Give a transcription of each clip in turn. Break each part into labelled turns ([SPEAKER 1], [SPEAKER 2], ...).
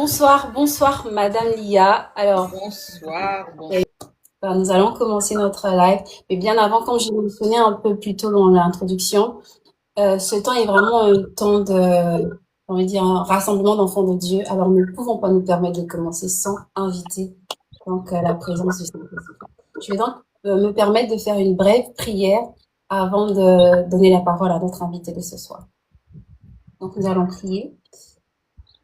[SPEAKER 1] Bonsoir, Madame Lia. Alors,
[SPEAKER 2] Bonsoir,
[SPEAKER 1] nous allons commencer notre live. Mais bien avant, comme j'ai mentionné un peu plus tôt dans l'introduction, ce temps est vraiment un temps de, on va dire, un rassemblement d'enfants de Dieu. Alors, nous ne pouvons pas nous permettre de commencer sans inviter donc la présence du Saint-Esprit. Je vais donc me permettre de faire une brève prière avant de donner la parole à notre invité de ce soir. Donc, nous allons prier.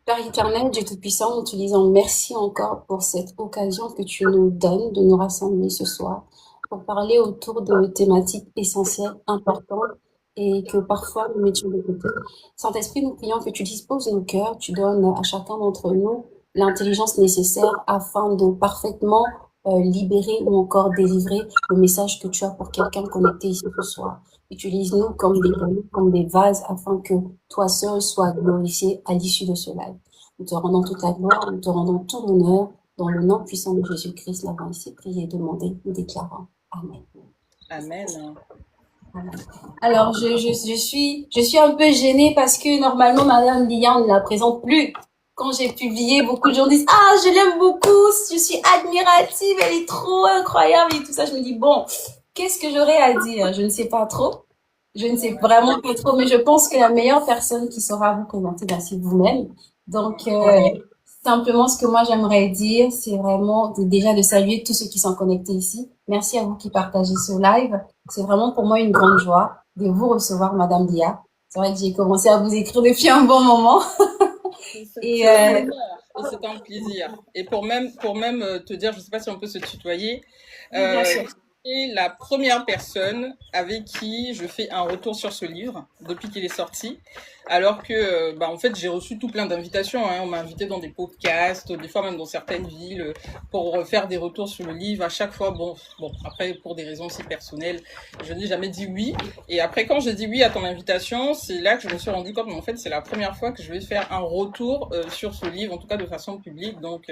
[SPEAKER 1] Père éternel, Dieu Tout-Puissant, nous te disons merci encore pour cette occasion que tu nous donnes de nous rassembler ce soir pour parler autour de thématiques essentielles, importantes et que parfois nous mettions de côté. Saint-Esprit, nous prions que tu disposes nos cœurs, tu donnes à chacun d'entre nous l'intelligence nécessaire afin de parfaitement libérer ou encore délivrer le message que tu as pour quelqu'un connecté ici ce soir. Utilise-nous comme des canaux, comme des vases afin que toi seul sois glorifié à l'issue de ce live. Nous te rendons toute la gloire, nous te rendons tout l'honneur dans le nom puissant de Jésus-Christ. L'avons ici prié et demandé, nous déclarons. Amen.
[SPEAKER 2] Amen.
[SPEAKER 1] Alors, je suis un peu gênée parce que normalement, Madame Lia, on ne la présente plus. Quand j'ai publié, beaucoup de gens disent « Ah, je l'aime beaucoup, je suis admirative, elle est trop incroyable et tout ça. » Je me dis « Bon, qu'est-ce que j'aurais à dire? Je ne sais pas trop. Je ne sais vraiment pas trop, mais je pense que la meilleure personne qui saura vous présenter, c'est vous-même. Donc, simplement, ce que moi j'aimerais dire, c'est vraiment déjà de saluer tous ceux qui sont connectés ici. Merci à vous qui partagez ce live. C'est vraiment pour moi une grande joie de vous recevoir, Madame Dia. C'est vrai que j'ai commencé à vous écrire depuis un bon moment. Et
[SPEAKER 2] C'est un plaisir. Et pour même te dire, je ne sais pas si on peut se tutoyer,
[SPEAKER 1] bien sûr.
[SPEAKER 2] et la première personne avec qui je fais un retour sur ce livre depuis qu'il est sorti, alors que en fait j'ai reçu tout plein d'invitations, hein. On m'a invité dans des podcasts, des fois même dans certaines villes pour faire des retours sur le livre. À chaque fois, bon après pour des raisons aussi personnelles, je n'ai jamais dit oui. Et après quand j'ai dit oui à ton invitation, c'est là que je me suis rendu compte, mais en fait c'est la première fois que je vais faire un retour sur ce livre, en tout cas de façon publique. Donc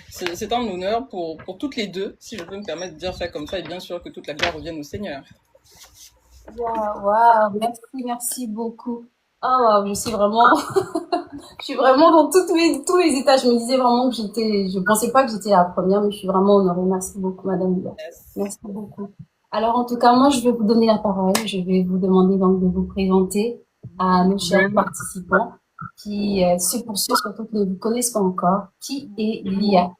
[SPEAKER 2] c'est un honneur pour toutes les deux, si je peux me permettre de dire ça comme ça, et bien sûr que toute la gloire revienne au Seigneur.
[SPEAKER 1] Wow, merci beaucoup. Oh, je suis vraiment, je suis vraiment dans tous les états. Je me disais vraiment que je pensais pas que j'étais la première, mais je suis vraiment honorée. Merci beaucoup, Madame Hubert.
[SPEAKER 2] Yes.
[SPEAKER 1] Merci beaucoup. Alors, en tout cas, moi, je vais vous donner la parole. Je vais vous demander donc de vous présenter à nos chers participants qui, ceux pour ceux surtout qui ne vous connaissent pas encore, qui est Lia.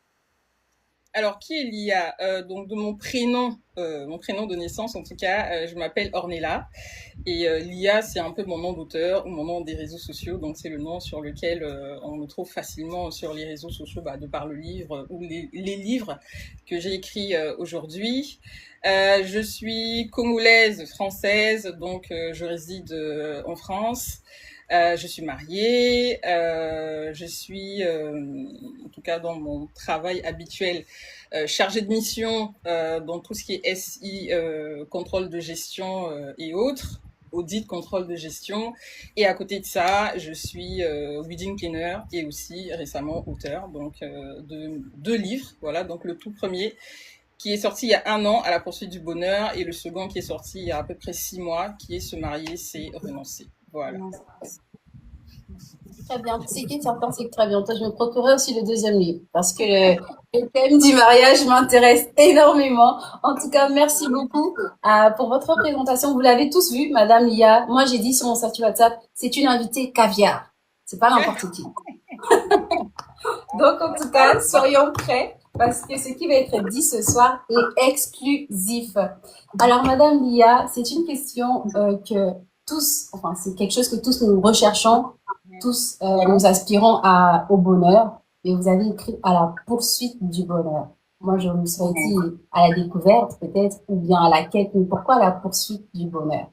[SPEAKER 2] Alors, qui est Lia? Donc, de mon prénom de naissance, en tout cas, je m'appelle Ornella. Et Lia, c'est un peu mon nom d'auteur ou mon nom des réseaux sociaux. Donc, c'est le nom sur lequel on me trouve facilement sur les réseaux sociaux, de par le livre ou les livres que j'ai écrits aujourd'hui. Je suis congolaise, française, donc je réside en France. Je suis mariée, je suis, en tout cas dans mon travail habituel, chargée de mission dans tout ce qui est SI, contrôle de gestion et autres, audit, contrôle de gestion. Et à côté de ça, je suis wedding planner et aussi récemment auteur donc de 2 livres. Voilà, donc le tout premier qui est sorti il y a 1 an, À la poursuite du bonheur, et le second qui est sorti il y a à peu près 6 mois, qui est Se marier, c'est renoncer. Voilà.
[SPEAKER 1] Très bien. C'est qui certain, c'est très bien. Toi, je me procurerai aussi le deuxième livre parce que le thème du mariage m'intéresse énormément. En tout cas, merci beaucoup pour votre présentation. Vous l'avez tous vu, Madame Lia. Moi, j'ai dit sur mon statut WhatsApp, c'est une invitée caviar. C'est pas n'importe qui. Donc, en tout cas, soyons prêts parce que ce qui va être dit ce soir est exclusif. Alors, Madame Lia, c'est une question que tous, enfin, c'est quelque chose que tous nous recherchons, tous nous aspirons au bonheur, et vous avez écrit à la poursuite du bonheur. Moi, je me serais dit à la découverte, peut-être, ou bien à la quête, mais pourquoi la poursuite du bonheur?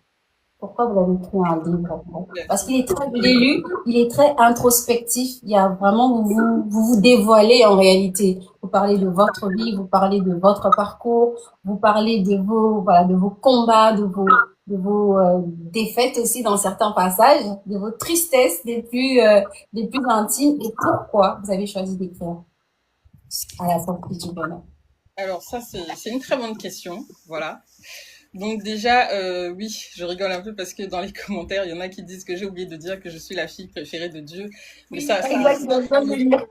[SPEAKER 1] Pourquoi vous avez écrit un livre? Parce qu'il est très, je l'ai lu, il est très introspectif. Il y a vraiment, vous dévoilez en réalité. Vous parlez de votre vie, vous parlez de votre parcours, vous parlez de vos combats, de vos défaites aussi dans certains passages, de vos tristesses les plus intimes. Et pourquoi vous avez choisi d'écrire à la sortie du bonheur?
[SPEAKER 2] Alors ça, c'est une très bonne question. Voilà. Donc déjà, oui, je rigole un peu parce que dans les commentaires, il y en a qui disent que j'ai oublié de dire que je suis la fille préférée de Dieu. Mais
[SPEAKER 1] Oui,
[SPEAKER 2] ça,
[SPEAKER 1] exactement.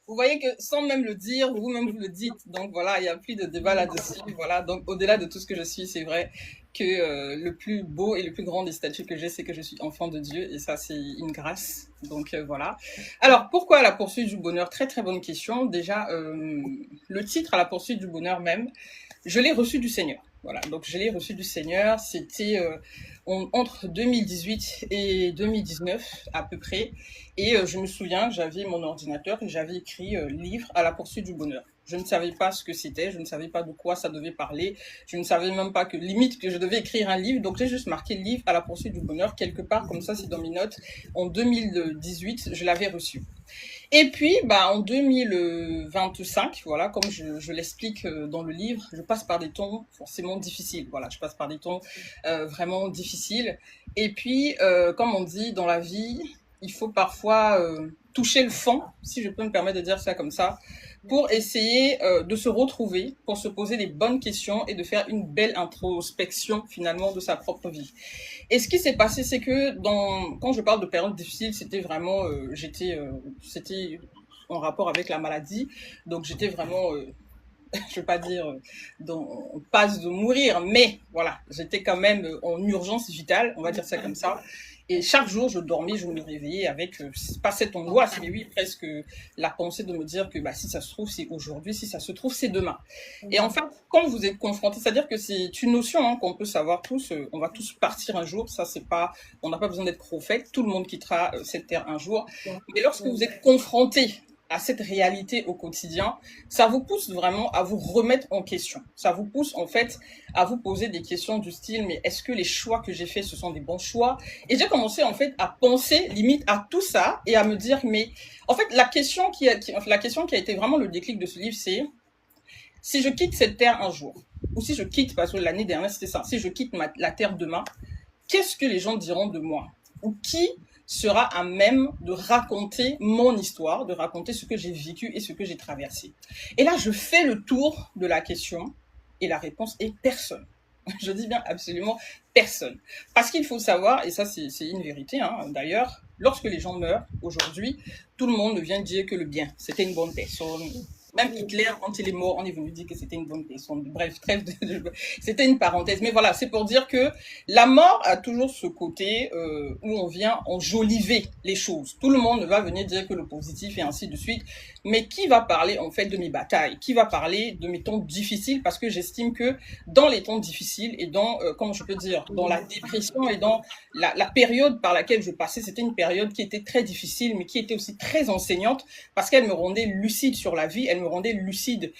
[SPEAKER 2] vous voyez que sans même le dire, vous-même vous le dites. Donc voilà, il n'y a plus de débat là-dessus. Voilà, donc au-delà de tout ce que je suis, c'est vrai que le plus beau et le plus grand des statuts que j'ai, c'est que je suis enfant de Dieu. Et ça, c'est une grâce. Donc voilà. Alors, pourquoi la poursuite du bonheur? Très très bonne question. Déjà, le titre à la poursuite du bonheur même, je l'ai reçu du Seigneur. Voilà, donc je l'ai reçu du Seigneur. C'était entre 2018 et 2019 à peu près. Et je me souviens que j'avais mon ordinateur et j'avais écrit livre à la poursuite du bonheur. Je ne savais pas ce que c'était, je ne savais pas de quoi ça devait parler, je ne savais même pas que limite que je devais écrire un livre. Donc j'ai juste marqué livre à la poursuite du bonheur quelque part comme ça, c'est dans mes notes. En 2018, je l'avais reçu. Et puis, bah, en 2025, voilà, comme je l'explique dans le livre, je passe par des temps forcément difficiles. Voilà, je passe par des temps vraiment difficiles. Et puis, comme on dit dans la vie, il faut parfois toucher le fond, si je peux me permettre de dire ça comme ça, pour essayer de se retrouver, pour se poser les bonnes questions et de faire une belle introspection finalement de sa propre vie. Et ce qui s'est passé, c'est que quand je parle de période difficile, c'était vraiment, c'était en rapport avec la maladie. Donc j'étais vraiment, je vais pas dire en passe de mourir, mais voilà, j'étais quand même en urgence vitale, on va dire ça comme ça. Et chaque jour, je dormais, je me réveillais avec, pas cette angoisse, mais oui, presque la pensée de me dire que bah, si ça se trouve, c'est aujourd'hui, si ça se trouve, c'est demain. Et en fait, quand vous êtes confronté, c'est-à-dire que c'est une notion hein, qu'on peut savoir tous, on va tous partir un jour, ça c'est pas, on n'a pas besoin d'être prophète, tout le monde quittera cette terre un jour. Mais lorsque vous êtes confronté à cette réalité au quotidien, ça vous pousse vraiment à vous remettre en question. Ça vous pousse en fait à vous poser des questions du style mais est-ce que les choix que j'ai faits ce sont des bons choix? Et j'ai commencé en fait à penser limite à tout ça et à me dire mais en fait la question qui a été vraiment le déclic de ce livre c'est si je quitte cette terre un jour ou si je quitte parce que l'année dernière c'était ça, si je quitte la terre demain, qu'est-ce que les gens diront de moi? Ou qui sera à même de raconter mon histoire, de raconter ce que j'ai vécu et ce que j'ai traversé. Et là, je fais le tour de la question et la réponse est personne. Je dis bien absolument personne. Parce qu'il faut savoir, et ça c'est une vérité hein, d'ailleurs, lorsque les gens meurent aujourd'hui, tout le monde ne vient dire que le bien, c'était une bonne personne. Même Hitler, quand il est mort, on est venu dire que c'était une bonne personne. Bref, c'était une parenthèse. Mais voilà, c'est pour dire que la mort a toujours ce côté où on vient enjoliver les choses. Tout le monde ne va venir dire que le positif et ainsi de suite. Mais qui va parler en fait de mes batailles? Qui va parler de mes temps difficiles? Parce que j'estime que dans les temps difficiles et dans, comment je peux dire, dans la dépression et dans la période par laquelle je passais, c'était une période qui était très difficile, mais qui était aussi très enseignante parce qu'elle me rendait lucide sur la vie, elle me rendait lucide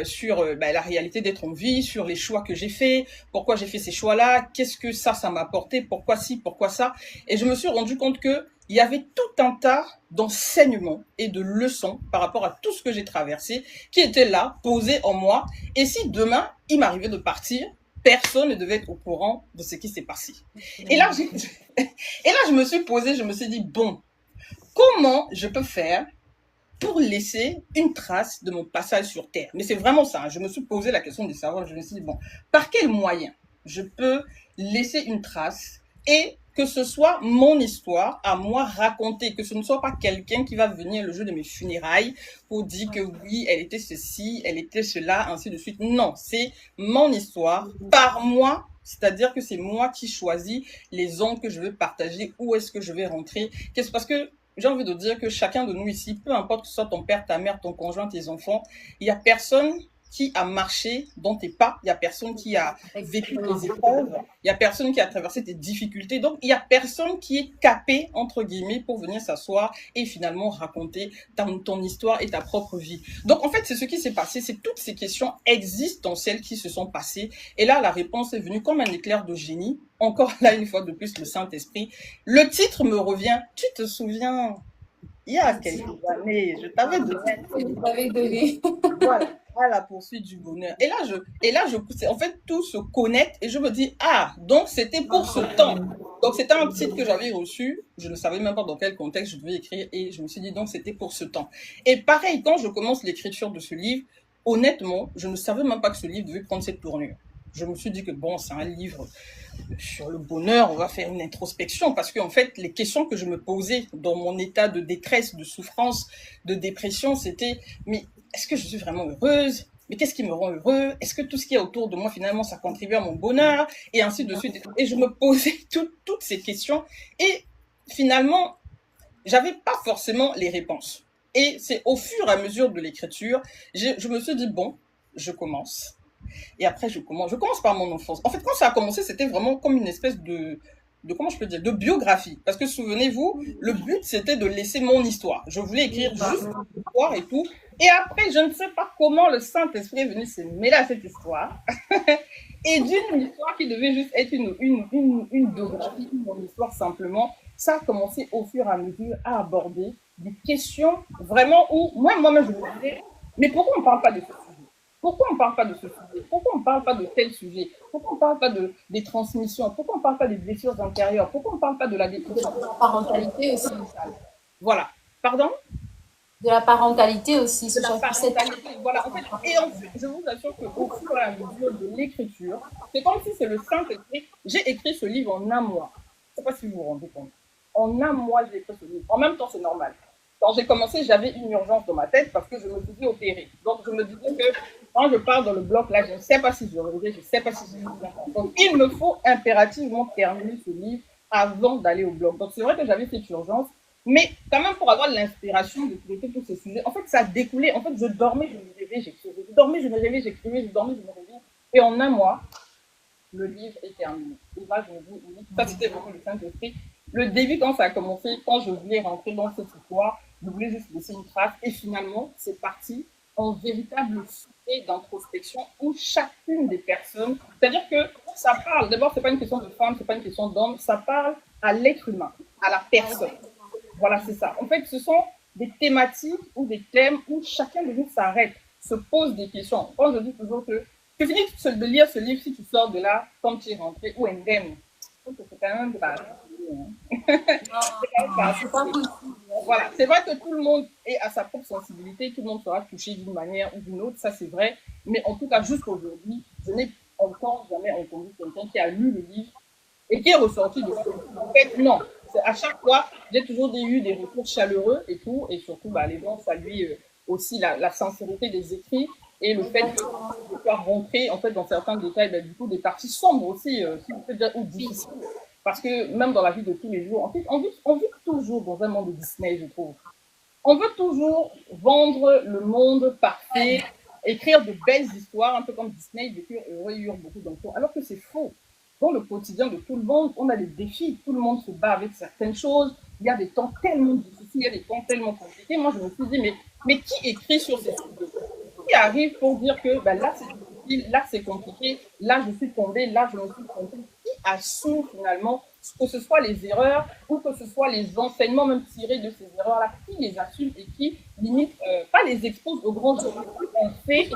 [SPEAKER 2] sur la réalité d'être en vie, sur les choix que j'ai faits, pourquoi j'ai fait ces choix-là, qu'est-ce que ça m'a apporté, pourquoi ci, pourquoi ça. Et je me suis rendu compte que il y avait tout un tas d'enseignements et de leçons par rapport à tout ce que j'ai traversé qui étaient là, posés en moi. Et si demain, il m'arrivait de partir, personne ne devait être au courant de ce qui s'est passé. Et là, je me suis posée, je me suis dit, bon, comment je peux faire pour laisser une trace de mon passage sur Terre? Mais c'est vraiment ça, hein. Je me suis posé la question de savoir, je me suis dit, bon, par quel moyen je peux laisser une trace et que ce soit mon histoire à moi raconter, que ce ne soit pas quelqu'un qui va venir le jour de mes funérailles pour dire que oui, elle était ceci, elle était cela, ainsi de suite. Non, c'est mon histoire par moi, c'est-à-dire que c'est moi qui choisis les ondes que je veux partager, où est-ce que je vais rentrer. Parce que j'ai envie de dire que chacun de nous ici, peu importe que ce soit ton père, ta mère, ton conjoint, tes enfants, il n'y a personne qui a marché dans tes pas, il n'y a personne qui a vécu tes épreuves, il n'y a personne qui a traversé tes difficultés, donc il n'y a personne qui est capé, entre guillemets, pour venir s'asseoir et finalement raconter ton histoire et ta propre vie. Donc en fait, c'est ce qui s'est passé, c'est toutes ces questions existentielles qui se sont passées, et là, la réponse est venue comme un éclair de génie, encore là, une fois de plus, le Saint-Esprit. Le titre me revient, tu te souviens, il y a quelques années, je t'avais donné. Voilà, à la poursuite du bonheur. En fait, tout se connecte et je me dis, ah, donc c'était pour ce temps. Donc c'était un titre que j'avais reçu, je ne savais même pas dans quel contexte je devais écrire et je me suis dit, donc c'était pour ce temps. Et pareil, quand je commence l'écriture de ce livre, honnêtement, je ne savais même pas que ce livre devait prendre cette tournure. je me suis dit que bon, c'est un livre sur le bonheur, on va faire une introspection parce qu'en fait, les questions que je me posais dans mon état de détresse, de souffrance, de dépression, c'était mais est-ce que je suis vraiment heureuse? Mais qu'est-ce qui me rend heureux? Est-ce que tout ce qui est autour de moi, finalement, ça contribue à mon bonheur? Et ainsi de suite. Et je me posais toutes ces questions. Et finalement, j'avais pas forcément les réponses. Et c'est au fur et à mesure de l'écriture, je me suis dit, bon, je commence. Et après, je commence par mon enfance. En fait, quand ça a commencé, c'était vraiment comme une espèce de comment je peux dire, de biographie. Parce que souvenez-vous, le but, c'était de laisser mon histoire. Je voulais écrire juste mon histoire et tout. Et après, je ne sais pas comment le Saint-Esprit est venu se mêler à cette histoire. Et d'une histoire qui devait juste être une biographie, une histoire simplement, ça a commencé au fur et à mesure à aborder des questions vraiment où moi-même, je me disais, mais pourquoi on ne parle pas de ça? Pourquoi on ne parle pas de ce sujet? Pourquoi on ne parle pas de tel sujet? Pourquoi on ne parle pas des transmissions? Pourquoi on ne parle pas des blessures intérieures? Pourquoi on ne parle pas de la dépression?
[SPEAKER 1] De la parentalité aussi.
[SPEAKER 2] Voilà. Pardon?
[SPEAKER 1] De la parentalité aussi.
[SPEAKER 2] De la parentalité. Voilà. En fait, et ensuite, je vous assure qu'au fur et à mesure de l'écriture, c'est comme si c'est le Saint-Esprit. J'ai écrit ce livre en un mois. Je ne sais pas si vous vous rendez compte. En un mois, j'ai écrit ce livre. En même temps, c'est normal. Quand j'ai commencé, j'avais une urgence dans ma tête parce que je me faisais opérer. Donc, je me disais que quand je pars dans le bloc, là, je ne sais pas si je vais arriver, je ne sais pas si je vais arriver. Donc, il me faut impérativement terminer ce livre avant d'aller au bloc. Donc, c'est vrai que j'avais cette urgence, mais quand même pour avoir l'inspiration de traiter tous ces sujets. En fait, ça a découlé. En fait, je dormais, je me réveillais, j'écrivais. Je dormais, je me réveillais, j'écrivais. Je dormais, je me réveillais. Et en un mois, le livre est terminé. Et là, je me dis, oui, ça c'était vraiment le Saint-Esprit. Le début, quand ça a commencé, quand je voulais rentrer dans cette histoire, je voulais juste laisser une trace. Et finalement, c'est parti en véritable souhait d'introspection où chacune des personnes, c'est-à-dire que ça parle, d'abord, c'est pas une question de femme, c'est pas une question d'homme, ça parle à l'être humain, à la personne. Voilà, c'est ça. En fait, ce sont des thématiques ou des thèmes où chacun de nous s'arrête, se pose des questions. Quand je dis toujours que tu finis de lire ce livre, si tu sors de là, comme tu es rentré, ou indemne. C'est quand même pas. Voilà, c'est vrai que tout le monde est à sa propre sensibilité, tout le monde sera touché d'une manière ou d'une autre, ça c'est vrai. Mais en tout cas, jusqu'aujourd'hui, je n'ai encore jamais entendu quelqu'un qui a lu le livre et qui est ressorti de ce livre. En fait, non. À chaque fois, j'ai toujours eu des retours chaleureux et tout, et surtout, bah, les gens saluent aussi la sincérité des écrits et le fait que je peux rentrer en fait dans certains détails, bah, du coup, des parties sombres aussi, si on peut dire, ou difficiles. Parce que même dans la vie de tous les jours, en fait, on vit toujours dans un monde de Disney, je trouve. On veut toujours vendre le monde parfait, écrire de belles histoires, un peu comme Disney, d'écrire heureux, il y a beaucoup d'enfants, alors que c'est faux. Dans le quotidien de tout le monde, on a des défis, tout le monde se bat avec certaines choses, il y a des temps tellement difficiles, il y a des temps tellement compliqués. Moi, je me suis dit, mais qui écrit sur ces sujets? Qui arrive pour dire que ben, là, c'est difficile, là, c'est compliqué, là, je suis tombée, là, je me suis trompée? Qui assume finalement que ce soit les erreurs ou que ce soit les enseignements même tirés de ces erreurs-là, qui les assume et qui limite pas les expose au grand jour. On fait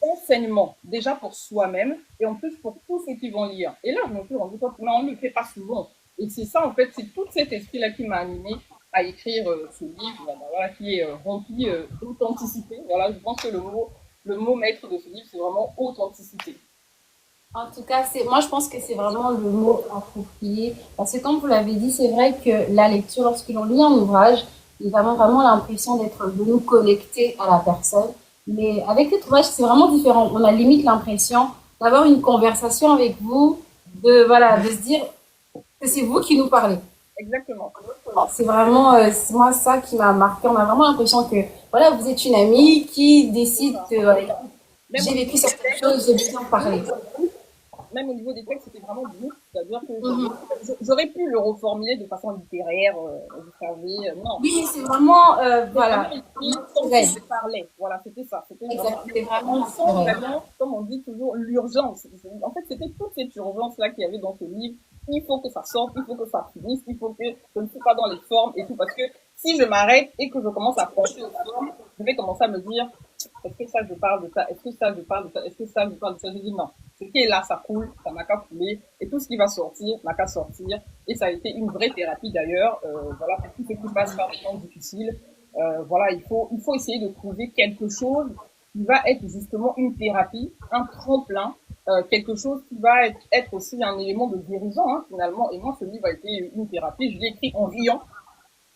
[SPEAKER 2] enseignement déjà pour soi-même et en plus pour tous ceux qui vont lire. Et là, je me suis rendu compte, mais on ne le fait pas souvent. Et c'est ça, en fait, c'est tout cet esprit-là qui m'a animé à écrire ce livre, voilà, qui est rempli d'authenticité. Voilà, je pense que le mot maître de ce livre, c'est vraiment authenticité.
[SPEAKER 1] En tout cas, moi je pense que c'est vraiment le mot approprié. Parce que comme vous l'avez dit, c'est vrai que la lecture, lorsque l'on lit un ouvrage, nous avons vraiment l'impression de nous connecter à la personne. Mais avec cet ouvrage, c'est vraiment différent. On a limite l'impression d'avoir une conversation avec vous, voilà, de se dire que c'est vous qui nous parlez.
[SPEAKER 2] Exactement.
[SPEAKER 1] C'est vraiment c'est moi ça qui m'a marqué. On a vraiment l'impression que voilà, vous êtes une amie qui décide de j'ai vécu certaines choses, j'ai besoin de parler.
[SPEAKER 2] Même au niveau des textes, c'était vraiment du c'est-à-dire que j'aurais pu le reformuler de façon littéraire, vous savez, non.
[SPEAKER 1] Oui, c'est vraiment, voilà.
[SPEAKER 2] Comme si je parlais, voilà, c'était ça. C'était vraiment, comme on dit toujours, l'urgence. En fait, c'était toute cette urgence-là qu'il y avait dans ce livre. Il faut que ça sorte, il faut que ça finisse, il faut que je ne suis pas dans les formes et tout, parce que si je m'arrête et que je commence à penser aux formes, je vais commencer à me dire, est-ce que ça, je parle de ça? Est-ce que ça, je parle de ça? Est-ce que ça, je parle de ça? Je dis non. Ce qui est là, ça coule, ça n'a qu'à couler. Et tout ce qui va sortir n'a qu'à sortir. Et ça a été une vraie thérapie d'ailleurs. Voilà, pour tous ceux qui passent par des temps difficiles. Voilà, il faut essayer de trouver quelque chose qui va être justement une thérapie, un tremplin quelque chose qui va être aussi un élément de guérison, hein, finalement. Et moi, ce livre a été une thérapie. Je l'ai écrit en riant,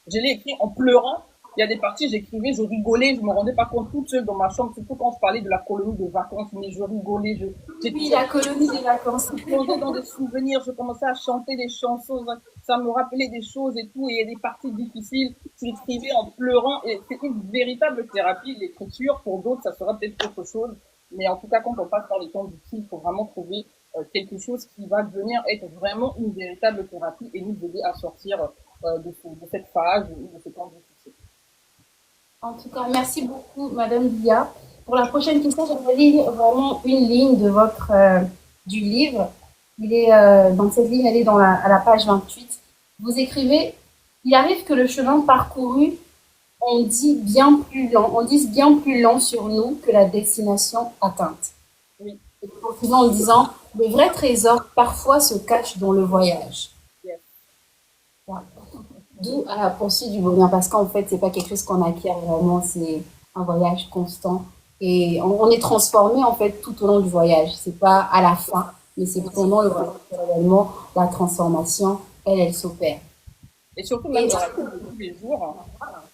[SPEAKER 2] je l'ai écrit en pleurant. Il y a des parties, j'écrivais, je rigolais, je me rendais pas compte toute seule dans ma chambre, surtout quand je parlais de la colonie de vacances, mais je rigolais,
[SPEAKER 1] Oui, la colonie des vacances.
[SPEAKER 2] je plongeais dans des souvenirs, je commençais à chanter des chansons, ça me rappelait des choses et tout, et il y a des parties difficiles, j'écrivais en pleurant, et c'est une véritable thérapie, l'écriture. Pour d'autres, ça sera peut-être autre chose, mais en tout cas, quand on passe par les temps difficiles, il faut vraiment trouver quelque chose qui va devenir être vraiment une véritable thérapie et nous aider à sortir de cette phase ou de ce temps difficile.
[SPEAKER 1] En tout cas, merci beaucoup, Madame Dia. Pour la prochaine question, j'aimerais lire vraiment une ligne de votre du livre. Il est dans cette ligne, elle est à la page 28. Vous écrivez: il arrive que le chemin parcouru on dise bien plus lent sur nous que la destination atteinte.
[SPEAKER 2] Oui.
[SPEAKER 1] Et poursuivant en disant: le vrai trésor parfois se cache dans le voyage.
[SPEAKER 2] Yes.
[SPEAKER 1] Voilà. D'où à la poursuite du bonheur, parce qu'en fait, c'est pas quelque chose qu'on acquiert vraiment, c'est un voyage constant. Et on est transformé en fait tout au long du voyage. C'est pas à la fin, mais c'est pendant le voyage que réellement la transformation, elle s'opère.
[SPEAKER 2] Et surtout même dans la vie de tous les jours,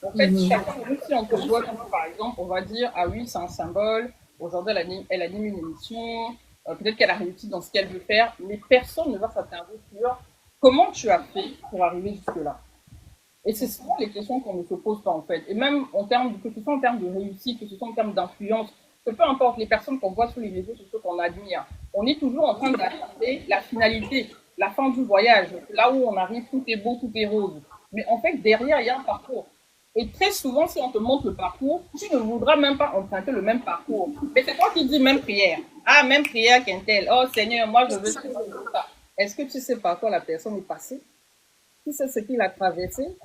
[SPEAKER 2] en fait, chacun de nous, si on te voit, par exemple, on va dire, ah oui, c'est un symbole, aujourd'hui elle anime une émission, peut-être qu'elle a réussi dans ce qu'elle veut faire, mais personne ne va s'attarder sur comment tu as fait pour arriver jusque-là. Et c'est souvent les questions qu'on ne se pose pas en fait. Et même en termes, que ce soit en termes de réussite, que ce soit en termes d'influence, que peu importe les personnes qu'on voit sur les réseaux sociaux qu'on admire, on est toujours en train d'attendre la finalité, la fin du voyage, là où on arrive, tout est beau, tout est rose. Mais en fait, derrière, il y a un parcours. Et très souvent, si on te montre le parcours, tu ne voudras même pas emprunter le même parcours. Mais c'est toi qui dis même prière. Ah, même prière qu'un tel. Oh Seigneur, moi je veux ça. Est-ce que tu sais par quoi la personne est passée? Tu sais ce qu'il a traversé?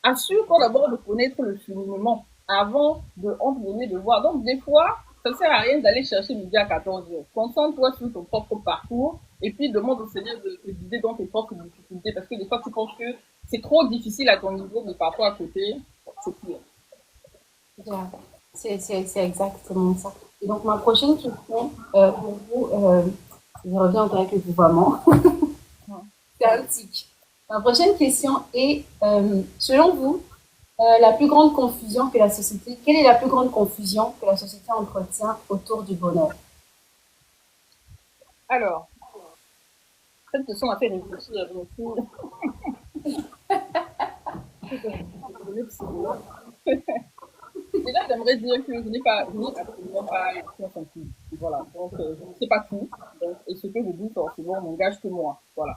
[SPEAKER 2] Assure-toi d'abord de connaître le cheminement avant de, entre guillemets, de voir. Donc, des fois, ça ne sert à rien d'aller chercher midi à 14 heures. Concentre-toi sur ton propre parcours et puis demande au Seigneur de te guider dans tes propres difficultés parce que des fois, tu penses que c'est trop difficile à ton niveau, mais parfois à côté, c'est pire.
[SPEAKER 1] Voilà. C'est exactement ça. Et donc, ma prochaine question pour vous, je reviens encore avec le vouvoiement. C'est un tic. Ma prochaine question est, selon vous, la plus grande confusion que la société, quelle est la plus grande confusion que la société entretient autour du bonheur?
[SPEAKER 2] Alors, cette question m'a fait réfléchir. Je me suis déjà, j'aimerais dire que je n'ai absolument pas une science infuse. Voilà. Donc, je ne sais pas tout. Donc, et ce que je dis, forcément, n'engage que moi. Voilà.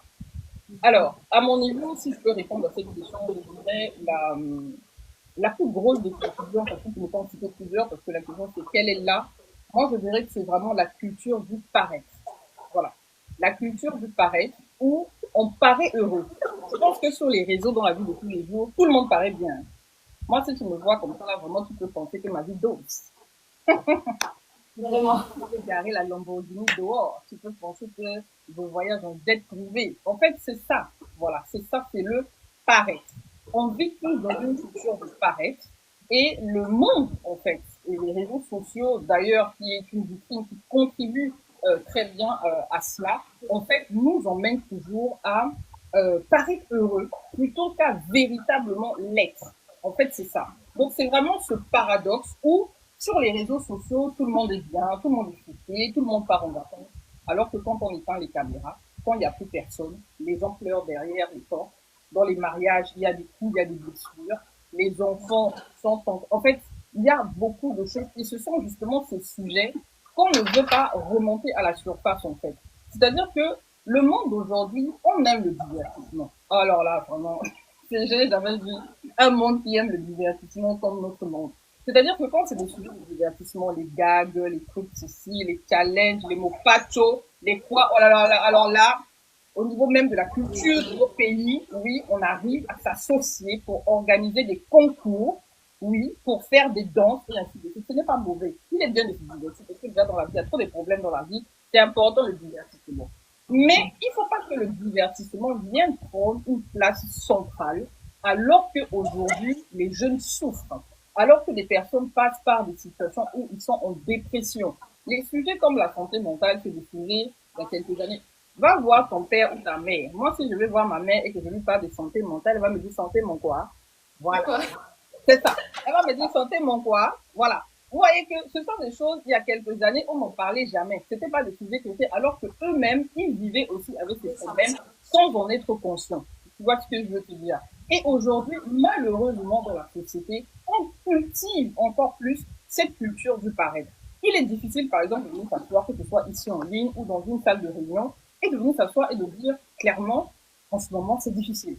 [SPEAKER 2] Alors, à mon niveau, si je peux répondre à cette question, je dirais la plus grosse des confusions, parce que je ne peux pas en citer plusieurs, parce que la question c'est quelle est là. Moi, je dirais que c'est vraiment la culture du paraître. Voilà. La culture du paraître où on paraît heureux. Je pense que sur les réseaux, dans la vie de tous les jours, tout le monde paraît bien. Moi, si tu me vois comme ça, là, vraiment, tu peux penser que ma vie dose.
[SPEAKER 1] Vraiment.
[SPEAKER 2] Tu peux garer la Lamborghini dehors. Tu peux penser que je voyage en jet privé. En fait, c'est ça. Voilà, c'est ça, c'est le paraître. On vit tous dans une culture de paraître. Et le monde, en fait, et les réseaux sociaux, d'ailleurs, qui est une vitrine qui contribue très bien à cela, en fait, nous emmène toujours à paraître heureux plutôt qu'à véritablement l'être. En fait, c'est ça. Donc, c'est vraiment ce paradoxe où sur les réseaux sociaux, tout le monde est bien, tout le monde est foutu, tout le monde part en vacances. Alors que quand on éteint les caméras, quand il n'y a plus personne, les gens pleurent derrière les portes. Dans les mariages, il y a des coups, il y a des blessures. Les enfants sont en fait, il y a beaucoup de choses et ce sont justement ces sujets qu'on ne veut pas remonter à la surface en fait. C'est-à-dire que le monde d'aujourd'hui, on aime le divertissement. Alors là, vraiment, j'ai jamais vu un monde qui aime le divertissement comme notre monde. C'est-à-dire que quand c'est des sujets de divertissement, les gags, les trucs ceci, les challenges, les mots pacho, les quoi, oh là là, là, alors là, au niveau même de la culture de nos pays, oui, on arrive à s'associer pour organiser des concours, oui, pour faire des danses et ainsi de suite. Ce n'est pas mauvais. Il est bien de se divertir parce que déjà dans la vie, il y a trop de problèmes dans la vie. C'est important le divertissement. Mais il ne faut pas que le divertissement vienne prendre une place centrale alors qu'aujourd'hui, les jeunes souffrent. Alors que des personnes passent par des situations où ils sont en dépression. Les sujets comme la santé mentale, c'est des sujets il y a quelques années. Va voir ton père ou ta mère. Moi, si je vais voir ma mère et que je lui parle de santé mentale, elle va me dire santé mon quoi? Voilà.
[SPEAKER 1] Quoi?
[SPEAKER 2] C'est ça. Elle va me dire santé mon quoi? Voilà. Vous voyez que ce sont des choses, il y a quelques années, on n'en parlait jamais. C'était pas des sujets qui étaient, alors que eux-mêmes, ils vivaient aussi avec ces problèmes sans en être conscients. Tu vois ce que je veux te dire? Et aujourd'hui, malheureusement, dans la société, on cultive encore plus cette culture du paraître. Il est difficile, par exemple, de venir s'asseoir, que ce soit ici en ligne ou dans une salle de réunion, et de venir s'asseoir et de dire clairement, en ce moment, c'est difficile.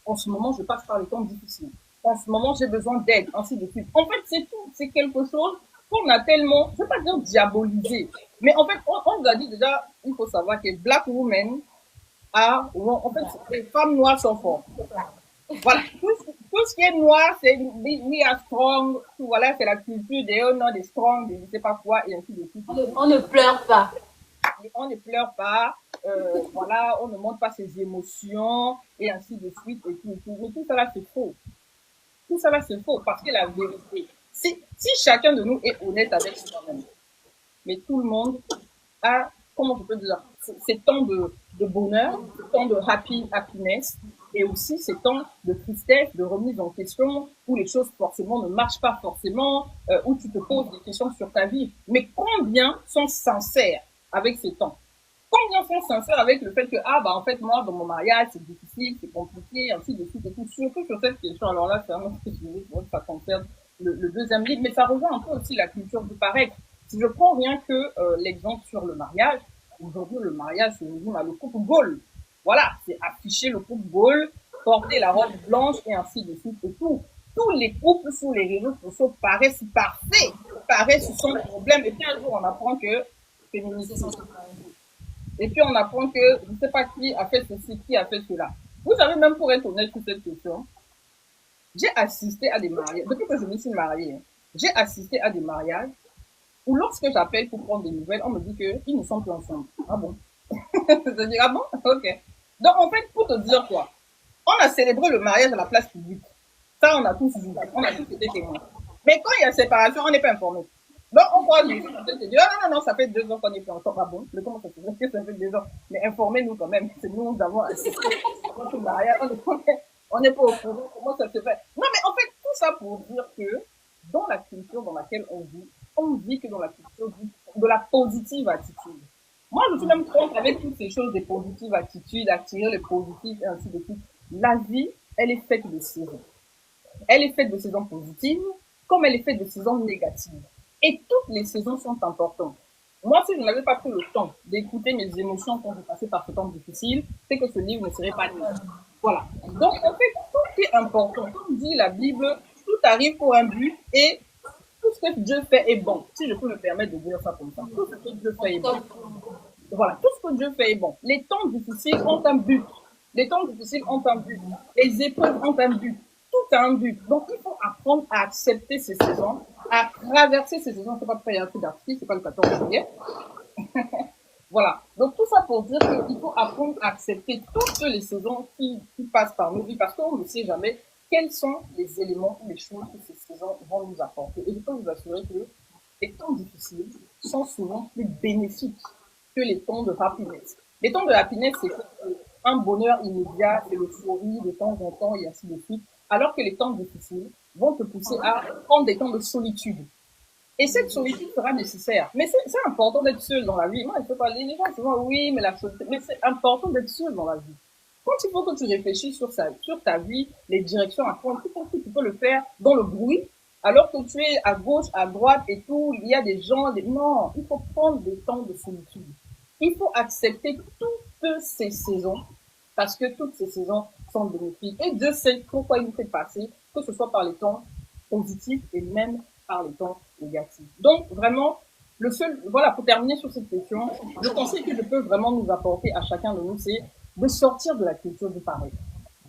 [SPEAKER 2] En ce moment, je passe par les temps difficiles. En ce moment, j'ai besoin d'aide, ainsi de suite. En fait, c'est tout. C'est quelque chose qu'on a tellement, je ne vais pas dire diabolisé, mais en fait, on nous a dit déjà, il faut savoir que Black women are, en fait, les femmes noires sont fortes. Voilà. Tout ce qui est noir, c'est we are strong. Voilà, c'est la culture des honneurs, des strong, des je ne sais pas quoi, et ainsi de suite.
[SPEAKER 1] On ne pleure pas.
[SPEAKER 2] On ne pleure pas, voilà, on ne montre pas ses émotions, et ainsi de suite, et tout, et tout. Mais tout ça là, c'est faux. Tout ça là, c'est faux, parce que la vérité, si chacun de nous est honnête avec soi-même, mais tout le monde a, comment je peux dire, ces temps de bonheur, ces temps de happiness, et aussi ces temps de tristesse, de remise en question, où les choses forcément ne marchent pas forcément, où tu te poses des questions sur ta vie. Mais combien sont sincères avec ces temps? Combien sont sincères avec le fait que, ah, bah, en fait, moi, dans mon mariage, c'est difficile, c'est compliqué, ainsi de suite et tout. Surtout sur cette question. Alors là, c'est un autre sujet, ça concerne le deuxième livre, mais ça rejoint un peu aussi la culture du paraître. Si je prends rien que l'exemple sur le mariage, aujourd'hui, le mariage se résume à le couple goal. Voilà, c'est afficher le couple goal, porter la robe blanche et ainsi de suite et tout. Tous les couples sur les réseaux sociaux paraissent parfaits, paraissent sans problème. Et puis un jour, on apprend que féminicide. Et puis on apprend que je ne sais pas qui a fait ceci, qui a fait cela. Vous savez, même pour être honnête sur cette question, j'ai assisté à des mariages, depuis que je me suis mariée, j'ai assisté à des mariages où lorsque j'appelle pour prendre des nouvelles, on me dit qu'ils ne sont plus ensemble. Ah bon? C'est-à-dire, ah bon? Ok. Donc en fait, pour te dire quoi, on a célébré le mariage à la place publique. Ça, on a tous vu, on a tous été témoins. Mais quand il y a séparation, on n'est pas informé. Donc, on croit les gens se dire, ah non, non, ça fait 2 ans qu'on est plus ensemble. Ah bon? Mais comment ça se fait que ça fait 2 ans? Mais informez-nous quand même. C'est nous, nous avons assisté à notre mariage. On n'est pas au courant. Comment ça se fait? Non, mais en fait, tout ça pour dire que dans la culture dans laquelle on vit que dans la culture de la positive attitude. Moi, je suis même contre avec toutes ces choses des positives attitudes, attirer les positifs et ainsi de suite. La vie, elle est faite de saisons. Elle est faite de saisons positives comme elle est faite de saisons négatives. Et toutes les saisons sont importantes. Moi, si je n'avais pas pris le temps d'écouter mes émotions quand je passais par ce temps difficile, c'est que ce livre ne serait pas lu. Voilà. Donc, en fait, tout est important. Comme dit la Bible, tout arrive pour un but et tout ce que Dieu fait est bon. Si je peux me permettre de dire ça comme ça. Tout ce que Dieu fait est bon. Voilà. Tout ce que Dieu fait est bon. Les temps difficiles ont un but. Les temps difficiles ont un but. Les épreuves ont un but. Tout a un but. Donc, il faut apprendre à accepter ces saisons, à traverser ces saisons. C'est pas très un peu d'artiste, c'est pas le 14 juillet. Voilà. Donc, tout ça pour dire qu'il faut apprendre à accepter toutes les saisons qui passent par nos vies parce qu'on ne sait jamais quels sont les éléments ou les choses que ces saisons vont nous apporter. Et je peux vous assurer que les temps difficiles sont souvent plus bénéfiques que les temps de happiness. Les temps de happiness, c'est un bonheur immédiat, c'est l'euphorie de temps en temps et ainsi de suite. Alors que les temps difficiles vont te pousser à prendre des temps de solitude. Et cette solitude sera nécessaire. Mais c'est important d'être seul dans la vie. Moi, je peux pas les gens souvent, oui, mais la solitude, mais c'est important d'être seul dans la vie. Quand il faut que tu réfléchisses sur ta vie, les directions à prendre, tu peux le faire dans le bruit, alors que tu es à gauche, à droite et tout, il y a des gens, non, il faut prendre des temps de solitude. Il faut accepter toutes ces saisons, parce que toutes ces saisons sont bénéfiques. Et Dieu sait pourquoi il nous fait passer, que ce soit par les temps positifs et même par les temps négatifs. Donc, vraiment, le seul, voilà, pour terminer sur cette question, le conseil que je peux vraiment nous apporter à chacun de nous, c'est de sortir de la culture du pareil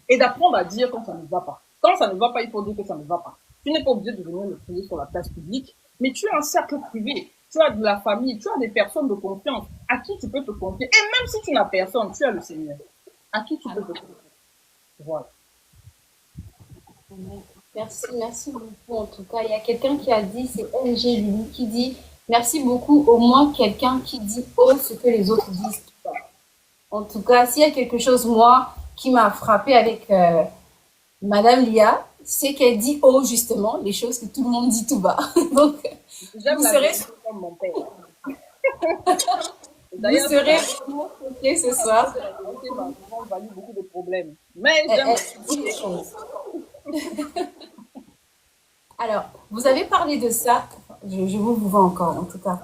[SPEAKER 2] et d'apprendre à dire quand ça ne va pas. Quand ça ne va pas, il faut dire que ça ne va pas. Tu n'es pas obligé de venir le crier sur la place publique, mais tu as un cercle privé, tu as de la famille, tu as des personnes de confiance à qui tu peux te confier. Et même si tu n'as personne, tu as le Seigneur à qui tu peux te confier. Voilà.
[SPEAKER 1] Merci, merci beaucoup. En tout cas, il y a quelqu'un qui a dit, c'est LG Lulu, qui dit Merci beaucoup. Au moins quelqu'un qui dit haut ce que les autres disent pas. En tout cas, s'il y a quelque chose, moi, qui m'a frappé avec Madame Lia, c'est qu'elle dit haut, justement, les choses que tout le monde dit tout bas. Donc,
[SPEAKER 2] J'aime
[SPEAKER 1] vous
[SPEAKER 2] la
[SPEAKER 1] serez,
[SPEAKER 2] vérité comme mon père.
[SPEAKER 1] vous
[SPEAKER 2] D'ailleurs,
[SPEAKER 1] serez vraiment choqués ce soir.
[SPEAKER 2] la vérité m'a souvent valu beaucoup de problèmes. Mais
[SPEAKER 1] Elle,
[SPEAKER 2] j'aime
[SPEAKER 1] elle
[SPEAKER 2] la
[SPEAKER 1] dit les
[SPEAKER 2] vérité.
[SPEAKER 1] choses. Alors, vous avez parlé de ça. Je vous vois encore, en tout cas.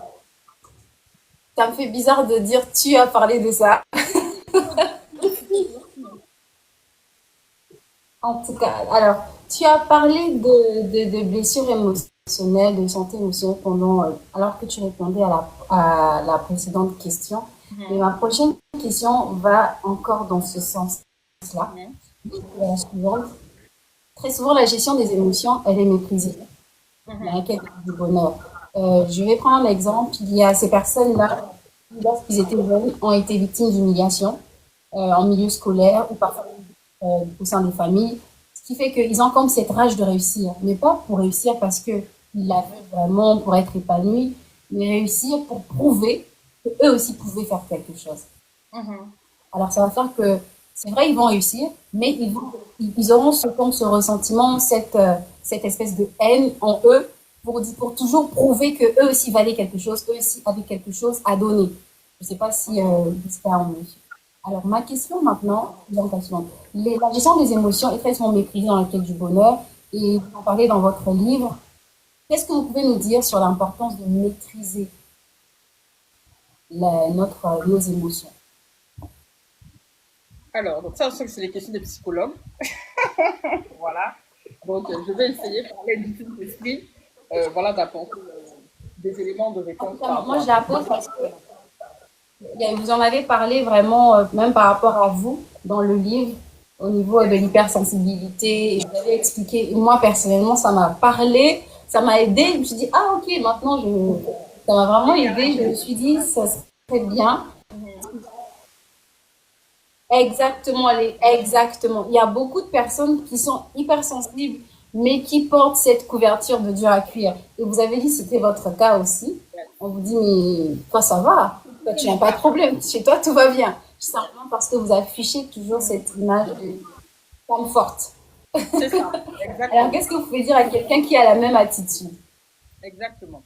[SPEAKER 1] Ça me fait bizarre de dire tu as parlé de ça. En tout cas, alors, tu as parlé de blessures émotionnelles, de santé émotionnelle pendant, alors que tu répondais à la précédente question. Mais
[SPEAKER 2] Mhm,
[SPEAKER 1] ma prochaine question va encore dans ce sens-là.
[SPEAKER 2] mhm,
[SPEAKER 1] La suivante. Très souvent, la gestion des émotions, elle est méprisée. Il y a
[SPEAKER 2] mhm,
[SPEAKER 1] un quête du bonheur. Je vais prendre un exemple. Il y a ces personnes-là qui, lorsqu'ils étaient jeunes, ont été victimes d'humiliation en milieu scolaire ou parfois au sein des familles. Ce qui fait qu'ils ont comme cette rage de réussir. Mais pas pour réussir parce qu'ils l'a fait vraiment pour être épanouis, mais réussir pour prouver qu'eux aussi pouvaient faire quelque chose.
[SPEAKER 2] mhm.
[SPEAKER 1] Alors ça va faire que, c'est vrai, ils vont réussir, mais ils auront comme ce ressentiment, cette espèce de haine en eux pour toujours prouver que eux aussi valaient quelque chose, eux aussi avaient quelque chose à donner. Je ne sais pas si c'est en mieux. Alors ma question maintenant, donc la suivante. La gestion des émotions est très souvent méprisée dans la quête du bonheur et vous en parlez dans votre livre. Qu'est-ce que vous pouvez nous dire sur l'importance de maîtriser nos émotions?
[SPEAKER 2] Alors, donc ça, je sais que c'est les questions des psychologues. Voilà. Donc, je vais essayer par l'aide du film d'esprit, voilà, d'apporter des éléments de réponse par
[SPEAKER 1] Moi,
[SPEAKER 2] rapport à
[SPEAKER 1] je la
[SPEAKER 2] ça.
[SPEAKER 1] pose parce que vous en avez parlé vraiment, même par rapport à vous, dans le livre, au niveau de l'hypersensibilité. Et vous avez expliqué, moi personnellement, ça m'a parlé, ça m'a aidé. Je me suis dit, ah ok, maintenant, ça m'a vraiment aidé. Je me suis dit, ça serait bien. Exactement, exactement. Il y a beaucoup de personnes qui sont hypersensibles, mais qui portent cette couverture de dur à cuire. Et vous avez dit que c'était votre cas aussi. On vous dit, mais toi, ça va. Toi, tu n'as pas de problème. Chez toi, tout va bien. Simplement parce que vous affichez toujours cette image de femme forte.
[SPEAKER 2] C'est ça,
[SPEAKER 1] Alors,
[SPEAKER 2] exactement.
[SPEAKER 1] qu'est-ce que vous pouvez dire à quelqu'un qui a la même attitude?
[SPEAKER 2] Exactement.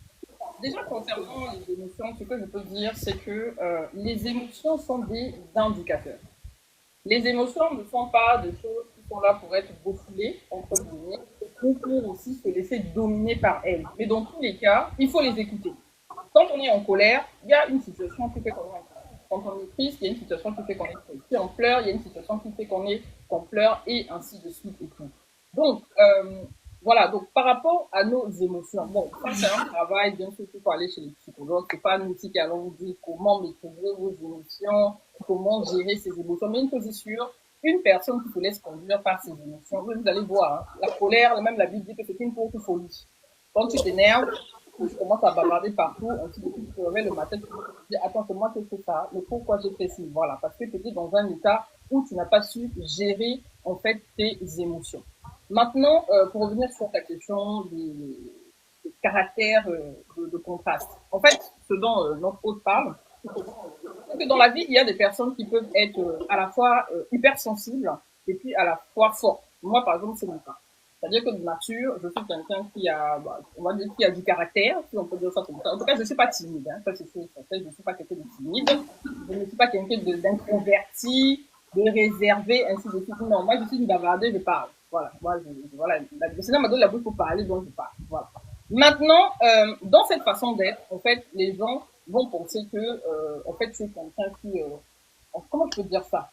[SPEAKER 2] Déjà, concernant les émotions, ce que je peux dire, c'est que les émotions sont des indicateurs. Les émotions ne sont pas des choses qui sont là pour être refoulées, entre guillemets, ou pour aussi se laisser dominer par elles. Mais dans tous les cas, il faut les écouter. Quand on est en colère, il y a une situation qui fait qu'on est en colère. Quand on est triste, il y a une situation qui fait qu'on est triste. Si on pleure, il y a une situation qui fait qu'on pleure, et ainsi de suite et tout. Donc, voilà, donc par rapport à nos émotions, bon, ça c'est un travail, bien sûr, qu'il faut aller chez les psychologues, c'est pas nous qui allons vous dire comment maîtriser vos émotions, comment gérer ses émotions, mais une chose est sûre, une personne qui se laisse conduire par ses émotions, vous allez voir, hein, la colère, même la Bible dit que c'est une courte folie. Quand tu t'énerves, tu commences à bavarder partout, ainsi de suite, tu te réveilles le matin, tu te dis, attends, c'est moi qui ai fait ça, mais pourquoi j'ai fait ci? Voilà, parce que tu étais dans un état où tu n'as pas su gérer, en fait, tes émotions. Maintenant, pour revenir sur ta question des caractères de contraste. En fait, ce dont notre hôte parle, c'est que dans la vie, il y a des personnes qui peuvent être à la fois hypersensibles et puis à la fois fortes. Moi, par exemple, c'est mon cas. C'est-à-dire que de nature, je suis quelqu'un qui a, bah, on va dire, qui a du caractère, si on peut dire ça comme ça. En tout cas, je ne suis pas timide. Hein. Ça, c'est sûr. Je ne suis pas quelqu'un de timide. Je ne suis pas quelqu'un d'introverti, de réservé, ainsi de suite. Non, moi, je suis une bavardeuse, je parle. Voilà. Moi, voilà. Le Seigneur m'a donné la bouche pour parler, donc je parle. Voilà. Maintenant, dans cette façon d'être, en fait, les gens vont penser que, en fait, tu es quelqu'un qui, comment je peux dire ça?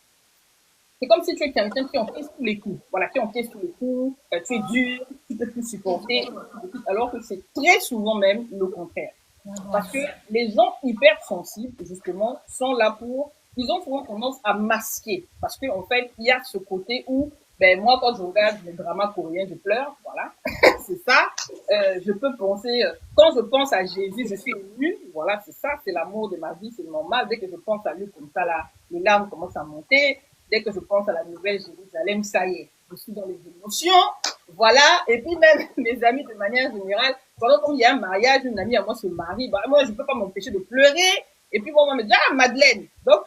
[SPEAKER 2] C'est comme si tu es quelqu'un qui encaisse tous les coups. Voilà, qui encaisse tous les coups, tu es dur, tu peux plus supporter, alors que c'est très souvent même le contraire. Parce que les gens hypersensibles, justement, sont là pour, ils ont souvent tendance à masquer. Parce qu'en fait, il y a ce côté où, ben, moi, quand je regarde les dramas coréens, je pleure, voilà. C'est ça. Je peux penser, quand je pense à Jésus, je suis émue, voilà, c'est ça, c'est l'amour de ma vie, c'est normal. Dès que je pense à lui comme ça, là, les larmes commencent à monter. Dès que je pense à la nouvelle Jérusalem, ça y est, je suis dans les émotions, voilà. Et puis même mes amis, de manière générale, Pendant qu'il y a un mariage, une amie à moi se marie, bah, moi, je ne peux pas m'empêcher de pleurer. Et puis, bon, on va me dire, ah, Madeleine. Donc,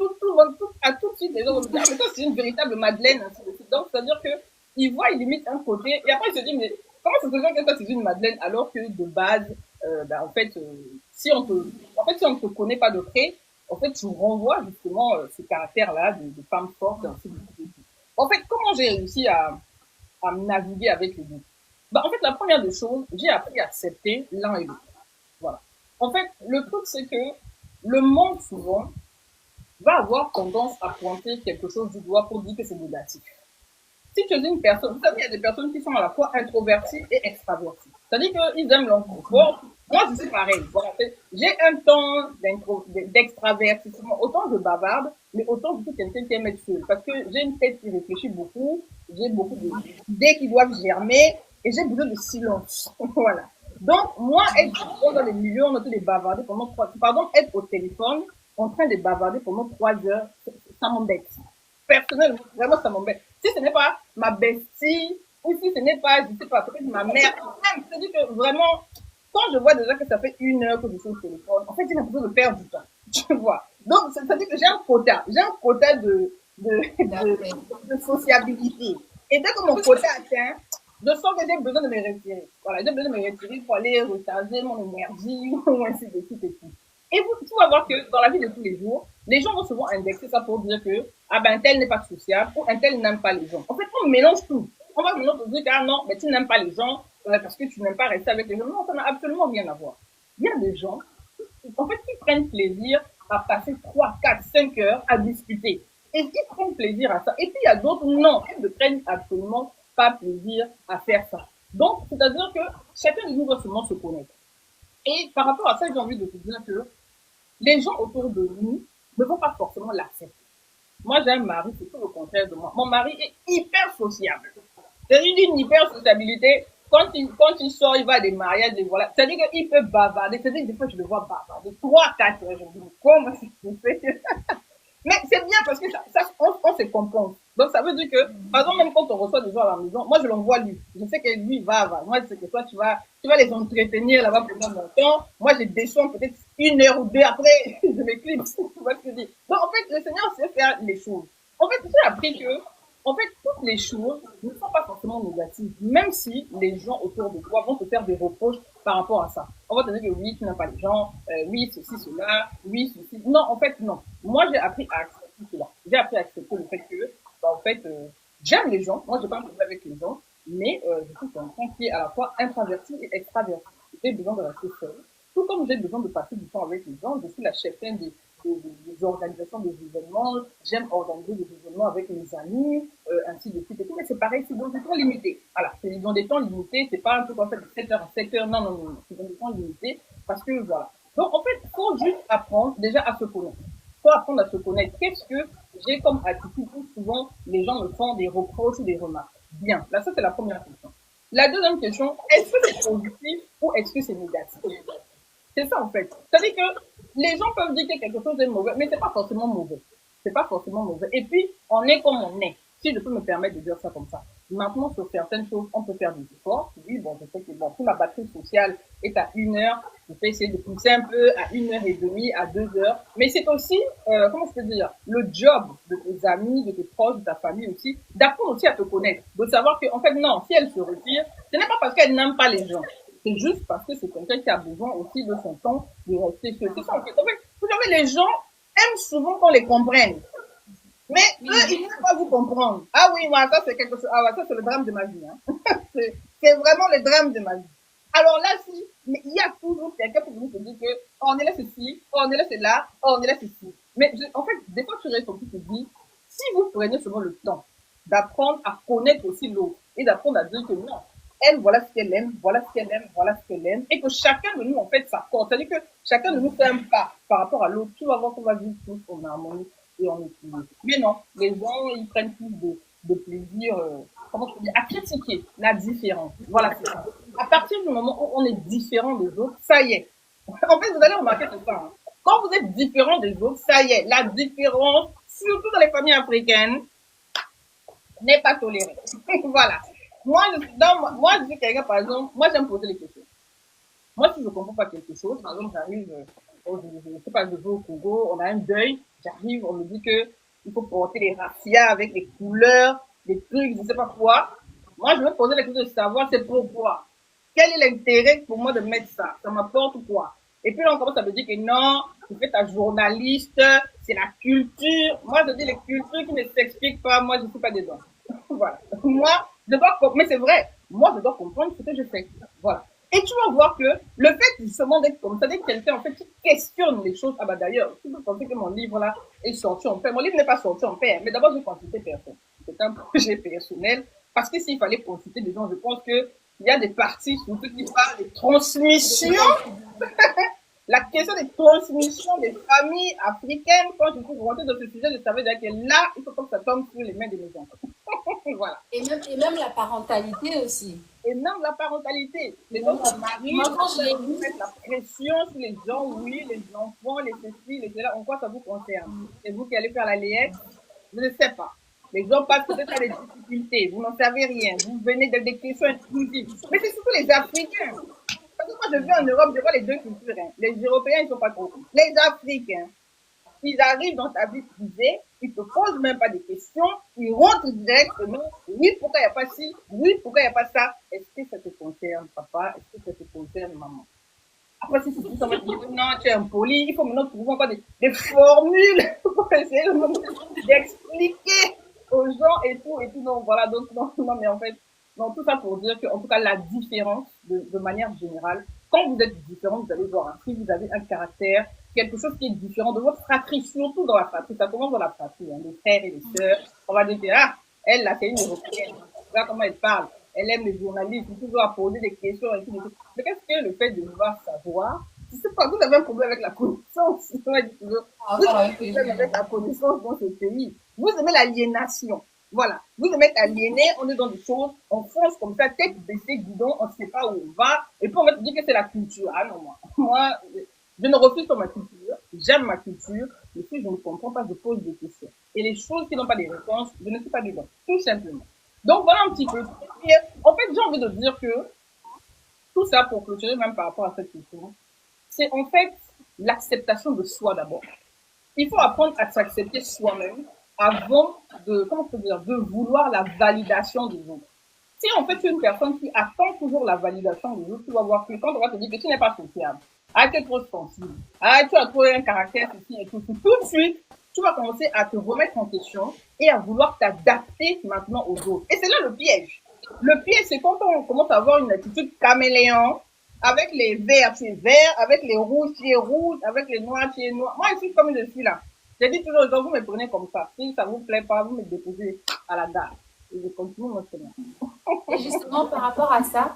[SPEAKER 2] à tout de suite, les gens vont me dire, ah, mais toi, c'est une véritable Madeleine. Ainsi de suite. Donc, c'est-à-dire que, ils voient, ils limitent un côté. Et après, ils se disent, mais comment ça se fait que toi, c'est une Madeleine alors que de base, bah, en fait, si on ne te connaît pas de près, en fait, tu renvoies justement ce caractère-là de femme forte. Ainsi de suite. En fait, comment j'ai réussi à naviguer avec les deux? Bah, en fait, la première des choses, j'ai appris à accepter l'un et l'autre. Voilà. En fait, le truc, c'est que le monde, souvent, va avoir tendance à pointer quelque chose du doigt pour dire que c'est négatif. Si tu es une personne, vous savez, il y a des personnes qui sont à la fois introverties et extraverties. C'est-à-dire qu'ils aiment leur confort. Moi, je suis pareil. Voilà. J'ai un temps d'extravertissement. Autant je bavarde, mais autant je suis quelqu'un qui aime être seul. Parce que j'ai une tête qui réfléchit beaucoup, j'ai beaucoup d'idées qui doivent germer, et j'ai besoin de silence. Voilà. Donc, moi, être dans les milieux, on a tous les bavarder pendant 3 heures. Pardon, être au téléphone, en train de bavarder pendant 3 heures, ça m'embête. Personnellement, vraiment, ça m'embête. Si ce n'est pas ma bestie, ou si ce n'est pas, je sais pas, peut-être ma mère, même, c'est-à-dire que vraiment, quand je vois déjà que ça fait 1 heure que je suis au téléphone, en fait, j'ai l'impression de perdre du temps. Tu vois. Donc, c'est-à-dire que j'ai un quota. J'ai un quota de sociabilité. Et dès que mon quota atteint, je sens que j'ai besoin de me retirer. Voilà, j'ai besoin de me retirer pour aller recharger mon énergie, ou ainsi de suite et tout. Et tu vas voir que dans la vie de tous les jours, les gens vont souvent indexer ça pour dire que, ah ben, un tel n'est pas sociable, ou un tel n'aime pas les gens. En fait, on mélange tout. On va maintenant te dire que, ah non, mais tu n'aimes pas les gens, parce que tu n'aimes pas rester avec les gens. Non, ça n'a absolument rien à voir. Il y a des gens, en fait, qui prennent plaisir à passer 3, 4, 5 heures à discuter. Et qui prennent plaisir à ça. Et puis, il y a d'autres, non, qui ne prennent absolument pas plaisir à faire ça. Donc, c'est-à-dire que chacun de nous doit seulement se connaître. Et par rapport à ça, j'ai envie de te dire que les gens autour de nous ne vont pas forcément l'accepter. Moi, j'ai un mari, c'est tout le contraire de moi. Mon mari est hyper sociable. C'est une hyper sociabilité. Quand il sort, il va à des mariages, et voilà. C'est-à-dire qu'il peut bavarder. C'est-à-dire que des fois, je le vois bavarder 3, 4 heures. Je me dis, comment c'est fait? Mais c'est bien parce que on se comprend. Donc, ça veut dire que, par exemple, même quand on reçoit des gens à la maison, moi, je l'envoie lui. Je sais que lui, il va. Moi, je sais que toi, tu vas les entretenir là-bas pendant longtemps. Moi, je descends peut-être 1 heure ou 2 après, je m'éclipse. Tu vois ce que je dis? Donc, en fait, le Seigneur sait faire les choses. En fait, j'ai appris que, en fait, toutes les choses ne sont pas forcément négatives, même si les gens autour de toi vont te faire des reproches par rapport à ça. On va te dire que oui, tu n'aimes pas les gens, oui, ceci, cela, oui, ceci. Non, en fait, non. Moi, j'ai appris à accepter cela. J'ai appris à accepter le fait que, bah, en fait, j'aime les gens. Moi, j'ai pas un problème avec les gens, mais je suis quelqu'un qui est à la fois introverti et extraverti. J'ai besoin de rester seul. Tout comme j'ai besoin de passer du temps avec les gens, je suis la cheftaine des organisations des événements. J'aime organiser des événements avec mes amis, ainsi de suite et tout. Mais c'est pareil, c'est dans des temps limités. Voilà, c'est dans des temps limités. C'est pas un truc en fait de 7 heures à 7 heures. Non, non, non, non. C'est dans des temps limités parce que voilà. Donc en fait, il faut juste apprendre déjà à se connaître. Il faut apprendre à se connaître. Qu'est-ce que j'ai comme attitude où souvent les gens me font des reproches ou des remarques? Bien. Là, ça c'est la première question. La deuxième question, est-ce que c'est positif ou est-ce que c'est négatif? C'est ça en fait. C'est-à-dire que les gens peuvent dire que quelque chose est mauvais, mais c'est pas forcément mauvais. C'est pas forcément mauvais. Et puis, on est comme on est. Si je peux me permettre de dire ça comme ça. Maintenant, sur certaines choses, on peut faire des efforts. Oui, bon, je sais que bon, si ma batterie sociale est à 1 heure, je peux essayer de pousser un peu à 1 heure et demie, à 2 heures. Mais c'est aussi, comment je peux dire, le job de tes amis, de tes proches, de ta famille aussi, d'apprendre aussi à te connaître. De savoir que, en fait, non, si elle se retire, ce n'est pas parce qu'elle n'aime pas les gens. C'est juste parce que c'est quelqu'un qui a besoin aussi de son temps de rester seul. C'est ça, en fait. En fait, vous savez, les gens aiment souvent qu'on les comprenne. Mais eux, ils ne veulent pas vous comprendre. Ah oui, moi, ça, c'est quelque chose. Ah ouais, ça, c'est le drame de ma vie. Hein. C'est vraiment le drame de ma vie. Alors là, si, mais il y a toujours quelqu'un pour vous dire que oh, on est là ceci, oh, on est là cela, oh, on est là ceci. Mais en fait, des fois, tu restes tu te dis, si vous prenez seulement le temps d'apprendre à connaître aussi l'autre et d'apprendre à dire que non, elle, voilà ce qu'elle aime, voilà ce qu'elle aime, voilà ce qu'elle aime, et que chacun de nous, en fait, s'accorde. C'est-à-dire que chacun de nous fait un pas par rapport à l'autre. Tu vas voir qu'on va vivre tous en harmonie et en équilibre. Mais non, les gens, ils prennent plus de plaisir, comment je peux dire, à critiquer la différence. Voilà, c'est ça. À partir du moment où on est différent des autres, ça y est. En fait, vous allez remarquer tout ça. Hein. Quand vous êtes différent des autres, ça y est, la différence, surtout dans les familles africaines, n'est pas tolérée. Voilà. Moi, je suis quelqu'un, par exemple, moi, j'aime poser les questions. Moi, si je ne comprends pas quelque chose, par exemple, j'arrive, je ne sais pas, je vais au Congo, on a un deuil, j'arrive, on me dit que il faut porter les raffias avec les couleurs, les trucs, je ne sais pas quoi. Moi, je vais poser la question de savoir c'est pourquoi. Quel est l'intérêt pour moi de mettre ça? Ça m'apporte quoi? Et puis là, on commence à me dire que non, tu fais ta journaliste, c'est la culture. Moi, je dis les cultures qui ne s'expliquent pas, moi, je ne suis pas dedans. Voilà. Moi, je dois, mais c'est vrai, moi, je dois comprendre ce que je fais. Voilà. Et tu vas voir que le fait justement d'être comme ça, d'être quelqu'un en fait qui questionne les choses. Ah bah d'ailleurs, tu peux penser que mon livre là est sorti en paix. Mon livre n'est pas sorti en paix, mais d'abord j'ai consulté personne. C'est un projet personnel parce que s'il fallait consulter des gens, je pense que il y a des parties surtout qui parlent des transmissions. La question des transmissions des familles africaines, quand je suis rentrée dans ce sujet, je savais déjà que là, il faut pas que ça tombe sur les mains de mes enfants. Voilà.
[SPEAKER 1] Et même la parentalité aussi.
[SPEAKER 2] Et même la parentalité. Les autres maris,
[SPEAKER 1] Moi, quand je l'ai lu,
[SPEAKER 2] mettre la pression sur les gens, oui, les enfants, les ceci, les cela, en quoi ça vous concerne? C'est vous qui allez faire la layette? Je ne sais pas. Les gens passent peut-être à des difficultés, vous n'en savez rien, vous venez de des questions exclusives. Mais c'est surtout les Africains. Parce que moi, je vis en Europe, je vois les deux cultures. Hein. Les Européens, ils ne sont pas trop. Les Africains, ils arrivent dans ta vie privée, ils ne te posent même pas des questions, ils rentrent directement. Oui, pourquoi il n'y a pas ci? Oui, pourquoi il n'y a pas ça? Est-ce que ça te concerne, papa? Est-ce que ça te concerne, maman? Après, si tu dis ça, non, tu es impoli, il faut maintenant trouver encore des formules pour essayer d'expliquer aux gens et tout, et tout. Non, voilà, donc, non, non, mais en fait, non, tout ça pour dire que, en tout cas, la différence, de manière générale, quand vous êtes différent, vous allez voir, hein, si vous avez un caractère, quelque chose qui est différent de votre fratrie, surtout dans la fratrie, ça commence dans la fratrie, hein, les frères et les sœurs, on va dire que, ah, elle, là, c'est une européenne, voilà comment elle parle, elle aime les journalistes, il toujours à poser des questions et tout. Mais qu'est-ce que le fait de vouloir savoir? Je sais pas, vous avez un problème avec la connaissance. Vous avez un problème avec la connaissance dans ce pays. Vous aimez l'aliénation. Voilà. Vous aimez être aliéné, on est dans des choses, on fonce comme ça, tête baissée, guidon, on ne sait pas où on va. Et puis on va te dire que c'est la culture. Ah non, moi, je ne refuse pas ma culture. J'aime ma culture. Mais si je ne comprends pas, je pose des questions. Et les choses qui n'ont pas de réponses, je ne suis pas dedans. Tout simplement. Donc voilà un petit peu. Et, en fait, j'ai envie de dire que tout ça, pour clôturer même par rapport à cette question, c'est en fait l'acceptation de soi d'abord. Il faut apprendre à s'accepter soi-même avant de, comment je peux dire, de vouloir la validation des autres. Si en fait tu es une personne qui attend toujours la validation des autres, tu vas voir que quand on va te dire que tu n'es pas sociable, ah, tu es trop sensible, ah, tu as trop un caractère, ceci et tout de suite, tu vas commencer à te remettre en question et à vouloir t'adapter maintenant aux autres. Et c'est là le piège. Le piège, c'est quand on commence à avoir une attitude caméléon, avec les verts, tu es vert, avec les rouges, tu es rouge, avec les noirs, tu es noir. Moi, je suis comme je suis là. J'ai dit toujours aux gens, vous me prenez comme ça. Si ça vous plaît pas, vous me déposez à la gare. Et je continue mon chemin.
[SPEAKER 1] et justement, par rapport à ça,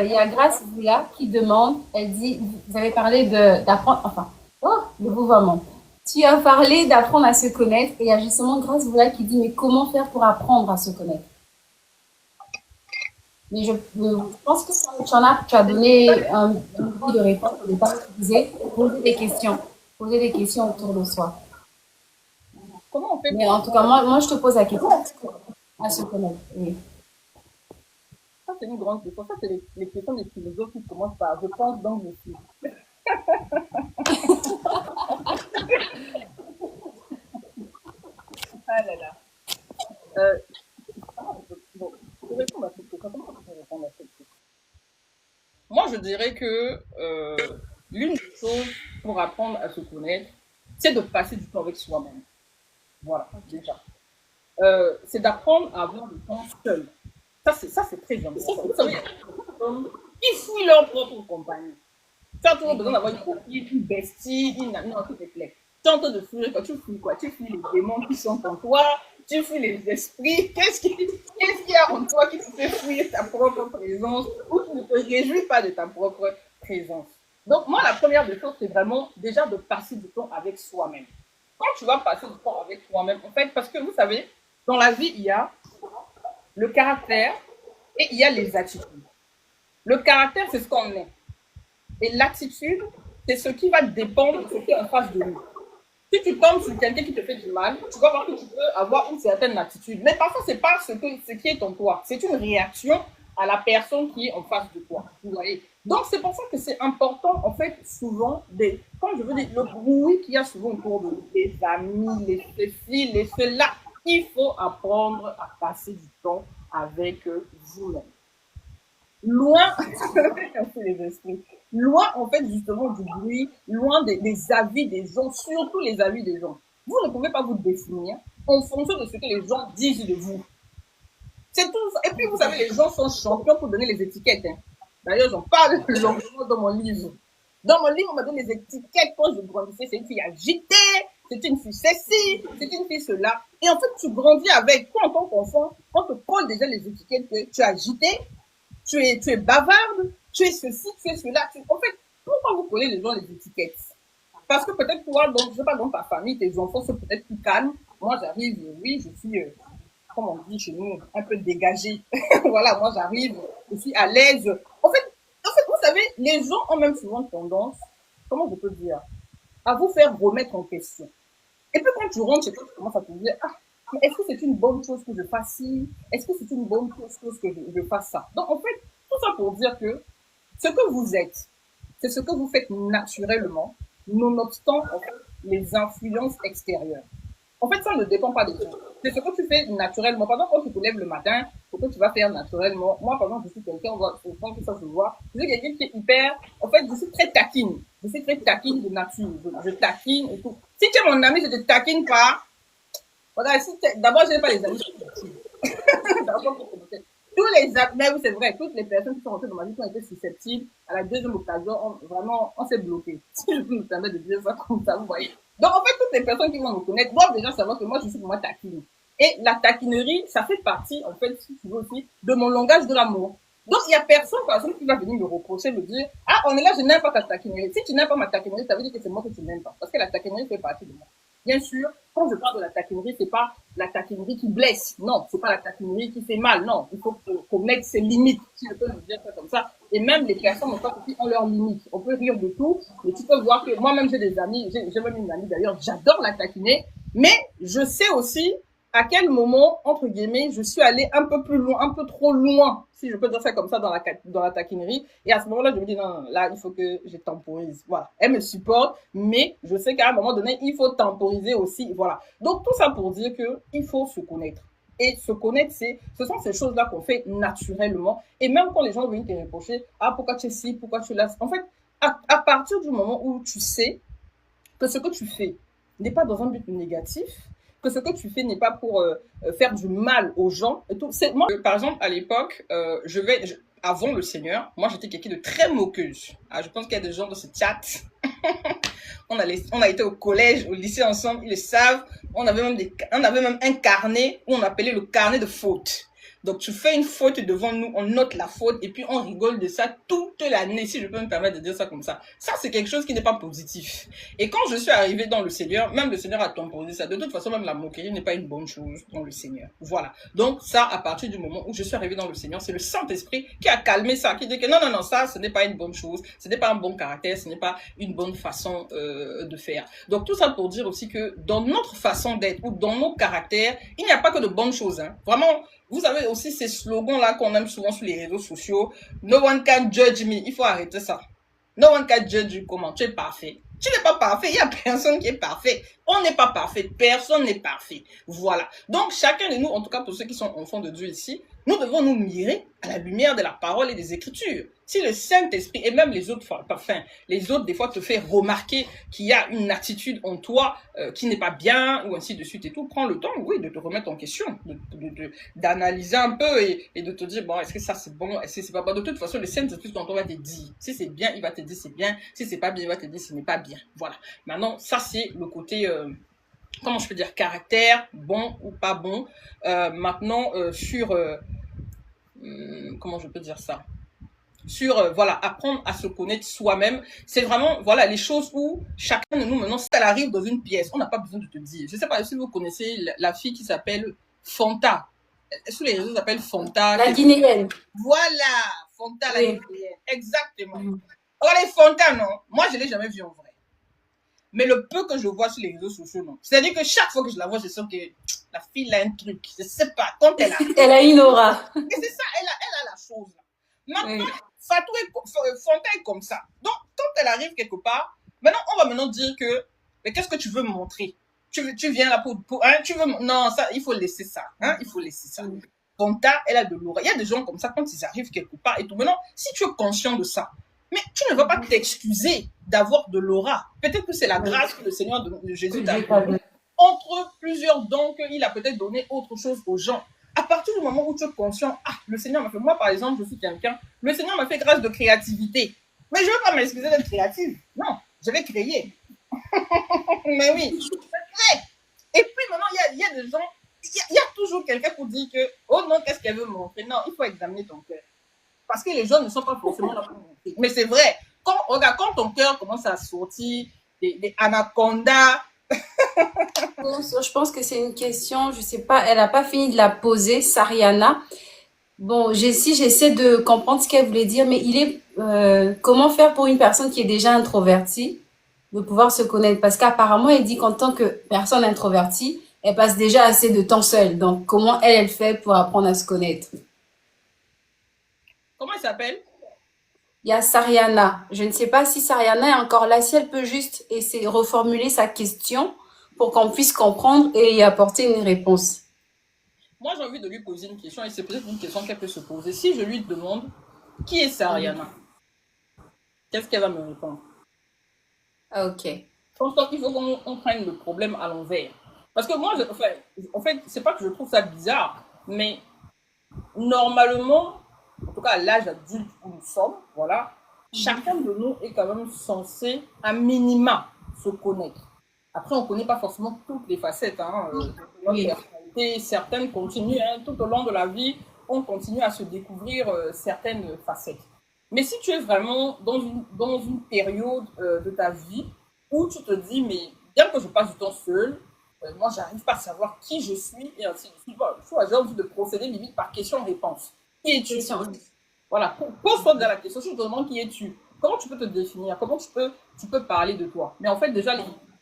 [SPEAKER 1] il y a Grace Boula qui demande, elle dit, vous avez parlé d'apprendre, enfin, oh, le vouvoiement. Tu as parlé d'apprendre à se connaître et il y a justement Grace Boula qui dit, mais comment faire pour apprendre à se connaître? Mais je pense que tu as donné un bout de réponse au départ. Tu disais poser des questions autour de soi.
[SPEAKER 2] Comment on fait
[SPEAKER 1] Mais
[SPEAKER 2] pour
[SPEAKER 1] en tout cas, moi je te pose la question à se connaître. Oui.
[SPEAKER 2] ça, c'est une grande question. Ça, c'est les questions des philosophes qui commencent par je pense donc je suis. Ah là là. Euh, bon, pour répondre à cette question, comment on peut répondre à cette question? Moi, je dirais que l'une des choses pour apprendre à se connaître, c'est de passer du temps avec soi-même. Voilà, déjà. C'est d'apprendre à avoir du temps seul. Ça, c'est très important. Vous savez, il y a des personnes qui fuient leur propre compagnie. Tu as toujours besoin d'avoir une copine, une bestie, une amie, non, tout est clair. Tu es en train de fuir quoi? Tu fuis quoi? Tu fuis les démons qui sont en toi, tu fuis les esprits. Qu'est-ce qu'il y a en toi qui te fait fuir ta propre présence ou qui ne te réjouit pas de ta propre présence? Donc, moi, la première des choses, c'est vraiment déjà de passer du temps avec soi-même. Quand tu vas passer du temps avec toi-même, en fait, parce que vous savez, dans la vie, il y a le caractère et il y a les attitudes. Le caractère, c'est ce qu'on est. Et l'attitude, c'est ce qui va dépendre de ce qui est en face de nous. Si tu tombes sur quelqu'un qui te fait du mal, tu vas voir que tu peux avoir une certaine attitude. Mais parfois, ce n'est pas ce qui est en toi. C'est une réaction à la personne qui est en face de toi. Vous voyez? Donc, c'est pour ça que c'est important, en fait, souvent, quand je veux dire, le bruit qu'il y a souvent autour de nous, les amis, les ceci, les cela, il faut apprendre à passer du temps avec vous-même. Loin, les esprits, loin, en fait, justement, du bruit, loin des avis des gens, surtout les avis des gens. Vous ne pouvez pas vous définir en fonction de ce que les gens disent de vous. C'est tout ça. Et puis, vous savez, les gens sont champions pour donner les étiquettes. Hein. D'ailleurs, j'en parle longuement dans mon livre. Dans mon livre, on m'a donné les étiquettes quand je grandissais. C'est une fille agitée, c'est une fille ceci, c'est une fille cela. Et en fait, tu grandis avec, toi en tant qu'enfant, on te colle déjà les étiquettes que tu es agitée, tu es bavarde, tu es ceci, tu es cela. En fait, pourquoi vous collez les gens les étiquettes? Parce que peut-être toi, donc, je sais pas, dans ta famille, tes enfants sont peut-être plus calmes. Moi, j'arrive, oui, je suis comme on dit chez nous, un peu dégagé. Voilà, moi j'arrive, je suis à l'aise. En fait, vous savez, les gens ont même souvent tendance, comment je peux dire, à vous faire remettre en question. Et puis quand tu rentres chez toi, tu commences à te dire, ah, mais est-ce que c'est une bonne chose que je fasse ci? Est-ce que c'est une bonne chose que je fasse ça? Donc en fait, tout ça pour dire que ce que vous êtes, c'est ce que vous faites naturellement, nonobstant en fait, les influences extérieures. En fait, ça ne dépend pas des autres. C'est ce que tu fais naturellement. Par exemple, quand tu te lèves le matin, ce que tu vas faire naturellement. Moi, par exemple, je suis quelqu'un, je pense que ça se voit. Je suis quelqu'un qui est hyper, en fait, je suis très taquine. Je suis très taquine de nature. Je taquine et tout. Si tu es mon ami, je te taquine pas. Voilà, d'abord, je n'ai pas les amis qui taquinent. D'abord, pour commencer. Tous les amis, mais oui, c'est vrai, toutes les personnes qui sont rentrées dans ma vie qui ont été susceptibles, à la deuxième occasion, on s'est bloqué. Si je peux me permettre de dire ça comme ça, vous voyez. Donc, en fait, toutes les personnes qui vont me connaître doivent déjà savoir que moi, je suis pour moi taquine. Et la taquinerie, ça fait partie, en fait, si tu veux aussi, de mon langage de l'amour. Donc, il y a personne, par exemple, qui va venir me reprocher, me dire, ah, on est là, je n'aime pas ta taquinerie. Si tu n'aimes pas ma taquinerie, ça veut dire que c'est moi que tu n'aimes pas. Parce que la taquinerie fait partie de moi. Bien sûr, quand je parle de la taquinerie, c'est pas la taquinerie qui blesse. Non, c'est pas la taquinerie qui fait mal. Non, il faut qu'on mette ses limites, si je peux le dire ça comme ça. Et même les personnes en fait aussi ont leurs limites. On peut rire de tout, mais tu peux voir que moi-même j'ai des amis, j'ai même une amie d'ailleurs, j'adore la taquiner, mais je sais aussi à quel moment, entre guillemets, je suis allée un peu plus loin, un peu trop loin, si je peux dire ça comme ça, dans la taquinerie. Et à ce moment-là, je me dis, non, là, il faut que je temporise. Voilà. Elle me supporte, mais je sais qu'à un moment donné, il faut temporiser aussi. Voilà. Donc, tout ça pour dire que il faut se connaître. Et se connaître, ce sont ces choses-là qu'on fait naturellement. Et même quand les gens viennent te reprocher, ah, pourquoi tu es ci, pourquoi tu es là. En fait, à partir du moment où tu sais que ce que tu fais n'est pas dans un but négatif, que ce que tu fais n'est pas pour faire du mal aux gens et tout. Moi, par exemple, à l'époque, avant le Seigneur, moi j'étais quelqu'un de très moqueuse. Ah, je pense qu'il y a des gens dans ce chat. On a été au collège, au lycée ensemble, ils le savent. On avait même un carnet où on appelait le carnet de fautes. Donc, tu fais une faute devant nous, on note la faute et puis on rigole de ça toute l'année, si je peux me permettre de dire ça comme ça. Ça, c'est quelque chose qui n'est pas positif. Et quand je suis arrivée dans le Seigneur, même le Seigneur a temporisé ça. De toute façon, même la moquerie n'est pas une bonne chose dans le Seigneur. Voilà. Donc, ça, à partir du moment où je suis arrivée dans le Seigneur, c'est le Saint-Esprit qui a calmé ça, qui dit que non, non, non, ça, ce n'est pas une bonne chose, ce n'est pas un bon caractère, ce n'est pas une bonne façon de faire. Donc, tout ça pour dire aussi que dans notre façon d'être ou dans nos caractères, il n'y a pas que de bonnes choses. Hein. Vraiment, vous avez aussi ces slogans-là qu'on aime souvent sur les réseaux sociaux. No one can judge me. Il faut arrêter ça. No one can judge you. Comment? Tu es parfait. Tu n'es pas parfait. Il n'y a personne qui est parfait. On n'est pas parfait. Personne n'est parfait. Voilà. Donc, chacun de nous, en tout cas pour ceux qui sont enfants de Dieu ici, nous devons nous mirer à la lumière de la parole et des Écritures. Si le Saint-Esprit et même les autres, des fois te fait remarquer qu'il y a une attitude en toi qui n'est pas bien ou ainsi de suite et tout, prends le temps, oui, de te remettre en question, d'analyser un peu et de te dire, bon, est-ce que ça c'est bon, est-ce que c'est pas bon. De toute façon, le Saint-Esprit quand on va te dire, si c'est bien, il va te dire c'est bien, si c'est pas bien, il va te dire ce n'est pas bien. Voilà. Maintenant, ça c'est le côté comment je peux dire, caractère, bon ou pas bon. Maintenant, sur comment je peux dire ça, sur voilà, apprendre à se connaître soi-même, c'est vraiment voilà les choses où chacun de nous maintenant, si elle arrive dans une pièce, on n'a pas besoin de te dire. Je sais pas si vous connaissez la fille qui s'appelle Fanta. Sur les réseaux, s'appelle Fanta.
[SPEAKER 1] La Guinéenne.
[SPEAKER 2] Voilà, Fanta la Guinéenne, exactement. Or les Fanta, non, moi je l'ai jamais vue en vrai. Mais le peu que je vois sur les réseaux sociaux, non. C'est-à-dire que chaque fois que je la vois, je sens que la fille a un truc. Je sais pas, quand elle a...
[SPEAKER 1] Elle a une aura.
[SPEAKER 2] Et c'est ça, elle a la chose. Non,
[SPEAKER 1] Oui.
[SPEAKER 2] Fatou Fontaine est comme ça. Donc, quand elle arrive quelque part, maintenant, on va maintenant dire que, mais qu'est-ce que tu veux me montrer? Tu viens là hein, tu veux, non, ça, il faut laisser ça, hein, il faut laisser ça.
[SPEAKER 1] Mm.
[SPEAKER 2] Fonta, elle a de l'aura. Il y a des gens comme ça, quand ils arrivent quelque part et tout. Maintenant, si tu es conscient de ça, mais tu ne vas pas t'excuser d'avoir de l'aura. Peut-être que c'est la
[SPEAKER 1] Oui.
[SPEAKER 2] grâce que le Seigneur de Jésus
[SPEAKER 1] Que
[SPEAKER 2] t'a
[SPEAKER 1] Dieu t'a
[SPEAKER 2] donnée.
[SPEAKER 1] donné.
[SPEAKER 2] Entre plusieurs dons qu'il a peut-être donné autre chose aux gens. À partir du moment où tu es conscient, ah, le Seigneur m'a fait, moi par exemple, je suis quelqu'un, le Seigneur m'a fait grâce de créativité. Mais je ne veux pas m'excuser d'être créative. Non, je vais créer. Mais oui, c'est vrai. Et puis maintenant, il y a des gens, il y a toujours quelqu'un pour dire que, oh non, qu'est-ce qu'elle veut montrer? Non, il faut examiner ton cœur. Parce que les gens ne sont pas forcément là pour montrer. Mais c'est vrai, regarde, quand ton cœur commence à sortir des anacondas.
[SPEAKER 1] Bon, je pense que c'est une question, je sais pas, elle a pas fini de la poser, Sariana. Bon, si j'essaie de comprendre ce qu'elle voulait dire, mais comment faire pour une personne qui est déjà introvertie de pouvoir se connaître? Parce qu'apparemment, elle dit qu'en tant que personne introvertie, elle passe déjà assez de temps seule. Donc, comment elle fait pour apprendre à se connaître?
[SPEAKER 2] Comment il s'appelle?
[SPEAKER 1] Il y a Sariana. Je ne sais pas si Sariana est encore là, si elle peut juste essayer reformuler sa question pour qu'on puisse comprendre et y apporter une réponse.
[SPEAKER 2] Moi, j'ai envie de lui poser une question et c'est peut-être une question qu'elle peut se poser. Si je lui demande qui est
[SPEAKER 1] Mhm.
[SPEAKER 2] Sariana, qu'est-ce qu'elle va me répondre?
[SPEAKER 1] Ok.
[SPEAKER 2] Je pense qu'il faut qu'on prenne le problème à l'envers. Parce que moi, en fait c'est pas que je trouve ça bizarre, mais normalement, en tout cas à l'âge adulte où nous sommes, voilà, chacun de nous est quand même censé, à minima, se connaître. Après, on ne connaît pas forcément toutes les facettes de notre
[SPEAKER 1] Oui.
[SPEAKER 2] personnalité. Certaines continuent, hein, tout au long de la vie, on continue à se découvrir certaines facettes. Mais si tu es vraiment dans une période de ta vie où tu te dis, mais bien que je passe du temps seul, moi, j'arrive pas à savoir qui je suis et ainsi de suite. Bon, j'ai envie de procéder limite par question-réponse. Qui es-tu?
[SPEAKER 1] Question.
[SPEAKER 2] Voilà, pose-toi déjà la question. Si je te demande qui es-tu, comment tu peux te définir? Comment tu peux parler de toi? Mais en fait, déjà,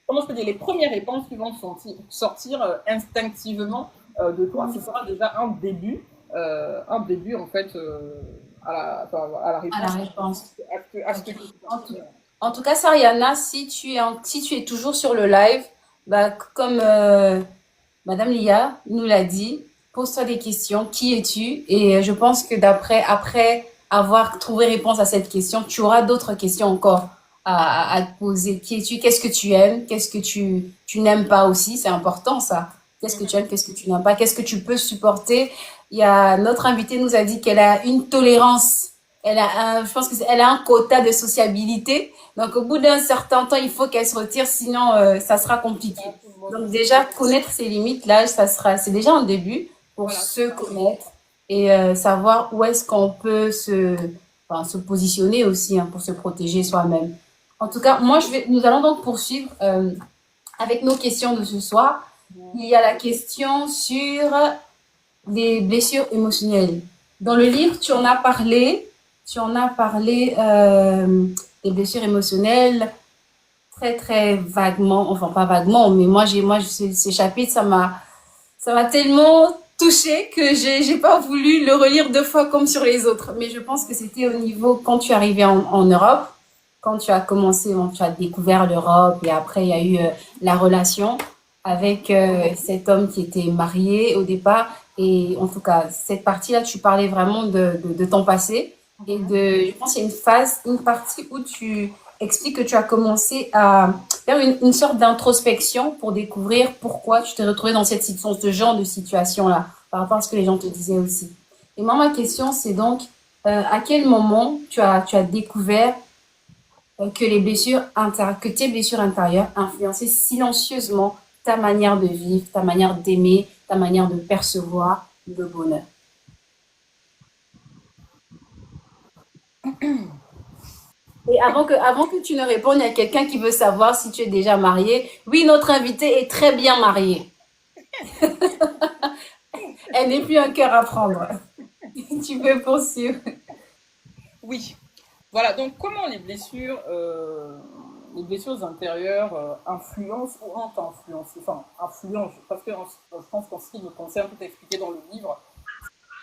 [SPEAKER 2] comment je peux dire, les premières réponses qui vont sortir instinctivement de toi, ce sera déjà un début en fait à la
[SPEAKER 1] À la
[SPEAKER 2] réponse
[SPEAKER 1] réponse.
[SPEAKER 2] à ce que
[SPEAKER 1] Ok.
[SPEAKER 2] tu
[SPEAKER 1] En tout,
[SPEAKER 2] penses.
[SPEAKER 1] en tout cas, Sariana, si tu es toujours sur le live, bah, comme Madame Lia nous l'a dit, pose-toi des questions. Qui es-tu? Et je pense que après avoir trouvé réponse à cette question, tu auras d'autres questions encore à te poser. Qui es-tu? Qu'est-ce que tu aimes? Qu'est-ce que tu n'aimes pas aussi? C'est important, ça. Qu'est-ce que tu aimes? Qu'est-ce que tu n'aimes pas? Qu'est-ce que tu peux supporter? Il y a, notre invitée nous a dit qu'elle a une tolérance. Je pense elle a un quota de sociabilité. Donc, au bout d'un certain temps, il faut qu'elle se retire, sinon, ça sera compliqué.
[SPEAKER 2] Tout le monde
[SPEAKER 1] Donc
[SPEAKER 2] aussi.
[SPEAKER 1] déjà, connaître ses limites, là, c'est déjà un début pour
[SPEAKER 2] Voilà,
[SPEAKER 1] se connaître et savoir où est-ce qu'on peut se positionner aussi hein, pour se protéger soi-même. En
[SPEAKER 2] c'est
[SPEAKER 1] tout
[SPEAKER 2] ça.
[SPEAKER 1] cas, nous allons donc poursuivre avec nos questions de ce soir. Il y a la question sur les blessures émotionnelles. Dans le livre, tu en as parlé des blessures émotionnelles très très vaguement, enfin pas vaguement, mais ces chapitres, ça m'a tellement touchée que j'ai pas voulu le relire deux fois comme sur les autres. Mais je pense que c'était au niveau quand tu es arrivé en Europe, quand tu as commencé, bon, tu as découvert l'Europe et après il y a eu la relation avec cet homme qui était marié au départ. Et en tout cas, cette partie-là, tu parlais vraiment de ton passé. Et je pense qu'il y a une partie où tu expliques que tu as commencé à faire une sorte d'introspection pour découvrir pourquoi tu t'es retrouvé dans ce genre de situation-là, par rapport à ce que les gens te disaient aussi. Et moi, ma question, c'est donc, à quel moment tu as découvert que tes blessures intérieures influençaient silencieusement ta manière de vivre, ta manière d'aimer, ta manière de percevoir le bonheur? Et avant que tu ne répondes, il y a quelqu'un qui veut savoir si tu es déjà marié. Oui, notre invitée est très bien mariée. Elle n'est plus un cœur à prendre. Tu peux poursuivre.
[SPEAKER 2] Oui. Voilà, donc comment les blessures intérieures influencent ou ont influencé, enfin, influencent, parce que je pense qu'en ce qui me concerne, tout est expliqué dans le livre,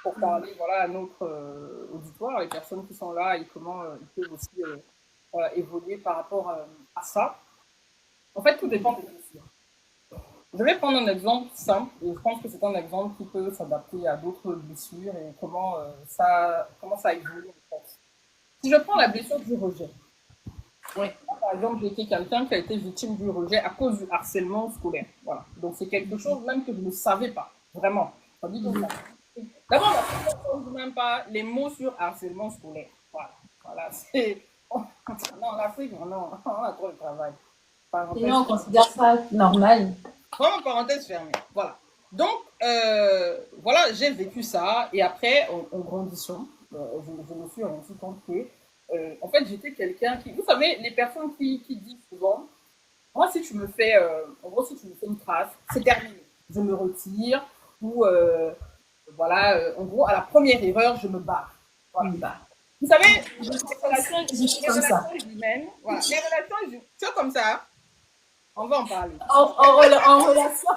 [SPEAKER 2] pour parler voilà, à notre auditoire, les personnes qui sont là et comment ils peuvent aussi évoluer par rapport à ça. En fait, tout dépend des blessures. Je vais prendre un exemple simple et je pense que c'est un exemple qui peut s'adapter à d'autres blessures et comment ça évolue en fait. Si je prends la blessure du rejet, oui. Par exemple, j'ai été quelqu'un qui a été victime du rejet à cause du harcèlement scolaire. Voilà. Donc, c'est quelque chose même que je ne savais pas, vraiment. D'abord, on ne même pas les mots sur harcèlement scolaire. Voilà. Voilà. Non, en Afrique, on a trop de travail.
[SPEAKER 1] Et nous, on considère ça normal.
[SPEAKER 2] Vraiment, parenthèse fermée. Voilà. Donc, voilà, j'ai vécu ça. Et après, en grandissant, je me suis rendu compte que, en fait, j'étais quelqu'un qui... Vous savez, les personnes qui disent souvent, moi, si tu me fais... en gros, si tu me fais une trace, c'est terminé. Je me retire. Ou, voilà, en gros, à la première erreur, je me barre. Voilà. Vous savez, les relations humaines, voilà, les relations humaines, tu vois comme ça, on va en parler.
[SPEAKER 1] En relation.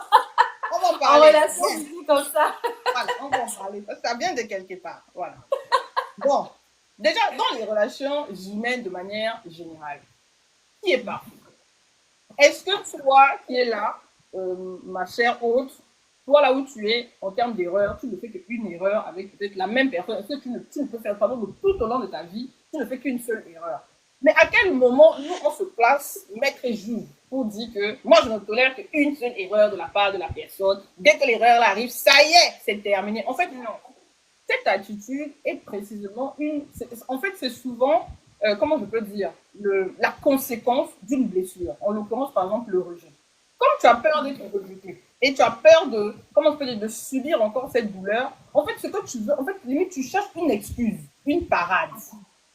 [SPEAKER 2] On va en parler.
[SPEAKER 1] En relation, je dis comme ça.
[SPEAKER 2] Voilà, on va en parler. Parce que ça vient de quelque part. Voilà. Bon, déjà, dans les relations humaines de manière générale, qui est parfait? Est-ce que toi qui es là, ma chère hôte, toi là où tu es, en termes d'erreur, tu ne fais qu'une erreur avec peut-être la même personne. Est-ce que tu ne peux faire pardon tout au long de ta vie, tu ne fais qu'une seule erreur? Mais à quel moment nous on se place maître et juge pour dire que moi je ne tolère qu'une seule erreur de la part de la personne. Dès que l'erreur arrive, ça y est, c'est terminé. En fait, non. Cette attitude est précisément en fait, c'est souvent, comment je peux dire, la conséquence d'une blessure. En l'occurrence, par exemple, le rejet. Comme tu as peur d'être rejeté et tu as peur de, comment je peux dire, de subir encore cette douleur, en fait, ce que tu veux, en fait, limite, tu cherches une excuse, une parade.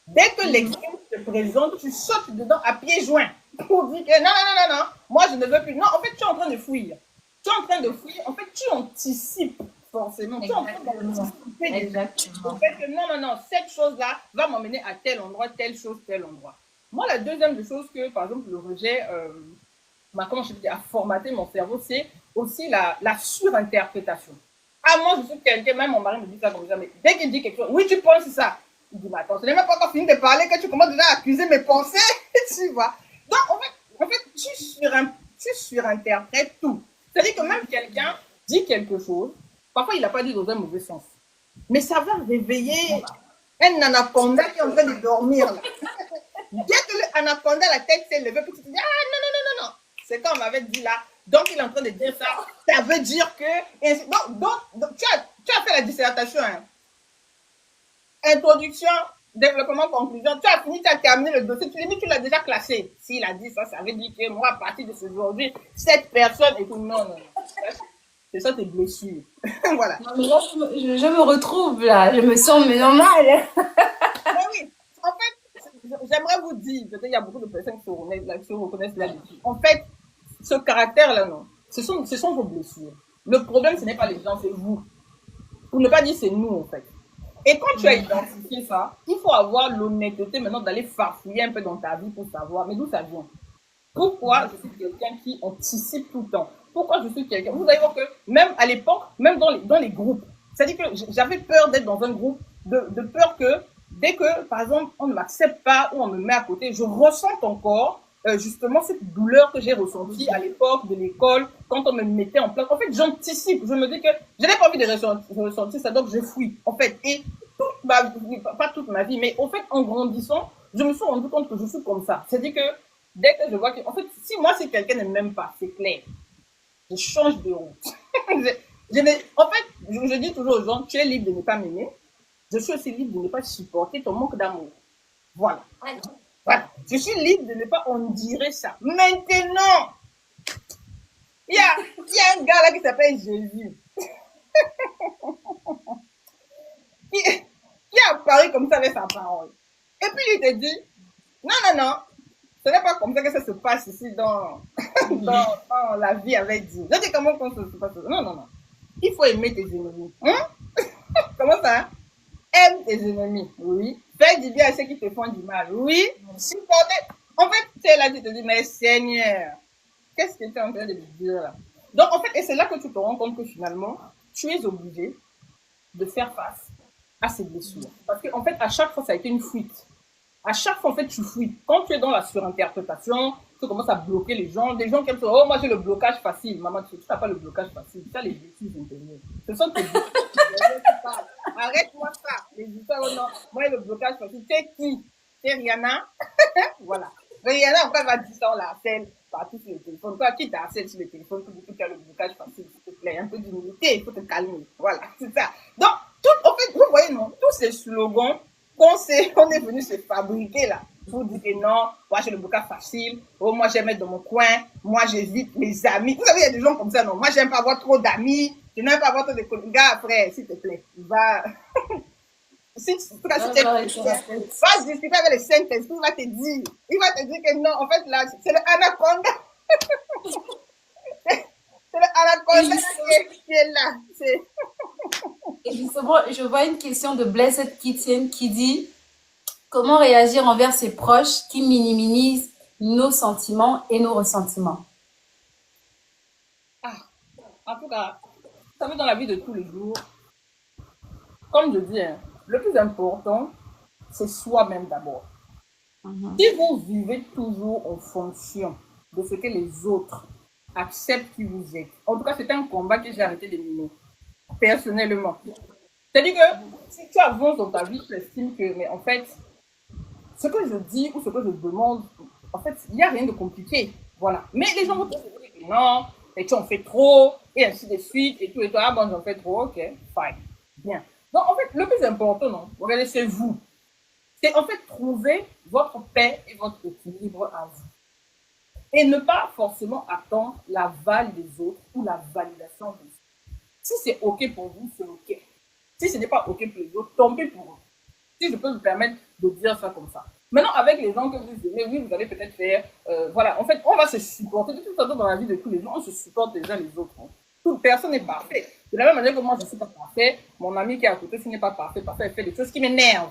[SPEAKER 2] Dès que l'excuse se présente, tu sautes dedans à pieds joints pour dire que non, non, non, non, non, moi je ne veux plus. Non, en fait, tu es en train de fuir. Tu es en train de fuir. En fait, tu anticipes forcément. Tu es en train d'anticiper. Exactement. En fait, que non, non, non, cette chose-là va m'emmener à tel endroit, telle chose, tel endroit. Moi, la deuxième des choses que, par exemple, le rejet comment je dis, a formaté mon cerveau, c'est aussi la surinterprétation. Ah, moi, je suis quelqu'un, même mon mari me dit ça comme ça, mais dès qu'il dit quelque chose, oui, tu penses ça. Il dit, mais attends, ce n'est même pas encore fini de parler que tu commences déjà à accuser mes pensées, tu vois. Donc, en fait tu surinterprètes tout. C'est-à-dire que même quelqu'un dit quelque chose, parfois il n'a pas dit dans un mauvais sens, mais ça va réveiller un anaconda qui est en train de dormir, là. Dès que l'anaconda, la tête s'est levée, puis tu te dis, ah non, non, non, non, non. C'est comme on m'avait dit là. Donc, il est en train de dire ça. Ça veut dire que. Donc tu as fait la dissertation. Hein. Introduction, développement, conclusion. Tu as fini, tu as terminé le dossier. Tu l'as déjà classé. S'il a dit ça, ça veut dire que moi, à partir de aujourd'hui, cette personne. Écoute, non, non, non. C'est ça tes blessures. Voilà.
[SPEAKER 1] Non, mais là, je me retrouve là. Je me sens mal.
[SPEAKER 2] Mais oui. En fait, j'aimerais vous dire, peut-être il y a beaucoup de personnes qui se reconnaissent là-dessus. En fait, ce caractère-là, non. Ce sont vos blessures. Le problème, ce n'est pas les gens, c'est vous. Pour ne pas dire c'est nous, en fait. Et quand tu as identifié ça, il faut avoir l'honnêteté maintenant d'aller farfouiller un peu dans ta vie pour savoir, mais d'où ça vient. Pourquoi je suis quelqu'un qui anticipe tout le temps? Pourquoi je suis quelqu'un? Vous allez voir que même à l'époque, même dans les groupes, c'est-à-dire que j'avais peur d'être dans un groupe, de peur que dès que, par exemple, on ne m'accepte pas ou on me met à côté, je ressens encore justement cette douleur que j'ai ressentie à l'époque de l'école, quand on me mettait en place. En fait, j'anticipe. Je me dis que je n'ai pas envie de ressentir ça, donc je fuis. En fait, et toute ma vie, pas toute ma vie, mais en fait, en grandissant, je me suis rendu compte que je suis comme ça. C'est-à-dire que dès que je vois que, en fait, si moi, si quelqu'un ne m'aime pas, c'est clair. Je change de route. En fait, je dis toujours aux gens, tu es libre de ne pas m'aimer. Je suis aussi libre de ne pas supporter ton manque d'amour. Voilà. Voilà. Je suis libre de ne pas endurer ça. Maintenant, il y a un gars là qui s'appelle Jésus. qui a apparu comme ça avec sa parole. Et puis il te dit, non, non, non, ce n'est pas comme ça que ça se passe ici dans la vie avec Dieu. Je dis comment ça se passe. Non, non, non. Il faut aimer tes ennemis. Hein? Comment ça? Aime tes ennemis. Oui. Fais du bien à ceux qui te font du mal. Oui. Supporter. En fait, c'est là que tu te dis, mais Seigneur, qu'est-ce que tu es en train de me dire là? Donc, en fait, et c'est là que tu te rends compte que finalement, tu es obligé de faire face à ces blessures. Parce qu'en fait, à chaque fois, ça a été une fuite. À chaque fois, en fait, tu fuis. Quand tu es dans la surinterprétation, tu commences à bloquer les gens. Des gens qui aiment dire, oh, moi, j'ai le blocage facile. Maman, tu n'as pas le blocage facile. Tu as les bêtises intérieures. Ce sont tes bêtises intérieures qui parlent. Arrête-moi ça. Les histoires, oh non, moi, j'ai le blocage facile. C'est qui? C'est Rihanna? Voilà. Rihanna, après, va dire ça, on la harcèle partout sur le téléphone. Toi, qui t'harcèle sur le téléphone pour dire que tu as le blocage facile, s'il te plaît, un peu d'humilité, il faut te calmer. Voilà, c'est ça. Donc, en fait, vous voyez, non, tous ces slogans qu'on est venu se fabriquer là, pour dire que non, moi j'ai le blocage facile, oh, moi j'aime être dans mon coin, moi j'évite les amis. Vous savez, il y a des gens comme ça, non, moi j'aime pas avoir trop d'amis, je n'aime pas avoir trop de collègues. Gars, frère, s'il te plaît, va. Si tu va discuter avec les Saint-Esprit, il va te dire que non, en fait, là, c'est le anaconda. C'est le anaconda qui est là.
[SPEAKER 1] Et justement, je vois une question de Blessed Kitten qui dit comment réagir envers ses proches qui minimisent nos sentiments et nos ressentiments.
[SPEAKER 2] Ah, en tout cas, vous savez, dans la vie de tous les jours, comme je dis, hein, le plus important, c'est soi-même d'abord. Si vous vivez toujours en fonction de ce que les autres acceptent qui vous êtes, en tout cas, c'est un combat que j'ai arrêté de mener, personnellement. C'est-à-dire que si tu avances dans ta vie, tu estimes que, mais en fait, ce que je dis ou ce que je demande, en fait, il n'y a rien de compliqué. Voilà. Mais les gens vont te dire que non, et tu en fais trop, et ainsi de suite, et tout, ah bon, j'en fais trop, ok, fine, bien. Donc, en fait, le plus important, non, regardez, c'est vous. C'est en fait trouver votre paix et votre équilibre à vous. Et ne pas forcément attendre l'aval des autres ou la validation des autres. Si c'est ok pour vous, c'est ok. Si ce n'est pas ok pour les autres, tant pis pour eux. Si je peux me permettre de dire ça comme ça. Maintenant, avec les gens que vous aimez, oui, vous allez peut-être faire, voilà, en fait, on va se supporter. De toute façon, dans la vie de tous les gens, on se supporte les uns les autres. Hein. Toute personne n'est parfaite. De la même manière que moi, je ne suis pas parfait, mon ami qui est à côté, s'il n'est pas parfait, parfait, il fait des choses qui m'énervent.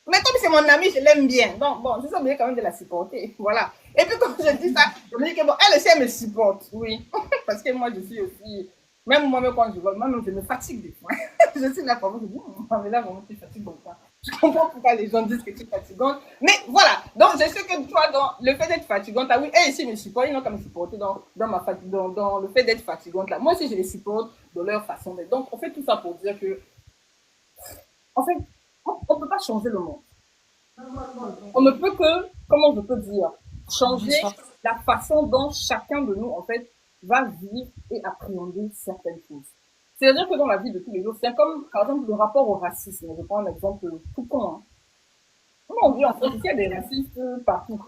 [SPEAKER 2] Mais comme c'est mon ami, je l'aime bien. Donc, bon, je suis obligée quand même de la supporter. Voilà. Et puis, quand je dis ça, je me dis que bon, elle aussi, elle me supporte. Oui. Parce que moi, je suis aussi. Même moi-même, quand je vois, moi-même, je me fatigue des fois. Je suis là, parfois, je dis, mais là, vraiment, tu fatigues donc pas. Je comprends pourquoi les gens disent que tu es fatigante. Mais voilà. Donc, je sais que toi, dans le fait d'être fatigante, ah oui, elle ici me supporte, ils n'ont qu'à me supporter dans le fait d'être fatigante là. Moi aussi, je les supporte de leur façon d'être. Donc, on fait tout ça pour dire que, en fait, on ne peut pas changer le monde. On ne peut que, comment je peux dire, changer la façon dont chacun de nous, en fait, va vivre et appréhender certaines choses. C'est-à-dire que dans la vie de tous les jours, c'est comme, par exemple, le rapport au racisme. Je prends un exemple tout con. Hein. Comment on dit en France, il y a des racistes partout.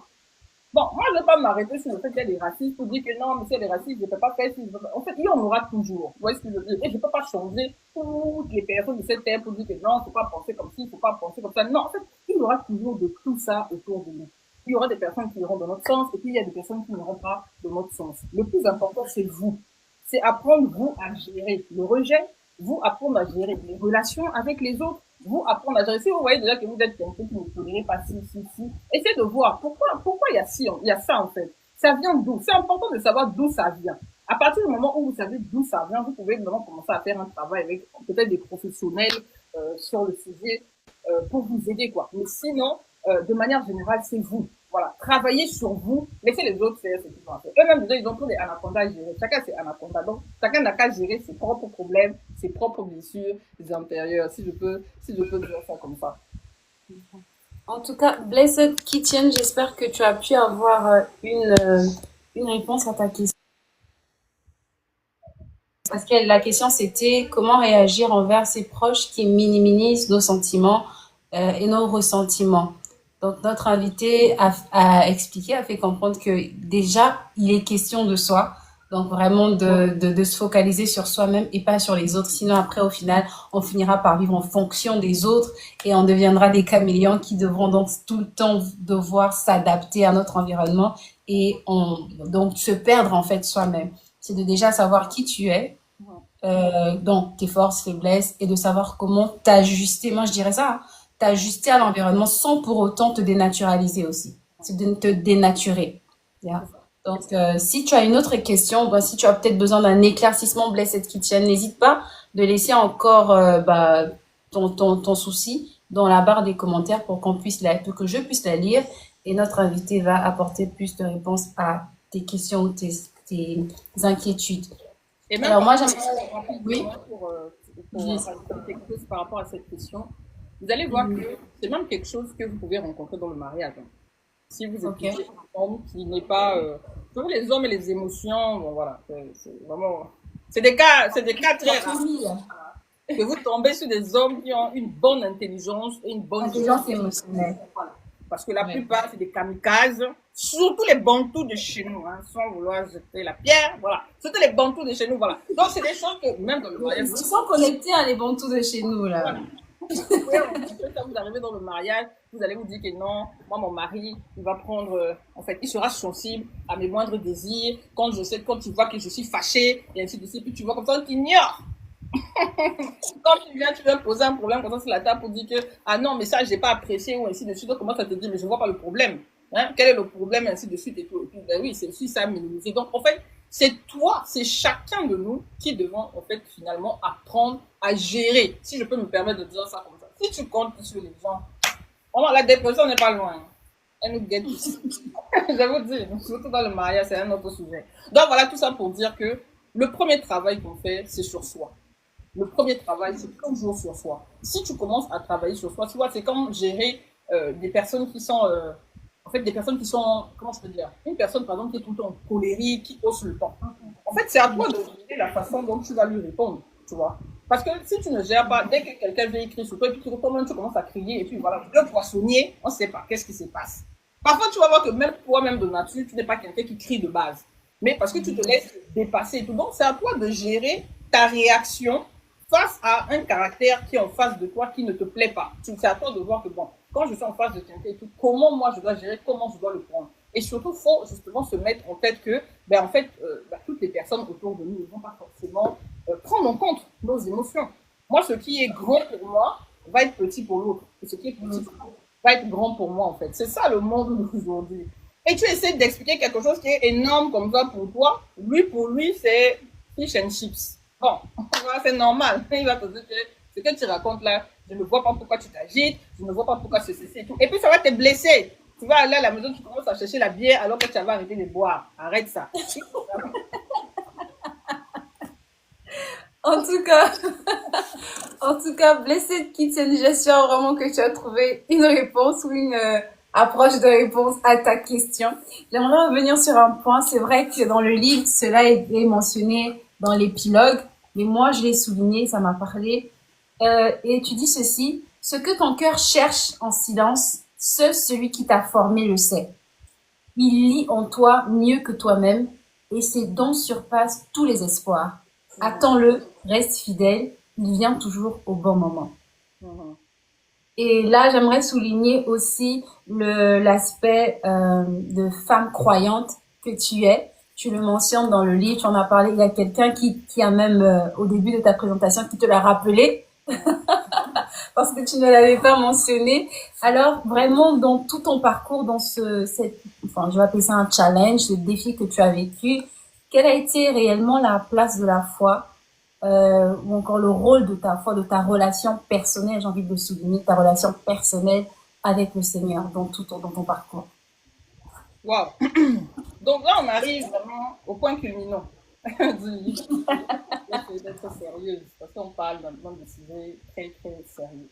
[SPEAKER 2] Bon, moi, je ne vais pas m'arrêter sur le fait qu'il y a des racistes pour dire que non, mais s'il y a des racistes, je ne peux pas faire ça. En fait, il y en aura toujours. Vous voyez ce que je veux dire? Et je ne peux pas changer toutes les personnes de cette terre pour dire que non, il ne faut pas penser comme ci, il ne faut pas penser comme ça. Non, en fait, il y aura toujours de tout ça autour de nous. Il y aura des personnes qui iront dans notre sens et puis il y a des personnes qui n'iront pas dans notre sens. Le plus important, c'est vous. C'est apprendre, vous, à gérer le rejet, vous, apprendre à gérer les relations avec les autres, vous, apprendre à gérer. Si vous voyez déjà que vous êtes quelqu'un qui ne tolérez pas ci, essayez de voir pourquoi il y a ça en fait. Ça vient d'où? C'est important de savoir d'où ça vient. À partir du moment où vous savez d'où ça vient, vous pouvez vraiment commencer à faire un travail avec peut-être des professionnels sur le sujet pour vous aider, quoi. Mais sinon, de manière générale, c'est vous. Voilà, travaillez sur vous, laissez les autres faire ce qu'ils vont faire. Eux-mêmes, déjà, ils ont tous les anacondas à gérer. Chacun, c'est anaconda. Donc, chacun n'a qu'à gérer ses propres problèmes, ses propres blessures, les intérieurs, si je peux dire ça comme ça.
[SPEAKER 1] En tout cas, Blessed Kitchen, j'espère que tu as pu avoir une réponse à ta question. Parce que la question, c'était comment réagir envers ses proches qui minimisent nos sentiments et nos ressentiments. Donc, notre invité a expliqué, a fait comprendre que déjà, il est question de soi. Donc, vraiment de se focaliser sur soi-même et pas sur les autres. Sinon, après, au final, on finira par vivre en fonction des autres et on deviendra des caméléons qui devront donc tout le temps devoir s'adapter à notre environnement et donc se perdre en fait soi-même. C'est de déjà savoir qui tu es, donc tes forces, faiblesses, et de savoir comment t'ajuster. Moi, je dirais ça, hein, t'ajuster à l'environnement sans pour autant te dénaturaliser aussi. C'est de te dénaturer. Yeah. Donc, si tu as une autre question, ben, si tu as peut-être besoin d'un éclaircissement Blessed Kitchen, n'hésite pas de laisser encore bah, ton souci dans la barre des commentaires pour que je puisse la lire et notre invité va apporter plus de réponses à tes questions, tes inquiétudes.
[SPEAKER 2] Et même
[SPEAKER 1] Alors
[SPEAKER 2] par
[SPEAKER 1] moi,
[SPEAKER 2] rapport,
[SPEAKER 1] j'aimerais... Oui.
[SPEAKER 2] rapidement, pour
[SPEAKER 1] Oui.
[SPEAKER 2] rajouter quelque chose par rapport à cette question, vous allez voir
[SPEAKER 1] Mhm.
[SPEAKER 2] que c'est même quelque chose que vous pouvez rencontrer dans le mariage, hein. Si vous
[SPEAKER 1] Ok.
[SPEAKER 2] écoutez un homme qui n'est pas... pour les hommes et les émotions, bon voilà, c'est vraiment... C'est des cas très
[SPEAKER 1] La
[SPEAKER 2] rares
[SPEAKER 1] famille.
[SPEAKER 2] que vous tombez sur des hommes qui ont une bonne intelligence et une bonne gestion.
[SPEAKER 1] Intelligence émotionnelle.
[SPEAKER 2] Voilà. Parce que la
[SPEAKER 1] Ouais.
[SPEAKER 2] plupart, c'est des kamikazes, surtout les bantous de chez nous, hein, sans vouloir jeter la pierre, voilà. Surtout les bantous de chez nous, voilà. Donc, c'est des choses que, même dans le mariage,
[SPEAKER 1] Ils sont connectés à les bons de chez nous, là.
[SPEAKER 2] voilà. Vous pouvez rencontrer, quand vous arrivez dans le mariage, vous allez vous dire que non, moi, mon mari, il va prendre, en fait, il sera sensible à mes moindres désirs, quand tu vois que je suis fâchée, et ainsi de suite, puis tu vois comme ça, on t'ignore. Quand tu viens poser un problème comme ça sur la table pour dire que, ah non, mais ça, j'ai pas apprécié, ou ainsi de suite, donc comment ça te dit, mais je vois pas le problème. Hein? Quel est le problème, ainsi de suite, et tout. Ben oui, c'est aussi ça à minimiser. Donc, en fait, c'est toi, c'est chacun de nous qui devons, en fait, finalement, apprendre à gérer. Si je peux me permettre de dire ça comme ça. Si tu comptes sur les gens, vraiment, la dépression n'est pas loin. Elle nous guette tous. Je vous dis, surtout dans le mariage, c'est un autre sujet. Donc, voilà tout ça pour dire que le premier travail qu'on fait, c'est sur soi. Le premier travail, c'est toujours sur soi. Si tu commences à travailler sur soi, tu vois, c'est comme gérer des personnes qui sont, en fait, des personnes qui sont, comment je peux dire, une personne, par exemple, qui est tout le temps colérique, qui hausse le temps. En fait, c'est à toi de gérer la façon dont tu vas lui répondre, tu vois. Parce que si tu ne gères pas, dès que quelqu'un vient écrire sur toi, et puis tu commences à crier, et puis voilà, le poissonnier, on ne sait pas, qu'est-ce qui se passe. Parfois, tu vas voir que même toi-même de nature, tu n'es pas quelqu'un qui crie de base. Mais parce que tu te laisses dépasser et tout. Donc, c'est à toi de gérer ta réaction face à un caractère qui est en face de toi qui ne te plaît pas. C'est à toi de voir que, bon, quand je suis en face de quelqu'un et tout, comment moi je dois gérer, comment je dois le prendre. Et surtout, il faut justement se mettre en tête que, ben, en fait, toutes les personnes autour de nous ne vont pas forcément prendre en compte nos émotions. Moi, ce qui est grand pour moi va être petit pour l'autre. Et ce qui est petit pour l'autre va être grand pour moi, en fait. C'est ça le monde d'aujourd'hui. Et tu essaies d'expliquer quelque chose qui est énorme comme ça pour toi. Lui, pour lui, c'est fish and chips. Bon, c'est normal. Il va te dire que ce que tu racontes là, je ne vois pas pourquoi tu t'agites, je ne vois pas pourquoi ceci et tout. Et puis ça va te blesser. Tu vas aller à la maison, tu commences à chercher la bière alors que tu avais arrêté de boire. Arrête ça.
[SPEAKER 1] En tout cas, en tout cas, Blessed Kitchen, j'espère vraiment que tu as trouvé une réponse ou une approche de réponse à ta question. J'aimerais revenir sur un point. C'est vrai que dans le livre, cela est mentionné dans l'épilogue, mais moi, je l'ai souligné, ça m'a parlé. Et tu dis ceci, ce que ton cœur cherche en silence, seul celui qui t'a formé le sait. Il lit en toi mieux que toi-même et ses dons surpassent tous les espoirs. Attends-le, reste fidèle, il vient toujours au bon moment. Et là, j'aimerais souligner aussi l'aspect de femme croyante que tu es. Tu le mentionnes dans le livre, tu en as parlé. Il y a quelqu'un qui a même, au début de ta présentation, qui te l'a rappelé parce que tu ne l'avais pas mentionné. Alors, vraiment, dans tout ton parcours, dans enfin, je vais appeler ça un challenge, ce défi que tu as vécu, quelle a été réellement la place de la foi ou encore le rôle de ta foi, de ta relation personnelle, j'ai envie de souligner, ta relation personnelle avec le Seigneur dans ton parcours.
[SPEAKER 2] Waouh. Donc là, on arrive vraiment au point culminant du livre. J'essaie d'être sérieuse parce qu'on parle d'un de sujets très très sérieux.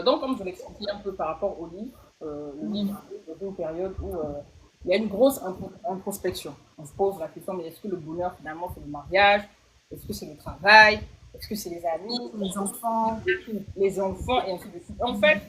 [SPEAKER 2] Donc, comme je l'expliquais un peu par rapport au livre, le livre est dans une période où il y a une grosse introspection. On se pose la question, mais est-ce que le bonheur finalement c'est le mariage? Est-ce que c'est le travail? Est-ce que c'est les amis?
[SPEAKER 1] Les enfants.
[SPEAKER 2] Les enfants et ainsi de suite. En fait,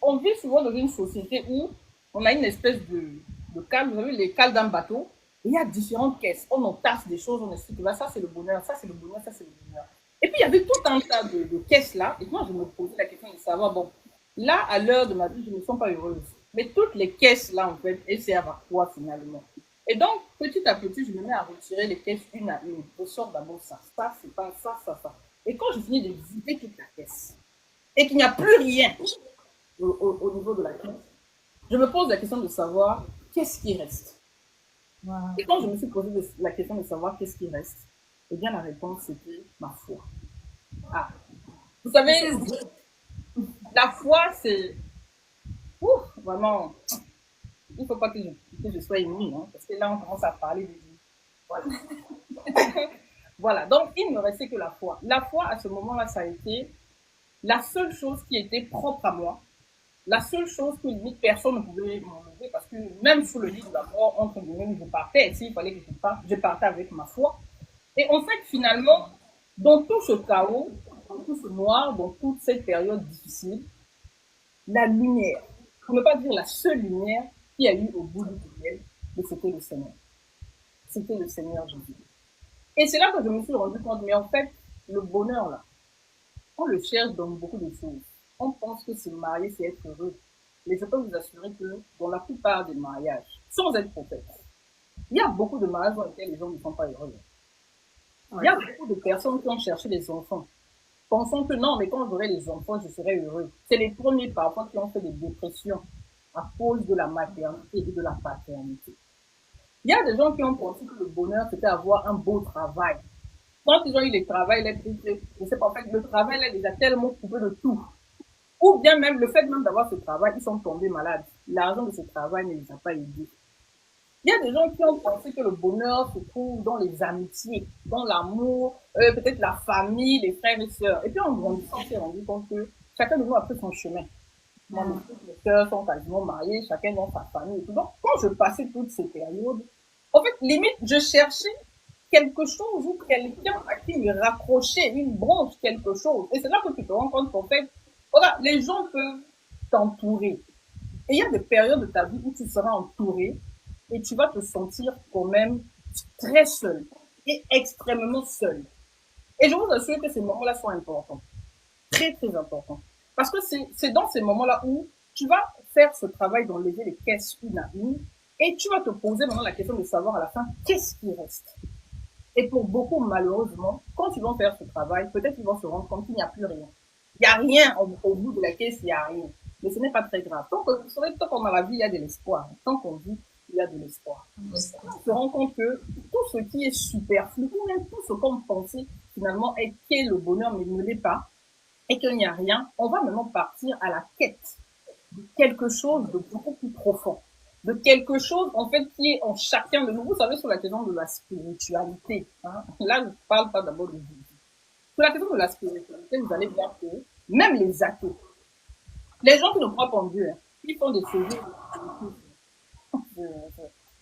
[SPEAKER 2] on vit souvent dans une société où on a une espèce de cale, vous avez les cales d'un bateau, et il y a différentes caisses. On entasse des choses, on explique, là, ça c'est le bonheur, ça c'est le bonheur, ça c'est le bonheur. Et puis il y avait tout un tas de caisses là, et moi je me posais la question de savoir, bon, là à l'heure de ma vie, je ne me sens pas heureuse. Mais toutes les caisses là, en fait, elles servent à quoi finalement? Et donc, petit à petit, je me mets à retirer les caisses une à une. Je sors d'abord ça, ça, c'est pas ça, ça, ça. Et quand je finis de vider toute la caisse, et qu'il n'y a plus rien au niveau de la caisse, je me pose la question de savoir qu'est-ce qui reste.
[SPEAKER 3] Wow.
[SPEAKER 2] Et quand je me suis posé la question de savoir qu'est-ce qui reste, eh bien, la réponse, c'était ma foi. Ah, vous savez, la foi, c'est vraiment, il ne faut pas que je sois émue, hein, parce que là, on commence à parler de Dieu. Voilà. Voilà, donc il ne me restait que la foi. La foi, à ce moment-là, ça a été la seule chose qui était propre à moi, la seule chose que limite personne ne pouvait m'enlever, parce que même sous le lit de la mort, entre guillemets, je partais, s'il fallait que je partais avec ma foi. Et en fait, finalement, dans tout ce chaos, dans tout ce noir, dans toute cette période difficile, la lumière, pour ne pas dire la seule lumière qu'il y a eu au bout du tunnel, c'était le Seigneur. C'était le Seigneur Jésus. Et c'est là que je me suis rendu compte, mais en fait, le bonheur, là, on le cherche dans beaucoup de choses. On pense que se marier, c'est être heureux. Mais je peux vous assurer que dans la plupart des mariages, sans être prophète, il y a beaucoup de mariages dans lesquels les gens ne sont pas heureux. Il y a beaucoup de personnes qui ont cherché des enfants, pensant que non, mais quand j'aurai les enfants, je serai heureux. C'est les premiers parfois qui ont fait des dépressions à cause de la maternité et de la paternité. Il y a des gens qui ont pensé que le bonheur, c'était avoir un beau travail. Quand ils ont eu le travail, je sais pas, en fait, le travail là, les a tellement coupé de tout. Ou bien même le fait même d'avoir ce travail, ils sont tombés malades. L'argent de ce travail ne les a pas aidés. Il y a des gens qui ont pensé que le bonheur se trouve dans les amitiés, dans l'amour, peut-être la famille, les frères et sœurs. Et puis en grandissant, on s'est rendu compte que chacun de nous a fait son chemin. Moi, mes sœurs sont quasiment mariées, chacun dans sa famille et tout. Donc, quand je passais toutes ces périodes, en fait, limite, je cherchais quelque chose ou quelqu'un à qui me raccrocher, une branche, quelque chose. Et c'est là que tu te rends compte qu'en fait, voilà, les gens peuvent t'entourer. Et il y a des périodes de ta vie où tu seras entouré et tu vas te sentir quand même très seul et extrêmement seul. Et je vous assure que ces moments-là sont importants. Très, très importants. Parce que c'est dans ces moments-là où tu vas faire ce travail d'enlever les caisses une à une et tu vas te poser maintenant la question de savoir à la fin qu'est-ce qui reste. Et pour beaucoup, malheureusement, quand ils vont faire ce travail, peut-être qu'ils vont se rendre compte qu'il n'y a plus rien. Il n'y a rien au bout de la caisse, il n'y a rien. Mais ce n'est pas très grave. Tant qu'on a la vie, il y a de l'espoir. Tant qu'on vit, il y a de l'espoir. On se rend compte que tout ce qui est superflu, ou même tout ce qu'on pensait finalement est qu'est le bonheur, mais ne l'est pas, et qu'il n'y a rien, on va maintenant partir à la quête de quelque chose de beaucoup plus profond, de quelque chose en fait qui est en chacun de nous. Vous savez, sur la question de la spiritualité, hein, là je ne parle pas d'abord de Jésus. Sur la question de la spiritualité, vous allez voir que même les athées, les gens qui ne croient pas en Dieu, hein, ils font des séjours.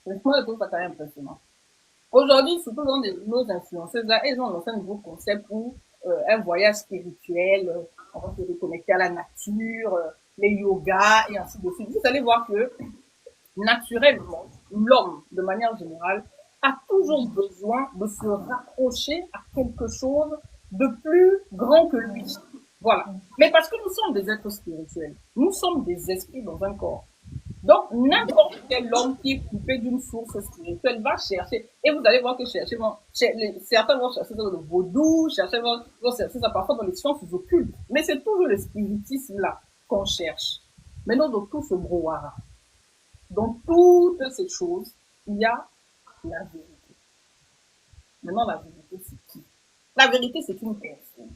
[SPEAKER 2] Moi, je trouve ça quand même impressionnant. Aujourd'hui, surtout dans nos influenceuses, là, elles ont lancé un nouveau concept où un voyage spirituel, on va se reconnecter à la nature, les yogas et ainsi de suite. Vous allez voir que naturellement, l'homme, de manière générale, a toujours besoin de se rapprocher à quelque chose de plus grand que lui. Voilà. Mais parce que nous sommes des êtres spirituels, nous sommes des esprits dans un corps. Donc, n'importe quel homme qui est coupé d'une source spirituelle va chercher. Et vous allez voir que certains vont chercher dans le vaudou, vont chercher ça parfois dans les sciences occultes. Mais c'est toujours le spiritisme là qu'on cherche. Maintenant, dans tout ce brouhaha, dans toutes ces choses, il y a la vérité. Maintenant, la vérité, c'est qui? La vérité, c'est une personne.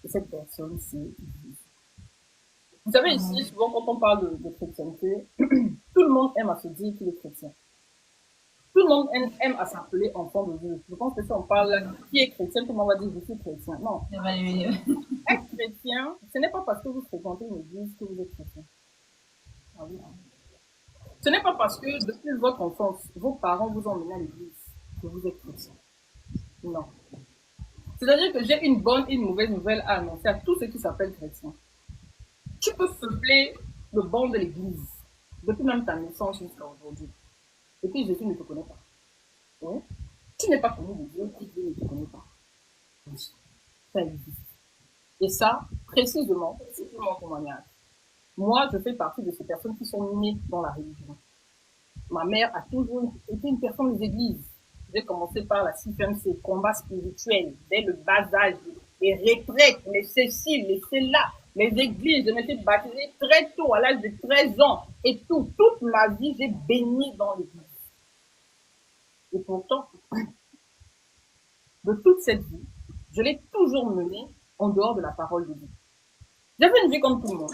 [SPEAKER 2] Et cette personne, c'est Jésus. Vous savez, ici, souvent, quand on parle de chrétienté, tout le monde aime à se dire qu'il est chrétien. Tout le monde aime à s'appeler enfant de Dieu. Je pense que si on parle qui est chrétien, tout le monde va dire je suis chrétien. Non. Être chrétien, ce n'est pas parce que vous fréquentez une église que vous êtes chrétien. Ah oui. Ce n'est pas parce que depuis votre enfance, vos parents vous ont mené à l'église que vous êtes chrétien. Non. C'est-à-dire que j'ai une bonne et une mauvaise nouvelle à annoncer à tous ceux qui s'appellent chrétiens. Tu peux peupler le banc de l'église depuis même ta naissance jusqu'à aujourd'hui. Et puis Jésus ne te connaît pas. Oui? Tu n'es pas connu de Dieu, et Dieu ne te connaît pas. Oui. Ça existe. Et ça, précisément, c'est mon témoignage. Moi, je fais partie de ces personnes qui sont nées dans la religion. Ma mère a toujours été une personne des églises. J'ai commencé par la CFMC, combat spirituel, dès le bas âge, les retraites, les Céciles, les Céla, les églises. Je m'étais baptisée très tôt, à l'âge de 13 ans. Et toute ma vie, j'ai baigné dans l'église. Et pourtant, de toute cette vie, je l'ai toujours menée en dehors de la parole de Dieu. J'avais une vie comme tout le monde.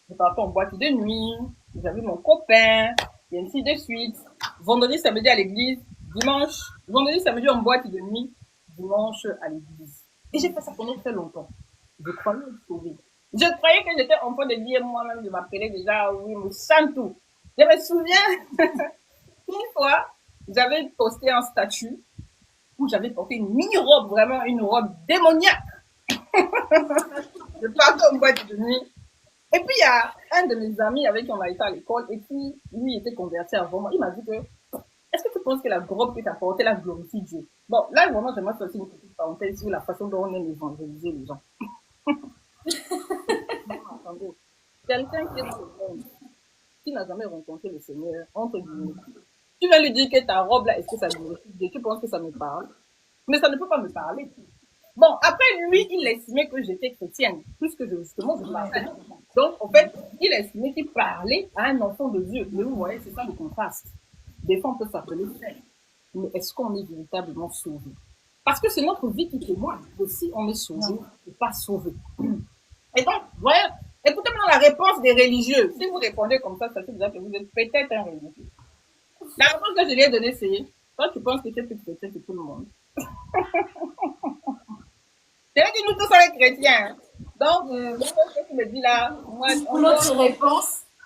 [SPEAKER 2] Je partais en boîte de nuit, j'avais mon copain, et ainsi de suite. Vendredi, samedi à l'église, dimanche, vendredi, samedi en boîte de nuit, dimanche à l'église. Et j'ai fait ça pendant très longtemps. Je croyais être sauvée. Je croyais que j'étais en train de dire moi-même, je m'appelais déjà, oui, me sens tout. Je me souviens, une fois, j'avais posté un statut où j'avais porté une mini-robe, vraiment une robe démoniaque. Je partais en boîte de nuit. Et puis, il y a un de mes amis avec qui on a été à l'école et qui, lui, était converti avant moi. Il m'a dit que, est-ce que tu penses que la robe que tu as portée, la glorifie Dieu? Bon, là, vraiment, j'aimerais faire une petite parenthèse sur la façon dont on aime évangéliser les gens. Attendez. Quelqu'un qui est dans le monde, qui n'a jamais rencontré le Seigneur, entre guillemets, tu vas lui dire que ta robe là, est-ce que ça glorifie Dieu? Tu penses que ça me parle? Mais ça ne peut pas me parler. Bon, après, lui, il estimait que j'étais chrétienne, puisque justement, je parlais. Donc, en fait, il estimait qu'il parlait à un enfant de Dieu. Mais vous voyez, c'est ça le contraste. Des fois, on peut s'appeler frère. Mais est-ce qu'on est véritablement sauvé? Parce que c'est notre vie qui témoigne que si on est sauvé ou pas sauvé. Et donc, voyez, écoutez maintenant la réponse des religieux. Si vous répondez comme ça veut dire que vous êtes peut-être un religieux. La réponse que je lui ai donnée, c'est, toi, tu penses que tu es plus chrétien que tout le monde. C'est vrai que nous tous sommes chrétiens. Donc, ce que tu me dis là, moi,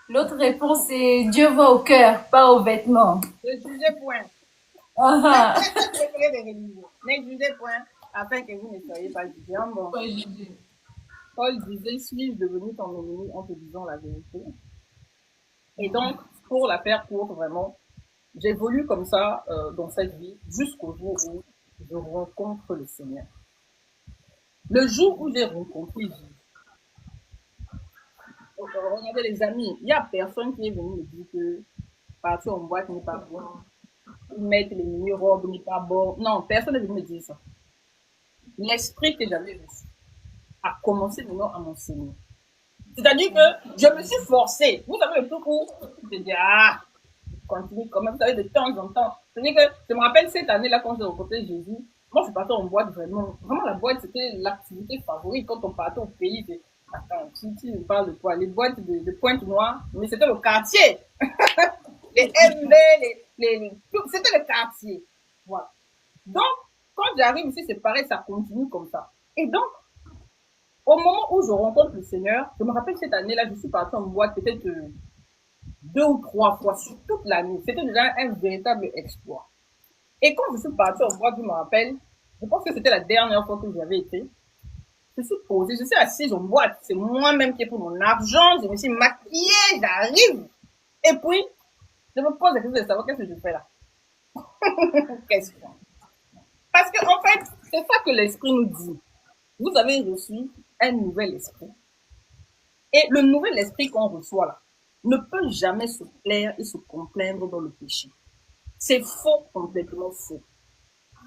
[SPEAKER 1] L'autre réponse, c'est Dieu voit au cœur, pas aux vêtements.
[SPEAKER 2] ne jugez point.
[SPEAKER 1] Ah,
[SPEAKER 2] Ne jugez point, afin que vous ne soyez pas jugés. Bon. Paul disait, suis-je devenu ton ennemi en te disant la vérité? Et donc, pour la faire courte, vraiment, j'évolue comme ça dans cette vie jusqu'au jour où je rencontre le Seigneur. Le jour où j'ai rencontré Jésus, regardez les amis, il n'y a personne qui est venu me dire que partir en boîte n'est pas bon, mettre les mini-robes n'est pas bon. Non, personne n'est venu me dire ça. L'esprit que j'avais reçu a commencé maintenant à m'enseigner. C'est-à-dire que je me suis forcée. Vous savez le truc où je dis, continue quand même, vous savez, de temps en temps. C'est-à-dire que je me rappelle cette année-là, quand j'ai rencontré Jésus, moi, je partais en boîte vraiment. Vraiment, la boîte, c'était l'activité favorite quand on partait au pays. Attends, tu me parles de quoi? Les boîtes de Pointe-Noire, mais c'était le quartier. Les MB, c'était le quartier. Voilà. Donc, quand j'arrive ici, c'est pareil, ça continue comme ça. Et donc, au moment où je rencontre le Seigneur, je me rappelle cette année-là, je suis partie en boîte peut-être 2 ou 3 fois sur toute l'année. C'était déjà un véritable exploit. Et quand je suis partie en boîte, je me rappelle, je pense que c'était la dernière fois que j'y avais été. Je suis posée, je suis assise en boîte. C'est moi-même qui ai pris mon argent, je me suis maquillée, j'arrive. Et puis, je me pose la question de savoir qu'est-ce que je fais là. Question. Parce que, en fait, c'est ça que l'Esprit nous dit. Vous avez reçu un nouvel esprit. Et le nouvel esprit qu'on reçoit là ne peut jamais se plaire et se complaindre dans le péché. C'est faux, complètement faux.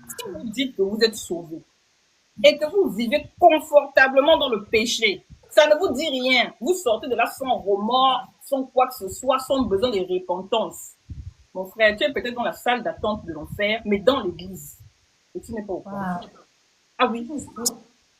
[SPEAKER 2] Si vous dites que vous êtes sauvé et que vous vivez confortablement dans le péché, ça ne vous dit rien. Vous sortez de là sans remords, sans quoi que ce soit, sans besoin de repentance. Mon frère, tu es peut-être dans la salle d'attente de l'enfer, mais dans l'église. Et tu n'es pas au courant. Ah oui.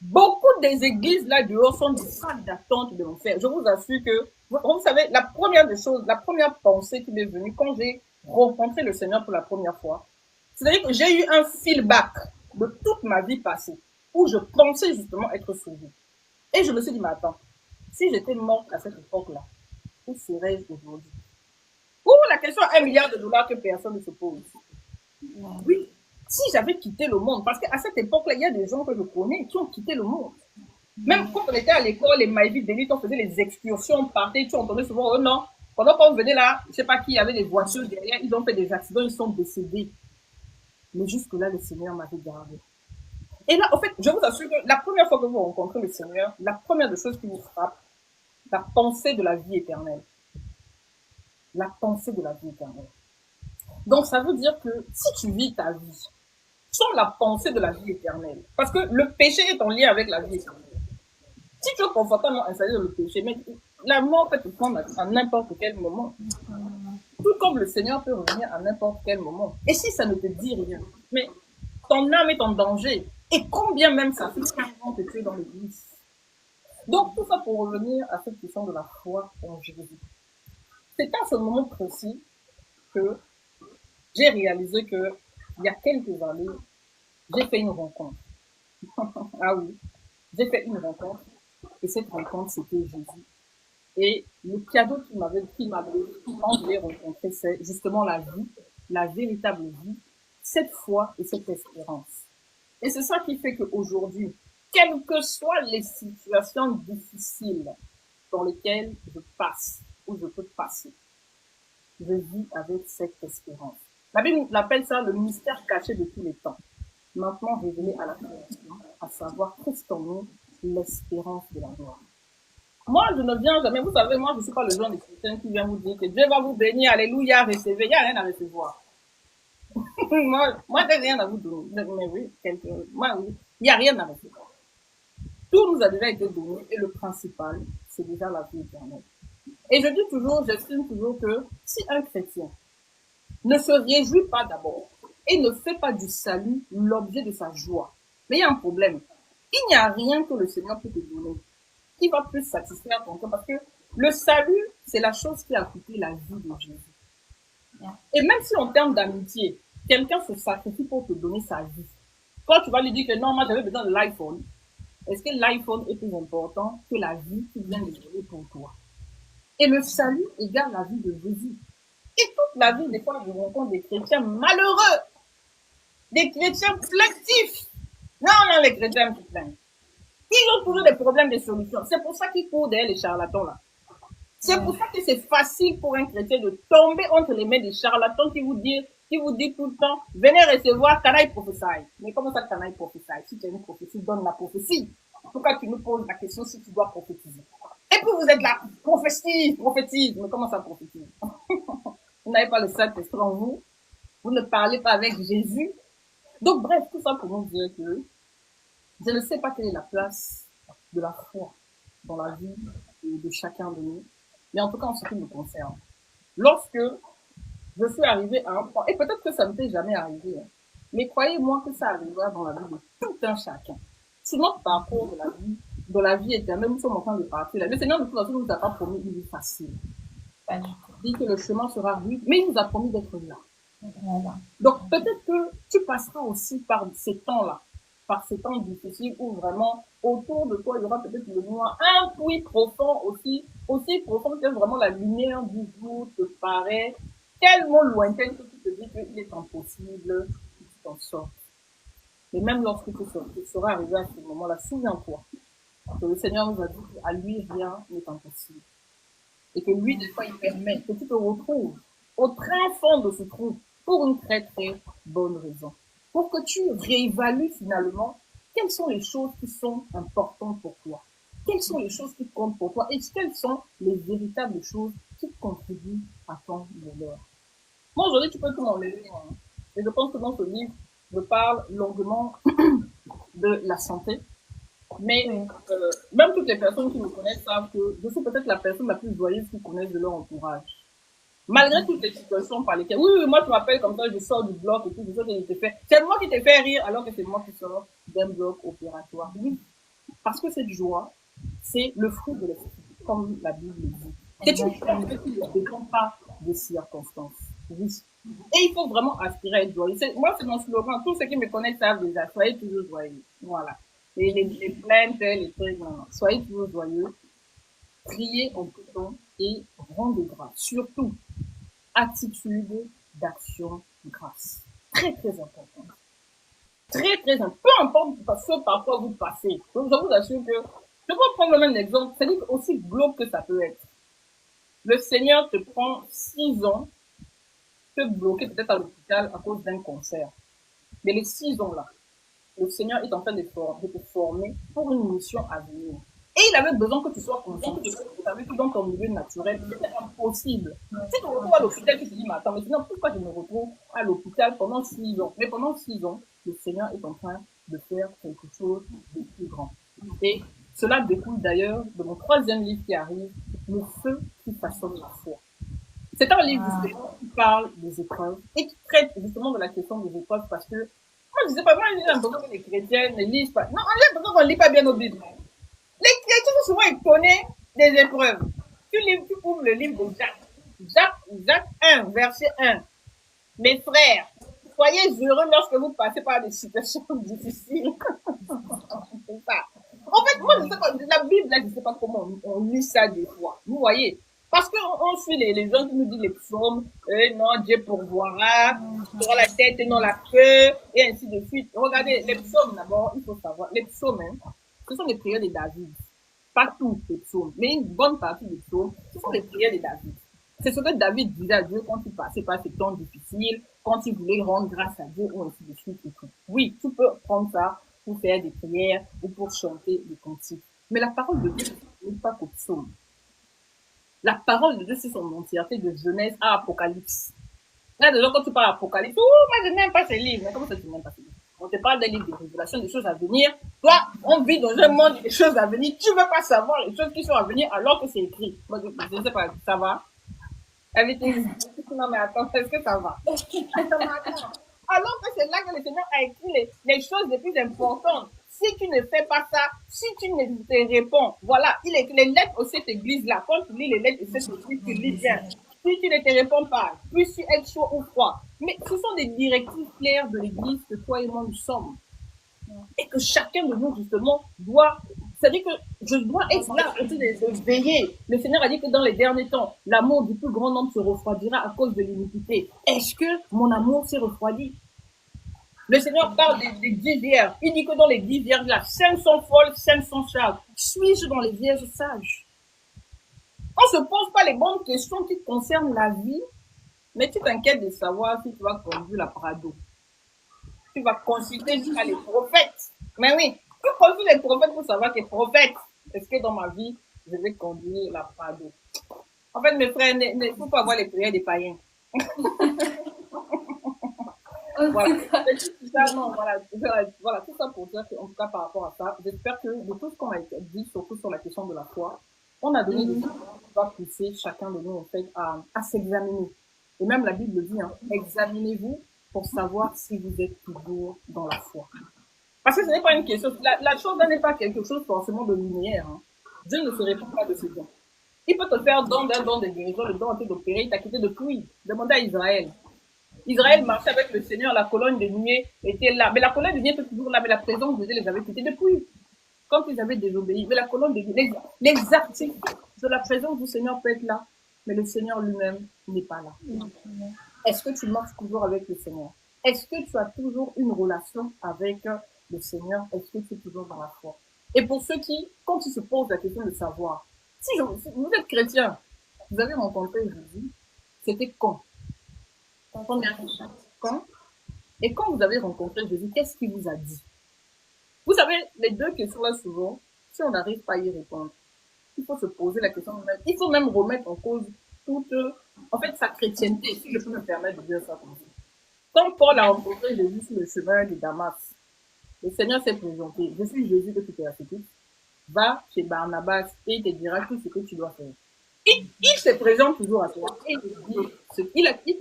[SPEAKER 2] Beaucoup des églises là dehors sont des salles d'attente de l'enfer. Je vous assure que, vous savez, la première des choses, la première pensée qui m'est venue quand j'ai rencontré le Seigneur pour la première fois, c'est-à-dire que j'ai eu un feedback de toute ma vie passée où je pensais justement être sauvé. Et je me suis dit, mais attends, si j'étais morte à cette époque-là, où serais-je aujourd'hui? Ou la question à $1 milliard que personne ne se pose. Oui, si j'avais quitté le monde, parce qu'à cette époque-là, il y a des gens que je connais qui ont quitté le monde. Même quand on était à l'école, les Maïvis d'élite, on faisait les excursions, on partait, tu entendais souvent, oh non, pendant qu'on venait là, je sais pas qui, il y avait des voitures derrière, ils ont fait des accidents, ils sont décédés. Mais jusque-là, le Seigneur m'avait gardé. Et là, en fait, je vous assure que la première fois que vous rencontrez le Seigneur, la première des choses qui vous frappe, la pensée de la vie éternelle. La pensée de la vie éternelle. Donc, ça veut dire que si tu vis ta vie sans la pensée de la vie éternelle, parce que le péché est en lien avec la vie éternelle. Si tu es confortablement installé dans le péché, mais la mort peut te prendre à n'importe quel moment. Tout comme le Seigneur peut revenir à n'importe quel moment. Et si ça ne te dit rien, mais ton âme est en danger. Et combien même ça fait 15 ans que tu es dans l'église. Donc, tout ça pour revenir à cette question de la foi en Jésus. C'est à ce moment précis que j'ai réalisé que, il y a quelques années, j'ai fait une rencontre. Ah oui, j'ai fait une rencontre. Et cette rencontre, c'était Jésus. Et le cadeau qu'il m'avait quand je l'ai rencontré, c'est justement la vie, la véritable vie, cette foi et cette espérance. Et c'est ça qui fait qu'aujourd'hui, quelles que soient les situations difficiles dans lesquelles je passe ou je peux passer, je vis avec cette espérance. La Bible appelle ça le mystère caché de tous les temps. Maintenant révélé à la création, à savoir Christ en nous, l'espérance de la gloire. Moi, je ne viens jamais, vous savez, moi, je ne suis pas le genre de chrétien qui vient vous dire que Dieu va vous bénir, alléluia, recevez. Il n'y a rien à recevoir. moi, j'ai rien à vous donner. Mais oui, moi, oui, il n'y a rien à recevoir. Tout nous a déjà été donné et le principal, c'est déjà la vie éternelle. Et je dis toujours, j'estime toujours que si un chrétien ne se réjouit pas d'abord et ne fait pas du salut l'objet de sa joie, mais il y a un problème. Il n'y a rien que le Seigneur peut te donner qui va plus satisfaire ton cœur, parce que le salut, c'est la chose qui a coûté la vie de Jésus. Et même si en termes d'amitié, quelqu'un se sacrifie pour te donner sa vie, quand tu vas lui dire que non, moi j'avais besoin de l'iPhone, est-ce que l'iPhone est plus important que la vie qu'il vient de donner pour toi? Et le salut égale la vie de Jésus. Et toute la vie, des fois, je rencontre des chrétiens malheureux, des chrétiens plaintifs. Non, les chrétiens qui plaignent. Ils ont toujours des problèmes de solutions. C'est pour ça qu'ils courent derrière les charlatans là. C'est pour ça que c'est facile pour un chrétien de tomber entre les mains des charlatans qui vous disent tout le temps, venez recevoir, canaille prophétie. Mais comment ça, canaille prophétie? Si tu as une prophétie, donne la prophétie. Pourquoi tu nous poses la question si tu dois prophétiser? Et puis vous êtes là, prophétise. Mais comment ça prophétise? Vous n'avez pas le Saint-Esprit en vous. Vous ne parlez pas avec Jésus. Donc bref, tout ça pour vous dire que je ne sais pas quelle est la place de la foi dans la vie de chacun de nous, mais en tout cas en ce qui me concerne. Lorsque je suis arrivée à un point, et peut-être que ça ne t'est jamais arrivé, hein, mais croyez-moi que ça arrivera dans la vie de tout un chacun. Sur notre parcours de la vie éternelle, nous sommes en train de partir là. Le Seigneur de toute façon ne nous a pas promis une vie facile. Il dit que le chemin sera rude, mais il nous a promis d'être là. Donc peut-être que tu passeras aussi par ces temps-là, par ces temps difficiles où vraiment autour de toi il y aura peut-être le noir, un puits profond aussi profond que vraiment la lumière du jour te paraît tellement lointaine que tu te dis qu'il est impossible que tu t'en sortes. Et même lorsque tu seras arrivé à ce moment-là, souviens-toi que le Seigneur nous a dit qu'à lui rien n'est impossible. Et que lui, des fois, il permet que tu te retrouves au très fond de ce trou pour une très très bonne raison. Pour que tu réévalues finalement quelles sont les choses qui sont importantes pour toi. Quelles sont les choses qui comptent pour toi et quelles sont les véritables choses qui contribuent à ton bonheur. Moi, aujourd'hui, tu peux tout m'enlever. Hein. Et je pense que dans ce livre, je parle longuement de la santé. Mais même toutes les personnes qui me connaissent savent que je suis peut-être la personne la plus joyeuse qu'ils connaissent de leur entourage. Malgré toutes les situations par lesquelles, oui, moi tu m'appelles comme ça, je sors du bloc et tout, je sais que je te fais. C'est moi qui te fais rire alors que c'est moi qui sors d'un bloc opératoire. Oui, parce que cette joie, c'est le fruit de l'esprit, comme la Bible le dit. C'est une chose qui ne dépend pas des circonstances. Oui. Et il faut vraiment aspirer à être joyeux. Moi, c'est mon slogan. Tous ceux qui me connaissent savent déjà. Soyez toujours joyeux. Voilà. Et les plaintes, les trucs, non. Soyez toujours joyeux. Priez en tout temps et rendez grâce. Surtout, attitude d'action grâce. Très, très important. Très, très important. Peu importe ce par quoi vous passez. Donc, je vous assure que, je peux prendre le même exemple. C'est aussi glauque que ça peut être. Le Seigneur te prend 6 ans, te bloquer peut-être à l'hôpital à cause d'un cancer. Mais les 6 ans-là, le Seigneur est en train de te former pour une mission à venir. Et il avait besoin que tu sois conscient que tu savais que dans ton milieu naturel, c'était impossible. Si tu te retrouves à l'hôpital, tu te dis, mais attends, mais sinon, pourquoi je me retrouve à l'hôpital pendant 6 ans? Mais pendant 6 ans, le Seigneur est en train de faire quelque chose de plus grand. Et cela découle d'ailleurs de mon 3e livre qui arrive, Le feu qui façonne la foi. C'est un livre
[SPEAKER 1] Ah,
[SPEAKER 2] justement qui parle des épreuves et qui traite justement de la question des épreuves parce que, moi je sais pas, moi j'ai l'impression que les chrétiens ne lisent pas. Non, j'ai l'impression qu'on ne lit pas bien nos Bibles. Les chrétiens sont souvent étonnés des épreuves. Tu ouvres le livre de Jacques. Jacques 1, verset 1. Mes frères, soyez heureux lorsque vous passez par des situations difficiles. C'est ça. En fait, moi, je sais pas, la Bible, là, je sais pas comment on lit ça des fois. Vous voyez? Parce qu'on suit les gens qui nous disent les psaumes, non, Dieu pourvoira, tu auras la tête et non la queue, et ainsi de suite. Regardez, les psaumes, d'abord, il faut savoir, les psaumes, hein, ce sont les prières de David. Pas tous les psaumes, mais une bonne partie des psaumes, ce sont les prières de David. C'est ce que David disait à Dieu quand il passait par ces temps difficiles, quand il voulait rendre grâce à Dieu, ou ainsi de suite et tout. Oui, tu peux prendre ça pour faire des prières ou pour chanter des cantiques. Mais la parole de Dieu n'est pas qu'au psaume. La parole de Dieu, c'est son entièreté de Genèse à Apocalypse. Là, déjà, quand tu parles d'Apocalypse, oh, moi, je n'aime pas ces livres. Mais comment ça, tu n'aimes pas ces livres? On te parle des livres de révélation, des choses à venir. Toi, on vit dans un monde des choses à venir. Tu ne veux pas savoir les choses qui sont à venir alors que c'est écrit. Moi, je ne sais pas, ça va? Everything. Non, mais attends, est-ce que ça va? Alors que c'est là que le Seigneur a écrit les choses les plus importantes. Si tu ne fais pas ça, si tu ne te réponds, voilà, il écrit les lettres de cette église-là. Quand tu lis les lettres de cette église, tu lis bien. Si tu ne te réponds pas, puisses-tu être chaud ou froid. Mais ce sont des directives claires de l'église que toi et moi nous sommes. Et que chacun de nous, justement, doit, c'est-à-dire que je dois être là, aussi de veiller. Le Seigneur a dit que dans les derniers temps, l'amour du plus grand nombre se refroidira à cause de l'iniquité. Est-ce que mon amour s'est refroidi? Le Seigneur parle des 10 vierges. Il dit que dans les 10 vierges là, 5 sont folles, 5 sont sages. Suis-je dans les vierges sages? On ne se pose pas les bonnes questions qui concernent la vie, mais tu t'inquiètes de savoir si tu vas conduire la Prado. Tu vas consulter jusqu'à les prophètes. Mais oui, tu consultes les prophètes pour savoir que prophètes. Est-ce que dans ma vie, je vais conduire la Prado? En fait, mes frères, il ne faut pas avoir les prières des païens. Voilà. Tout ça, non, voilà, tout ça pour dire qu'en tout cas par rapport à ça, j'espère que de tout ce qu'on a dit, surtout sur la question de la foi, on a donné des choses qui va pousser chacun de nous en fait à s'examiner. Et même la Bible dit, hein, examinez-vous pour savoir si vous êtes toujours dans la foi. Parce que ce n'est pas une question, la chose n'est pas quelque chose forcément de linéaire. Hein. Dieu ne se répond pas de ce don. Il peut te faire don d'un don de guérison, le don d'opérer, il t'a quitté depuis. Demandez à Israël. Israël marchait avec le Seigneur, la colonne de nuée était là. Mais la colonne de nuée était toujours là, mais la présence de Dieu les avait quittés depuis. Quand ils avaient désobéi. Mais la colonne de nuée, les articles de la présence du Seigneur peut être là, mais le Seigneur lui-même n'est pas là. Est-ce que tu marches toujours avec le Seigneur? Est-ce que tu as toujours une relation avec le Seigneur? Est-ce que tu es toujours dans la foi? Et pour ceux qui, quand ils se posent la question de savoir, si vous êtes chrétien, vous avez rencontré Jésus, c'était quand? Quand? Et quand vous avez rencontré Jésus, qu'est-ce qu'il vous a dit? Vous savez, les deux questions-là, souvent, si on n'arrive pas à y répondre, il faut se poser la question même. Il faut même remettre en cause toute, en fait, sa chrétienté, si je peux me permettre de dire ça comme ça. Quand Paul a rencontré Jésus sur le chemin de Damas, le Seigneur s'est présenté. Je suis Jésus que tu persécutes. Va chez Barnabas et il te dira tout ce que tu dois faire. Il se présente toujours à toi et il te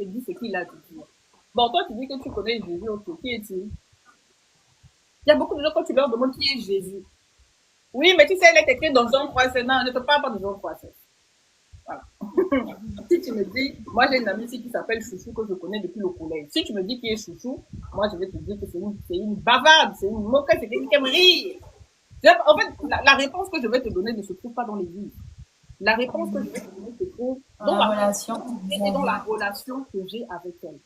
[SPEAKER 2] dit ce qu'il a à te dire. Bon, toi, tu dis que tu connais Jésus, ok, qui est-il? Il y a beaucoup de gens, quand tu leur demandes qui est Jésus. Oui, mais tu sais, il est écrit dans Jean 3,16. Non, je ne te parle pas de Jean 3,16. Voilà. Si tu me dis, moi j'ai une amie ici qui s'appelle Chouchou que je connais depuis le collège. Si tu me dis qui est Chouchou, moi je vais te dire que c'est une bavarde, c'est une moquette, c'est quelqu'un qui aime rire. En fait, la réponse que je vais te donner ne se trouve pas dans les livres. La réponse que je vais te donner se trouve dans la relation et dans la relation que j'ai avec elle.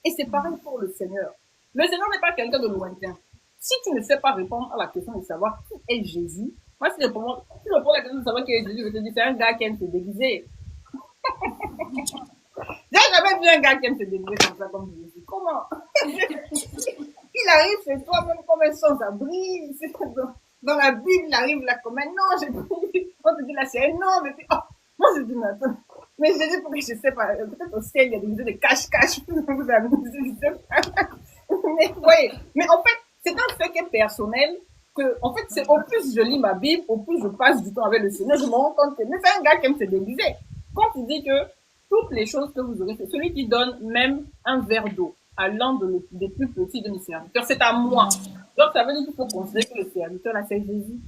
[SPEAKER 2] Et c'est pareil pour le Seigneur. Le Seigneur n'est pas quelqu'un de lointain. Si tu ne sais pas répondre à la question de savoir qui est Jésus, moi si je réponds la question de savoir qui est Jésus, je vais te dire c'est un gars qui aime se déguiser. J'ai jamais vu un gars qui aime se déguiser comme ça, comme Jésus. Comment? Il arrive chez toi même comme un sans-abri. Dans la Bible, il arrive là comme un ange. On te dit là, c'est un homme. Et puis, oh, moi, je dis, mais attends. Mais je dis, pour que je sais pas, peut-être au ciel, il y a des vidéos de cache-cache. Vous amusez, je sais pas. Mais, oui. Mais en fait, c'est un fait qui est personnel. Que, en fait, c'est au plus je lis ma Bible, au plus je passe du temps avec le Seigneur, je me rends compte que, mais c'est un gars qui aime se déguiser. Quand tu dis que toutes les choses que vous aurez fait. Celui qui donne même un verre d'eau à l'un des plus petits de mes serviteurs, c'est à moi. Donc, ça veut dire qu'il faut considérer que le serviteur, là, c'est Jésus.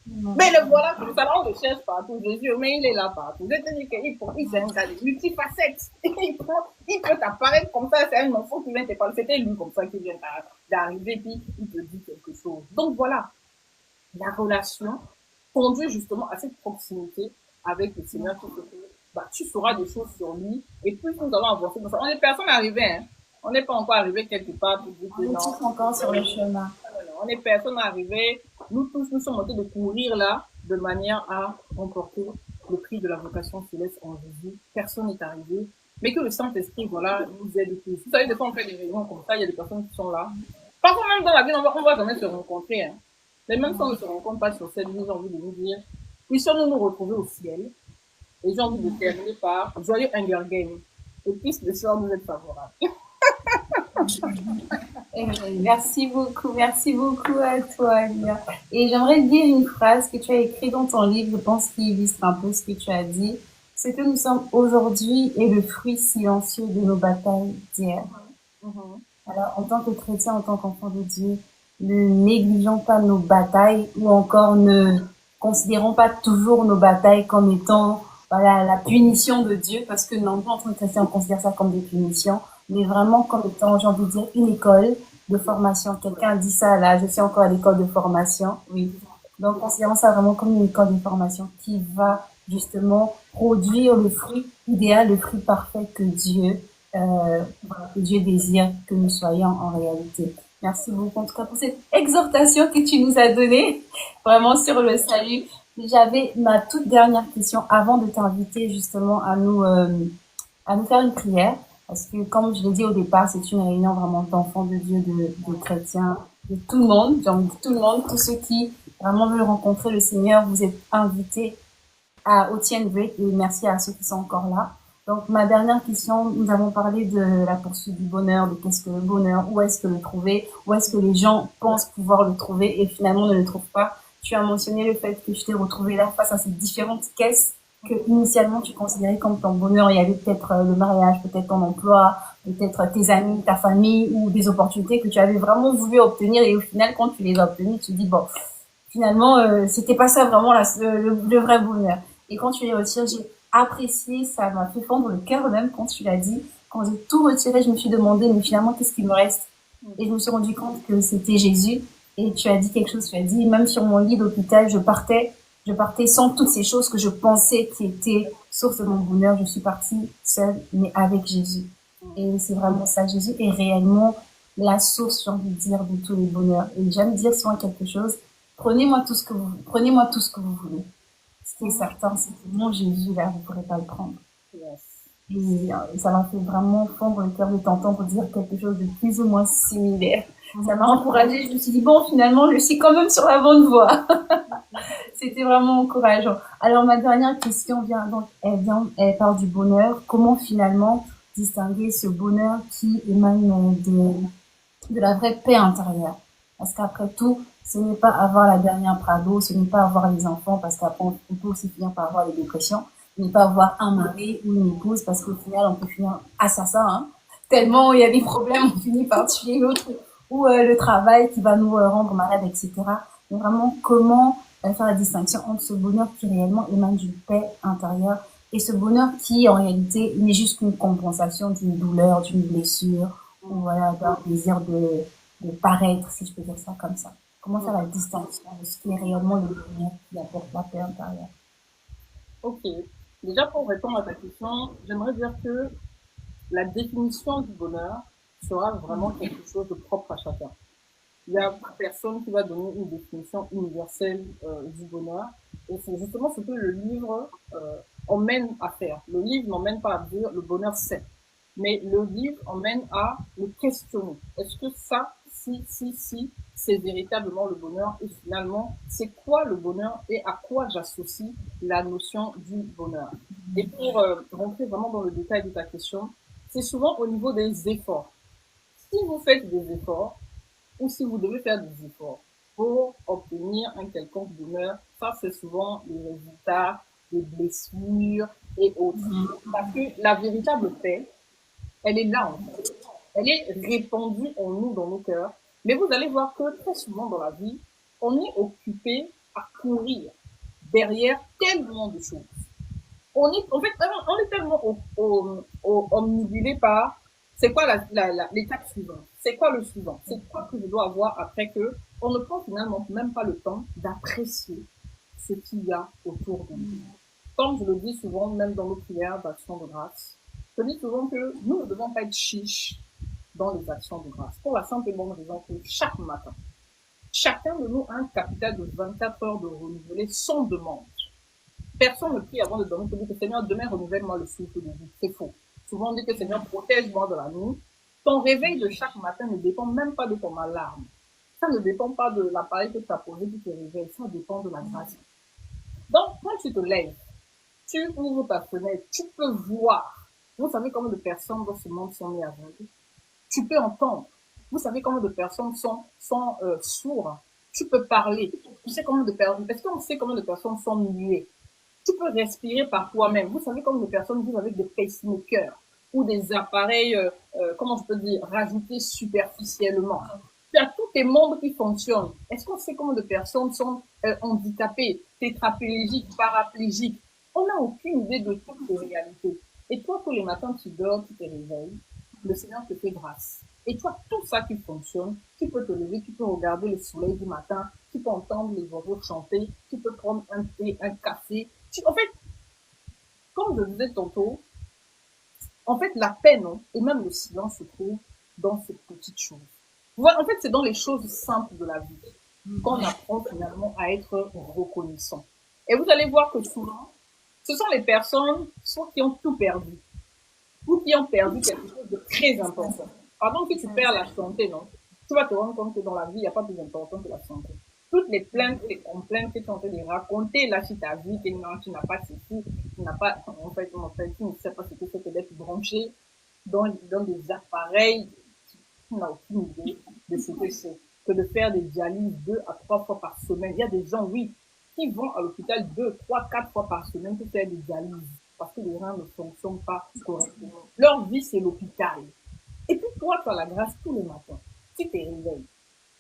[SPEAKER 2] Mais le voilà, comme ça, on le cherche partout, Jésus, mais il est là partout. Je te dis qu'il c'est un gars de multifacette. Il peut t'apparaître comme ça, c'est un enfant qui vient te parler. C'était lui comme ça qui vient d'arriver, puis il te dit quelque chose. Donc voilà, la relation conduit justement à cette proximité avec le Seigneur qui fait que bah, tu sauras des choses sur lui. Et plus nous allons avancer dans ça, on est personne arrivé, hein. On n'est pas encore arrivé quelque part pour dire que
[SPEAKER 1] On est
[SPEAKER 2] non.
[SPEAKER 1] tous encore sur le chemin.
[SPEAKER 2] On est personne arrivé. Nous tous, nous sommes en train de courir là de manière à remporter le prix de la vocation céleste en Jésus. Personne n'est arrivé. Mais que le Saint-Esprit, voilà, nous aide tous. Vous savez, des fois, on fait des réunions comme ça, il y a des personnes qui sont là. Parfois, même dans la vie, on va jamais se rencontrer. Hein. Mais même si on ne se rencontre pas sur cette vie, j'ai envie de nous dire, puissions-nous nous retrouver au ciel. Et j'ai envie de terminer par joyeux Hunger Game. Et puisse le soir nous être favorable.
[SPEAKER 1] Merci beaucoup à toi, Lia. Et j'aimerais te dire une phrase que tu as écrite dans ton livre, je pense qu'il illustre un peu ce que tu as dit. C'est que nous sommes aujourd'hui et le fruit silencieux de nos batailles d'hier. Alors, en tant que chrétien, en tant qu'enfant de Dieu, ne négligeons pas nos batailles ou encore ne considérons pas toujours nos batailles comme étant voilà, la punition de Dieu, parce que non, en tant que chrétien, on considère ça comme des punitions, mais vraiment comme étant, j'ai envie de dire, une école de formation. Quelqu'un a dit ça là, je suis encore à l'école de formation, oui. Donc, considérons ça vraiment comme une école de formation qui va justement produire le fruit idéal, le fruit parfait que Dieu désire que nous soyons en réalité. Merci beaucoup en tout cas pour cette exhortation que tu nous as donnée, vraiment sur le salut. J'avais ma toute dernière question avant de t'inviter justement à nous faire une prière. Parce que, comme je l'ai dit au départ, c'est une réunion vraiment d'enfants de Dieu, de chrétiens, de tout le monde, j'ai envie de tout le monde, tous ceux qui vraiment veulent rencontrer le Seigneur, vous êtes invités au TN Break et merci à ceux qui sont encore là. Donc, ma dernière question, nous avons parlé de la poursuite du bonheur, de qu'est-ce que le bonheur, où est-ce que le trouver, où est-ce que les gens pensent pouvoir le trouver et finalement ne le trouvent pas. Tu as mentionné le fait que je t'ai retrouvé là face à ces différentes caisses que initialement tu considérais comme ton bonheur. Il y avait peut-être le mariage, peut-être ton emploi, peut-être tes amis, ta famille ou des opportunités que tu avais vraiment voulu obtenir et au final, quand tu les as obtenues, tu te dis, bon, finalement, c'était pas ça vraiment le vrai bonheur. Et quand tu les retires, j'ai apprécié, ça m'a fait fondre le cœur même quand tu l'as dit. Quand j'ai tout retiré, je me suis demandé, mais finalement, qu'est-ce qui me reste? Et je me suis rendu compte que c'était Jésus. Et tu as dit quelque chose, tu as dit, même sur mon lit d'hôpital, je partais sans toutes ces choses que je pensais qui étaient source de mon bonheur. Je suis partie seule, mais avec Jésus. Et c'est vraiment ça. Jésus est réellement la source, j'ai envie de dire, de tous les bonheurs. Et j'aime dire souvent quelque chose. Prenez-moi tout ce que vous voulez. Ce qui est certain, c'est que mon Jésus, là, vous ne pourrez pas le prendre. Et ça m'a fait vraiment fondre le cœur de t'entendre dire quelque chose de plus ou moins similaire. Ça m'a encouragée. Je me suis dit, bon, finalement, je suis quand même sur la bonne voie. C'était vraiment encourageant. Alors, ma dernière question elle parle du bonheur. Comment finalement distinguer ce bonheur qui émane de la vraie paix intérieure? Parce qu'après tout, ce n'est pas avoir la dernière Prado, ce n'est pas avoir les enfants, parce qu'après, on peut aussi finir par avoir les dépressions. Ce n'est pas avoir un mari ou une épouse, parce qu'au final, on peut finir assassin, hein. Tellement il y a des problèmes, on finit par tuer l'autre, ou le travail qui va nous rendre malades, etc. Mais vraiment, comment faire la distinction entre ce bonheur qui réellement émane d'une paix intérieure et ce bonheur qui, en réalité, n'est juste qu'une compensation d'une douleur, d'une blessure, ou voilà, d'un désir de paraître, si je peux dire ça comme ça. Comment faire la distinction de ce qui est réellement le bonheur qui apporte la paix intérieure?
[SPEAKER 2] Ok. Déjà, pour répondre à ta question, j'aimerais dire que la définition du bonheur sera vraiment quelque chose de propre à chacun. Il n'y a personne qui va donner une définition universelle du bonheur. Et c'est justement ce que le livre emmène à faire. Le livre n'emmène pas à dire le bonheur c'est. Mais le livre emmène à le questionner. Est-ce que ça, si, c'est véritablement le bonheur? Et finalement, c'est quoi le bonheur et à quoi j'associe la notion du bonheur? Et pour rentrer vraiment dans le détail de ta question, c'est souvent au niveau des efforts. Si vous faites des efforts, ou si vous devez faire des efforts pour obtenir un quelconque bonheur, ça c'est souvent les résultats
[SPEAKER 3] des blessures et autres.
[SPEAKER 1] Mhm.
[SPEAKER 3] Parce que la véritable paix, elle est là en fait. Elle est répandue en nous, dans nos cœurs. Mais vous allez voir que très souvent dans la vie, on est occupé à courir derrière tellement de choses. En fait, on est tellement omnibulé par c'est quoi l'étape suivante, c'est quoi le suivant, c'est quoi que je dois avoir après que on ne prend finalement même pas le temps d'apprécier ce qu'il y a autour de nous. Comme je le dis souvent, même dans nos prières d'action de grâce, je dis souvent que nous ne devons pas être chiches dans les actions de grâce. Pour la simple et bonne raison que chaque matin, chacun de nous a un capital de 24 heures de renouveler son demande. Personne ne prie avant de dormir pour dire que Seigneur, demain renouvelle-moi le souffle de vie. C'est faux. Souvent on dit que Seigneur, protège-moi de la nuit. Ton réveil de chaque matin ne dépend même pas de ton alarme. Ça ne dépend pas de l'appareil que tu as posé qui te réveille. Ça dépend de la grâce. Donc, quand tu te lèves, tu ouvres ta fenêtre, tu peux voir. Vous savez combien de personnes dans ce monde sont nées aveugles? Tu peux entendre. Vous savez combien de personnes sont sourdes? Tu peux parler. Tu sais combien de personnes, est-ce qu'on sait combien de personnes sont muettes? Tu peux respirer par toi-même. Vous savez combien de personnes vivent avec des pacemakers ou des appareils, comment je peux dire, rajoutés superficiellement. Tu as tous tes membres qui fonctionnent. Est-ce qu'on sait combien de personnes sont handicapées, tétraplégiques, paraplégiques? On n'a aucune idée de toutes les réalités. Et toi, tous les matins, tu dors, tu te réveilles, le Seigneur te fait grâce. Et toi, tout ça qui fonctionne, tu peux te lever, tu peux regarder le soleil du matin, tu peux entendre les oiseaux chanter, tu peux prendre un thé, un café. En fait, comme je disais tantôt, en fait, la paix, non, et même le silence se trouve dans ces petites choses. Voilà, en fait, c'est dans les choses simples de la vie qu'on apprend finalement à être reconnaissant. Et vous allez voir que souvent, ce sont les personnes soit qui ont tout perdu, ou qui ont perdu quelque chose de très important. Par exemple, si tu perds la santé, non, tu vas te rendre compte que dans la vie, il n'y a pas plus important que la santé. Toutes les plaintes et complaintes que tu es en train de raconter là sur ta vie, que non, tu n'as pas ceci, tu n'as pas, en fait, tu ne sais pas ce que c'est que d'être branché dans des appareils, tu n'as aucune idée de ce que c'est. Que de faire des dialyses 2 à 3 fois par semaine. Il y a des gens, oui, qui vont à l'hôpital 2, 3, 4 fois par semaine pour faire des dialyses parce que les reins ne fonctionnent pas correctement. Leur vie, c'est l'hôpital. Et puis toi, tu as la grâce tous les matins. Tu te réveilles.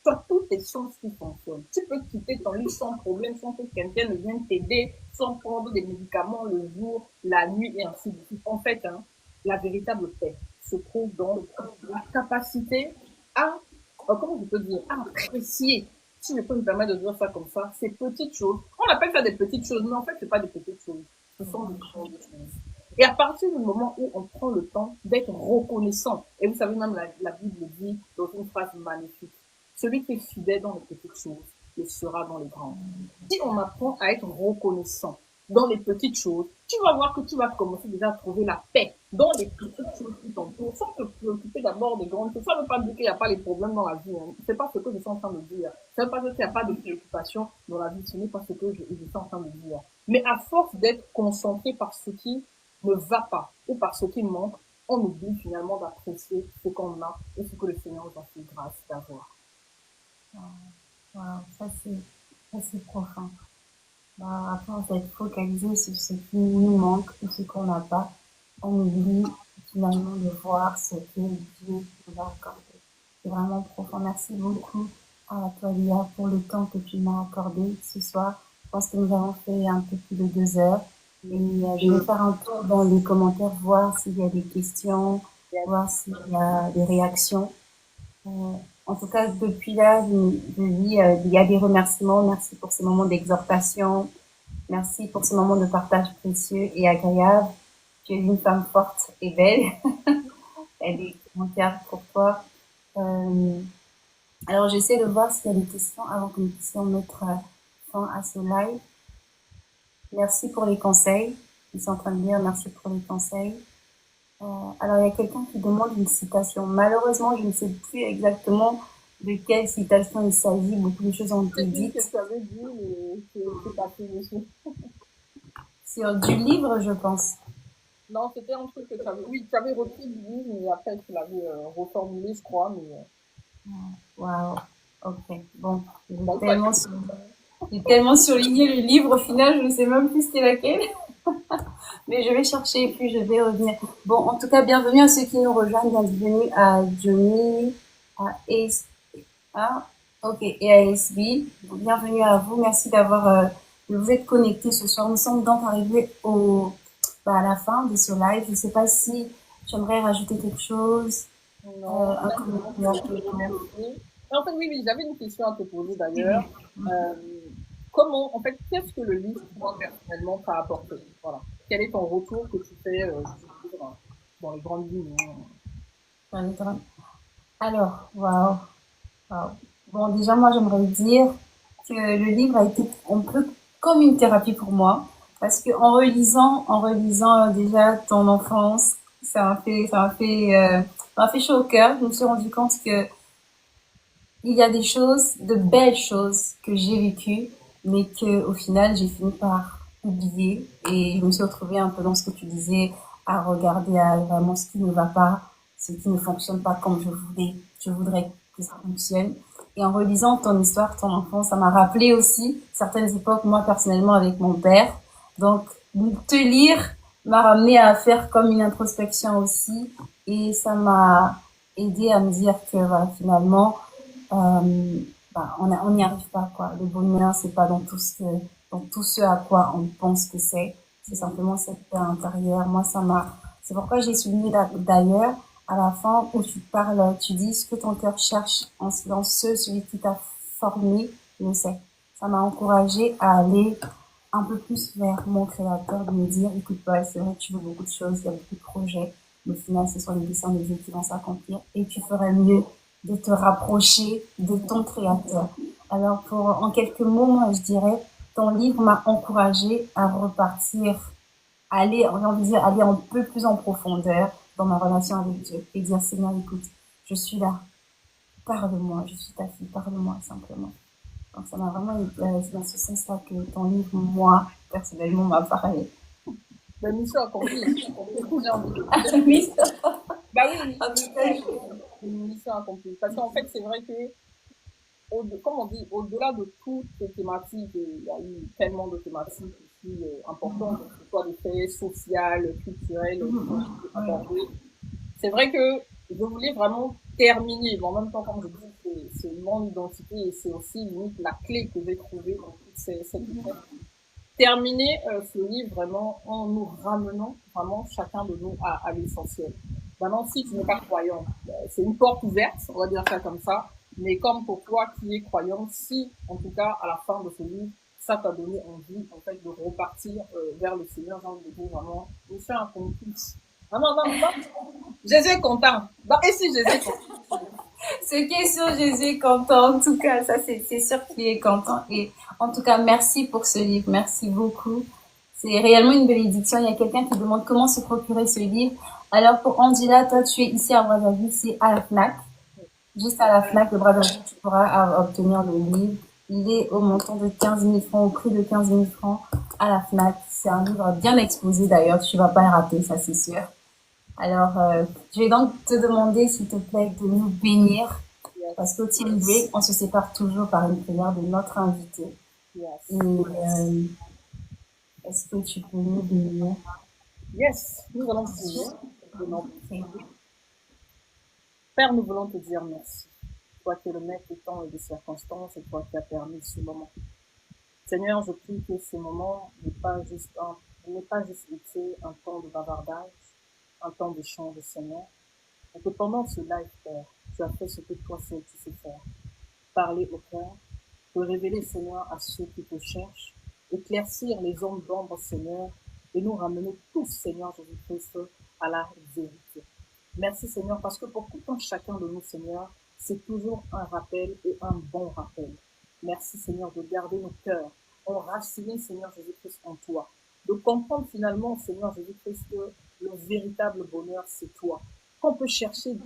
[SPEAKER 3] Tu as toutes tes choses qui fonctionnent. Tu peux quitter ton lit sans problème, sans que quelqu'un ne vienne t'aider, sans prendre des médicaments le jour, la nuit et ainsi de suite. En fait, hein, la véritable paix se trouve dans la capacité à, comment je peux dire, à apprécier, si je peux me permettre de dire ça comme ça, ces petites choses. On appelle ça des petites choses, mais en fait, c'est pas des petites choses. Ce sont des grandes choses. Et à partir du moment où on prend le temps d'être reconnaissant, et vous savez même la Bible dit dans une phrase magnifique, celui qui est fidèle dans les petites choses le sera dans les grandes. Si on apprend à être reconnaissant dans les petites choses, tu vas voir que tu vas commencer déjà à trouver la paix dans les petites choses qui t'entourent, sans te préoccuper d'abord des grandes choses. Ça ne veut pas dire qu'il n'y a pas les problèmes dans la vie. Hein. C'est pas ce que je suis en train de dire. Ça ne veut pas dire qu'il n'y a pas de préoccupation dans la vie. Ce n'est pas ce que je suis en train de dire. Mais à force d'être concentré par ce qui ne va pas ou par ce qui manque, on oublie finalement d'apprécier ce qu'on a et ce que le Seigneur nous a fait grâce d'avoir.
[SPEAKER 1] Wow, ça c'est profond. Bah, après, on va être focalisé sur ce qui nous manque ou ce qu'on n'a pas. On oublie finalement de voir ce que Dieu nous a accordé. C'est vraiment profond. Merci beaucoup à toi, Lia, pour le temps que tu m'as accordé ce soir. Je pense que nous avons fait un peu plus de 2 heures. Et je vais faire un tour dans les commentaires, voir s'il y a des questions, voir s'il y a des réactions. En tout cas, depuis là, je lis, il y a des remerciements. Merci pour ces moments d'exhortation. Merci pour ce moment de partage précieux et agréable. Tu es une femme forte et belle. Il y a des commentaires pour toi. Alors, j'essaie de voir s'il y a des questions avant que nous puissions mettre fin à ce live. Merci pour les conseils. Ils sont en train de dire merci pour les conseils. Alors, il y a quelqu'un qui demande une citation. Malheureusement, je ne sais plus exactement de quelle citation il s'agit. Beaucoup de choses ont été dites.
[SPEAKER 3] C'est ce que tu avais dit, mais c'est pas fait dessus.
[SPEAKER 1] Sur du livre, je pense.
[SPEAKER 3] Non, c'était un truc que tu avais. Oui, tu avais repris du livre, mais après tu l'avais reformulé, je crois. Mais
[SPEAKER 1] Waouh. Ok. Bon, je vais
[SPEAKER 3] bon,
[SPEAKER 1] tellement. J'ai tellement surligné le livre, au final, je ne sais même plus c'était laquelle. Mais je vais chercher et puis je vais revenir. Bon, en tout cas, bienvenue à ceux qui nous rejoignent. Bienvenue à Johnny, à Ace, ah, ok, et à SB. Bienvenue à vous. Merci d'avoir, de vous être connectés ce soir. Nous sommes donc arrivés à la fin de ce live. Je ne sais pas si j'aimerais rajouter quelque chose,
[SPEAKER 3] Non,
[SPEAKER 1] un
[SPEAKER 3] simplement pour
[SPEAKER 1] commentaire,
[SPEAKER 3] te
[SPEAKER 1] quelque chose.
[SPEAKER 3] remercier. Et en fait, oui, oui, j'avais une question à te poser d'ailleurs. Euh, Comment, en fait, qu'est-ce que le livre, toi, personnellement, t'a apporté? Voilà. Quel est ton retour que tu fais du livre dans les grandes lignes, hein?
[SPEAKER 1] Alors, waouh. Wow. Bon, déjà, moi, j'aimerais dire que le livre a été un peu comme une thérapie pour moi, parce que en relisant déjà ton enfance, ça m'a fait chaud au cœur. Je me suis rendu compte que il y a des choses, de belles choses que j'ai vécues, mais que au final, j'ai fini par oublier. Et je me suis retrouvée un peu dans ce que tu disais, à regarder à vraiment ce qui ne va pas, ce qui ne fonctionne pas comme je voudrais que ça fonctionne. Et en relisant ton histoire, ton enfance, ça m'a rappelé aussi certaines époques, moi personnellement, avec mon père. Donc, te lire m'a ramené à faire comme une introspection aussi. Et ça m'a aidé à me dire que voilà, finalement, on n'y arrive pas, quoi. Le bonheur, c'est pas dans tout ce à quoi on pense que c'est simplement cette paix intérieure. Moi, c'est pourquoi j'ai souligné d'ailleurs, à la fin où tu parles, tu dis ce que ton cœur cherche en silencieux, celui qui t'a formé, le sait. Ça m'a encouragée à aller un peu plus vers mon créateur, de me dire, écoute, ouais, c'est vrai, tu veux beaucoup de choses, il y a beaucoup de projets, mais au final, ce sont les dessins des yeux qui vont s'accomplir et tu ferais mieux de te rapprocher de ton créateur. Alors, en quelques mots, moi, je dirais, ton livre m'a encouragé à repartir, aller, on envie de dire, aller un peu plus en profondeur dans ma relation avec Dieu et dire, Seigneur, écoute, je suis là, parle-moi, je suis ta fille, parle-moi simplement. Donc, ça m'a vraiment c'est dans ce sens-là que ton livre, moi, personnellement, m'a parlé.
[SPEAKER 3] Ben, mission accomplie, j'ai envie de
[SPEAKER 1] Ah
[SPEAKER 3] dire.
[SPEAKER 1] oui,
[SPEAKER 3] Bah oui,
[SPEAKER 1] en tout cas,
[SPEAKER 3] une mission accomplie. Parce qu'en fait, c'est vrai que comme on dit, au-delà de toutes ces thématiques, il y a eu tellement de thématiques ici importantes, que ce soit des faits sociaux, culturels, qui ont été abordés. C'est vrai que je voulais vraiment terminer, mais en même temps, comme je dis, c'est mon identité et c'est aussi limite la clé que j'ai trouvée dans toutes ces épreuves. Terminer ce livre vraiment en nous ramenant vraiment chacun de nous à l'essentiel. Maintenant, si tu n'es pas croyant, c'est une porte ouverte, on va dire ça comme ça, mais comme pour toi qui es croyant, si en tout cas à la fin de ce livre, ça t'a donné envie en fait de repartir vers le Seigneur, j'ai envie de dire vraiment, mission accomplie. Vraiment, non, non, Jésus est content. Non, et si Jésus est content?
[SPEAKER 1] ce qui est sûr, Jésus est content. En tout cas, ça, c'est sûr qu'il est content. Et en tout cas, merci pour ce livre. Merci beaucoup. C'est réellement une bénédiction. Il y a quelqu'un qui demande comment se procurer ce livre. Alors, pour Angela, toi, tu es ici à Brazzaville, c'est à la FNAC. Juste à la FNAC de Brazzaville, tu pourras obtenir le livre. Il est au montant de 15 000 francs, au prix de 15 000 francs à la FNAC. C'est un livre bien exposé d'ailleurs. Tu vas pas le rater, ça c'est sûr. Alors, je vais donc te demander, s'il te plaît, de nous bénir,
[SPEAKER 3] Yes,
[SPEAKER 1] parce qu'au team break, on se sépare toujours par une prière de notre invité. Et
[SPEAKER 3] yes.
[SPEAKER 1] est-ce que tu peux nous bénir?
[SPEAKER 3] Yes, nous allons prier de notre Père, nous voulons te dire merci. Toi qui es le maître du temps et des circonstances, et toi qui as permis ce moment. Seigneur, je prie que ce moment n'est pas juste été un temps de bavardage, un temps d'échange, Seigneur, mais que pendant ce live, Père, tu as fait ce que toi seul tu sais faire. Parler au cœur, te révéler, Seigneur, à ceux qui te cherchent, éclaircir les ombres d'ombre, Seigneur, et nous ramener tous, Seigneur Jésus-Christ, à la vérité. Merci, Seigneur, parce que pour tout un chacun de nous, Seigneur, c'est toujours un rappel et un bon rappel. Merci, Seigneur, de garder nos cœurs enracinés, Seigneur Jésus-Christ, en toi. De comprendre finalement, Seigneur Jésus-Christ, que le véritable bonheur, c'est toi. Qu'on peut chercher,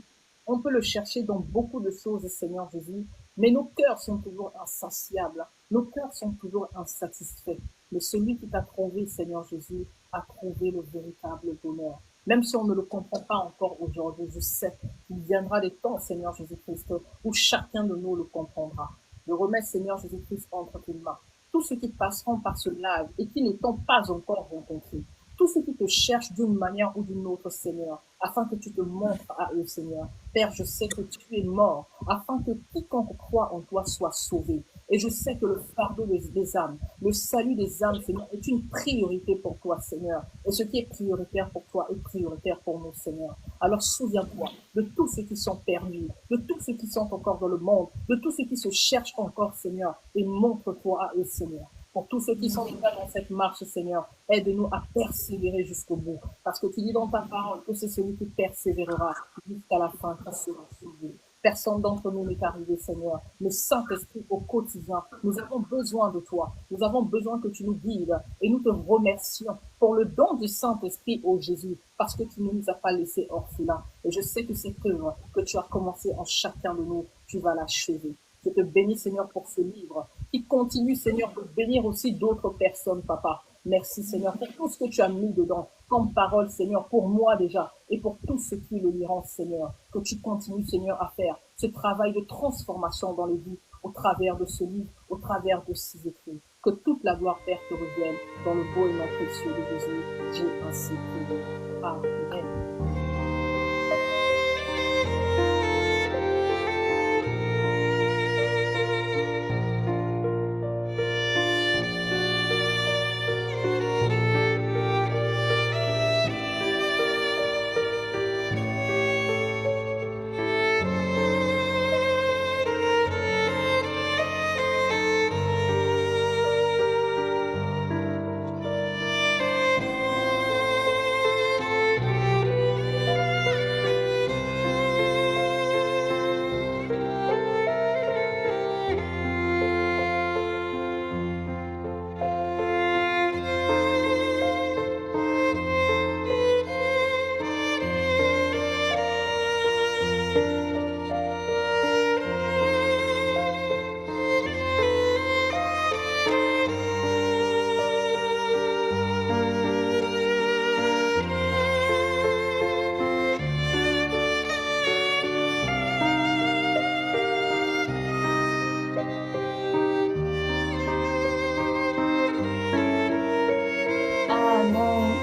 [SPEAKER 3] on peut le chercher dans beaucoup de choses, Seigneur Jésus, mais nos cœurs sont toujours insatiables. Nos cœurs sont toujours insatisfaits. Mais celui qui t'a trouvé, Seigneur Jésus, a trouvé le véritable bonheur. Même si on ne le comprend pas encore aujourd'hui, je sais qu'il viendra des temps, Seigneur Jésus-Christ, où chacun de nous le comprendra. Je remets, Seigneur Jésus-Christ, entre tes mains tous ceux qui passeront par ce live et qui ne t'ont pas encore rencontré, tous ceux qui te cherchent d'une manière ou d'une autre, Seigneur, afin que tu te montres à eux, Seigneur. Père, je sais que tu es mort, afin que quiconque croit en toi soit sauvé. Et je sais que le fardeau des âmes, le salut des âmes, Seigneur, est une priorité pour toi, Seigneur. Et ce qui est prioritaire pour toi est prioritaire pour nous, Seigneur. Alors souviens-toi de tous ceux qui sont perdus, de tous ceux qui sont encore dans le monde, de tous ceux qui se cherchent encore, Seigneur, et montre-toi à eux, Seigneur. Pour tous ceux qui sont déjà dans cette marche, Seigneur, aide-nous à persévérer jusqu'au bout. Parce que tu dis dans ta parole que c'est celui qui persévérera jusqu'à la fin qui sera sauvé. Personne d'entre nous n'est arrivé, Seigneur. Le Saint-Esprit au quotidien, nous avons besoin de toi. Nous avons besoin que tu nous guides. Et nous te remercions pour le don du Saint-Esprit, ô Jésus, parce que tu ne nous as pas laissés orphelins. Et je sais que cette œuvre que tu as commencé en chacun de nous, tu vas l'achever. Je te bénis, Seigneur, pour ce livre qui continue, Seigneur, de bénir aussi d'autres personnes, Papa. Merci, Seigneur, pour tout ce que tu as mis dedans comme parole, Seigneur, pour moi déjà et pour tous ceux qui le liront, Seigneur. Que tu continues, Seigneur, à faire ce travail de transformation dans les vies au travers de ce livre, au travers de ces écrits. Que toute la gloire, Père, te revienne dans le beau et non précieux de Jésus. J'ai ainsi prié. Amen.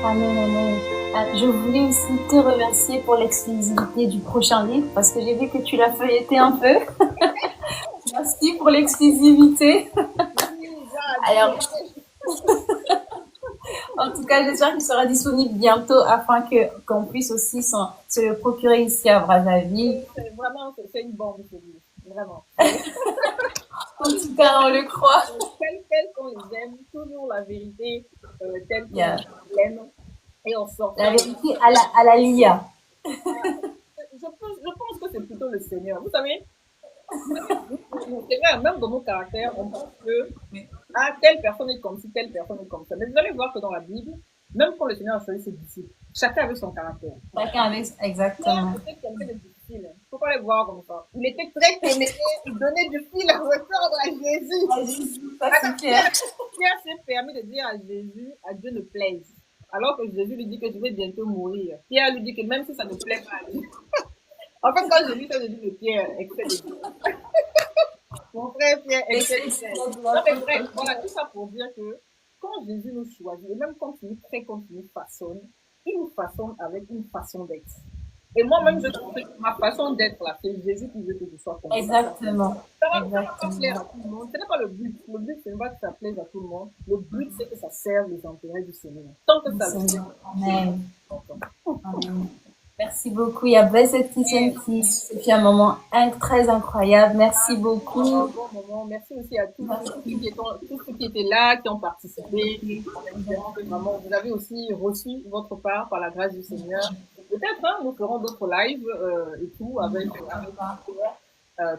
[SPEAKER 1] Amen, amen. Je voulais aussi te remercier pour l'exclusivité du prochain livre parce que j'ai vu que tu l'as feuilleté un peu. Merci pour l'exclusivité. Alors, en tout cas, j'espère qu'il sera disponible bientôt afin qu'on puisse aussi se le procurer ici à Brazzaville.
[SPEAKER 3] Vraiment, c'est une bombe ce livre. Vraiment.
[SPEAKER 1] En tout cas, on le croit.
[SPEAKER 3] Tel qu'on les aime, toujours la vérité telle qu'on l'aime. Et on sort.
[SPEAKER 1] La vérité à la Lia.
[SPEAKER 3] Je pense que c'est plutôt le Seigneur. Vous savez, c'est vrai, même dans nos caractères, on pense que telle personne est comme ci, telle personne est comme ça. Mais vous allez voir que dans la Bible, même quand le Seigneur a choisi ses disciples, chacun avait son caractère.
[SPEAKER 1] Chacun avait, exactement.
[SPEAKER 3] Peut-être quelqu'un de difficile. Il faut pas les voir comme ça. Il était très téméraire, il donnait du fil à retordre à Jésus.
[SPEAKER 1] À Jésus, ça c'est clair.
[SPEAKER 3] Pierre s'est permis de dire à Jésus, à Dieu ne plaise. Alors que Jésus lui dit que je vais bientôt mourir. Pierre lui dit que même si ça ne plaît pas à lui. En fait, quand j'ai lu ça, j'ai dit, mais Pierre, excès de Dieu. Mon frère Pierre, excès de Dieu. Non, mais vrai, voilà, tout ça pour dire que quand Jésus nous choisit, et même quand il nous façonne, il nous façonne avec une façon d'être. Et moi-même, je trouve que ma façon d'être là, c'est Jésus qui veut que je sois comme ça.
[SPEAKER 1] Exactement.
[SPEAKER 3] Ça va pas plaire à tout le monde. Ce n'est pas le but. Le but, c'est pas que ça plaise à tout le monde. Le but, c'est que ça serve les intérêts du Seigneur. Tant que ça le sert.
[SPEAKER 1] Amen. Amen. Merci beaucoup. Il y a Blessed Kitchen qui c'est un moment très incroyable. Merci beaucoup.
[SPEAKER 3] Un bon moment. Merci aussi à tous ceux qui étaient là, qui ont participé. Vraiment, vous avez aussi reçu votre part par la grâce du Seigneur. Peut-être, nous ferons d'autres lives et tout avec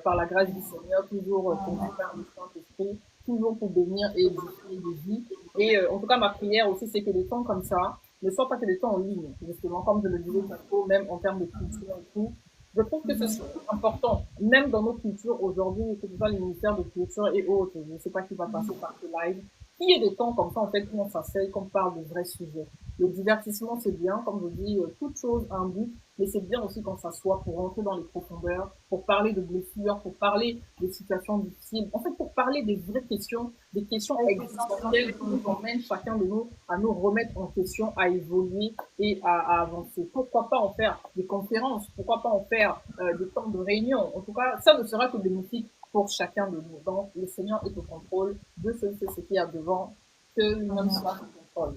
[SPEAKER 3] par la grâce du Seigneur, toujours conduit par le Saint-Esprit, toujours pour bénir et édifier des vies. Et en tout cas, ma prière aussi, c'est que des temps comme ça ne soient pas que des temps en ligne, justement, comme je le disais tantôt, même en termes de culture et tout. Je trouve que c'est important, même dans nos cultures aujourd'hui, que ce soit les ministères de culture et autres. Je ne sais pas qui va passer par ce live, qu'il y ait des temps comme ça, en fait, où on s'asseye, qu'on parle de vrais sujets. Le divertissement, c'est bien, comme je dis, toute chose a un but, mais c'est bien aussi qu'on s'assoit pour rentrer dans les profondeurs, pour parler de blessures, pour parler des situations difficiles, en fait, pour parler des vraies questions, des questions existentielles qui nous emmènent chacun de nous à nous remettre en question, à évoluer et à avancer. Pourquoi pas en faire des conférences? Pourquoi pas en faire des temps de réunion? En tout cas, ça ne sera que bénéfique pour chacun de nous. Donc, le Seigneur est au contrôle de ce qu'il y a devant, que lui-même soit au contrôle.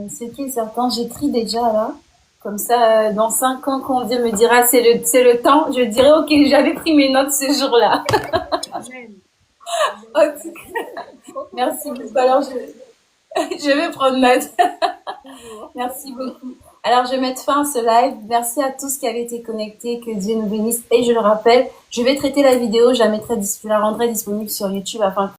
[SPEAKER 1] C'est qui certain, j'écris déjà là. Comme ça, dans 5 ans, quand Dieu me dira c'est le temps, je dirai ok, j'avais pris mes notes ce jour-là.
[SPEAKER 3] Amen.
[SPEAKER 1] Ok. Merci beaucoup. Alors, je vais prendre note. Merci beaucoup. Alors, je vais mettre fin à ce live. Merci à tous qui avaient été connectés. Que Dieu nous bénisse. Et je le rappelle, je vais traiter la vidéo. Je la rendrai disponible sur YouTube afin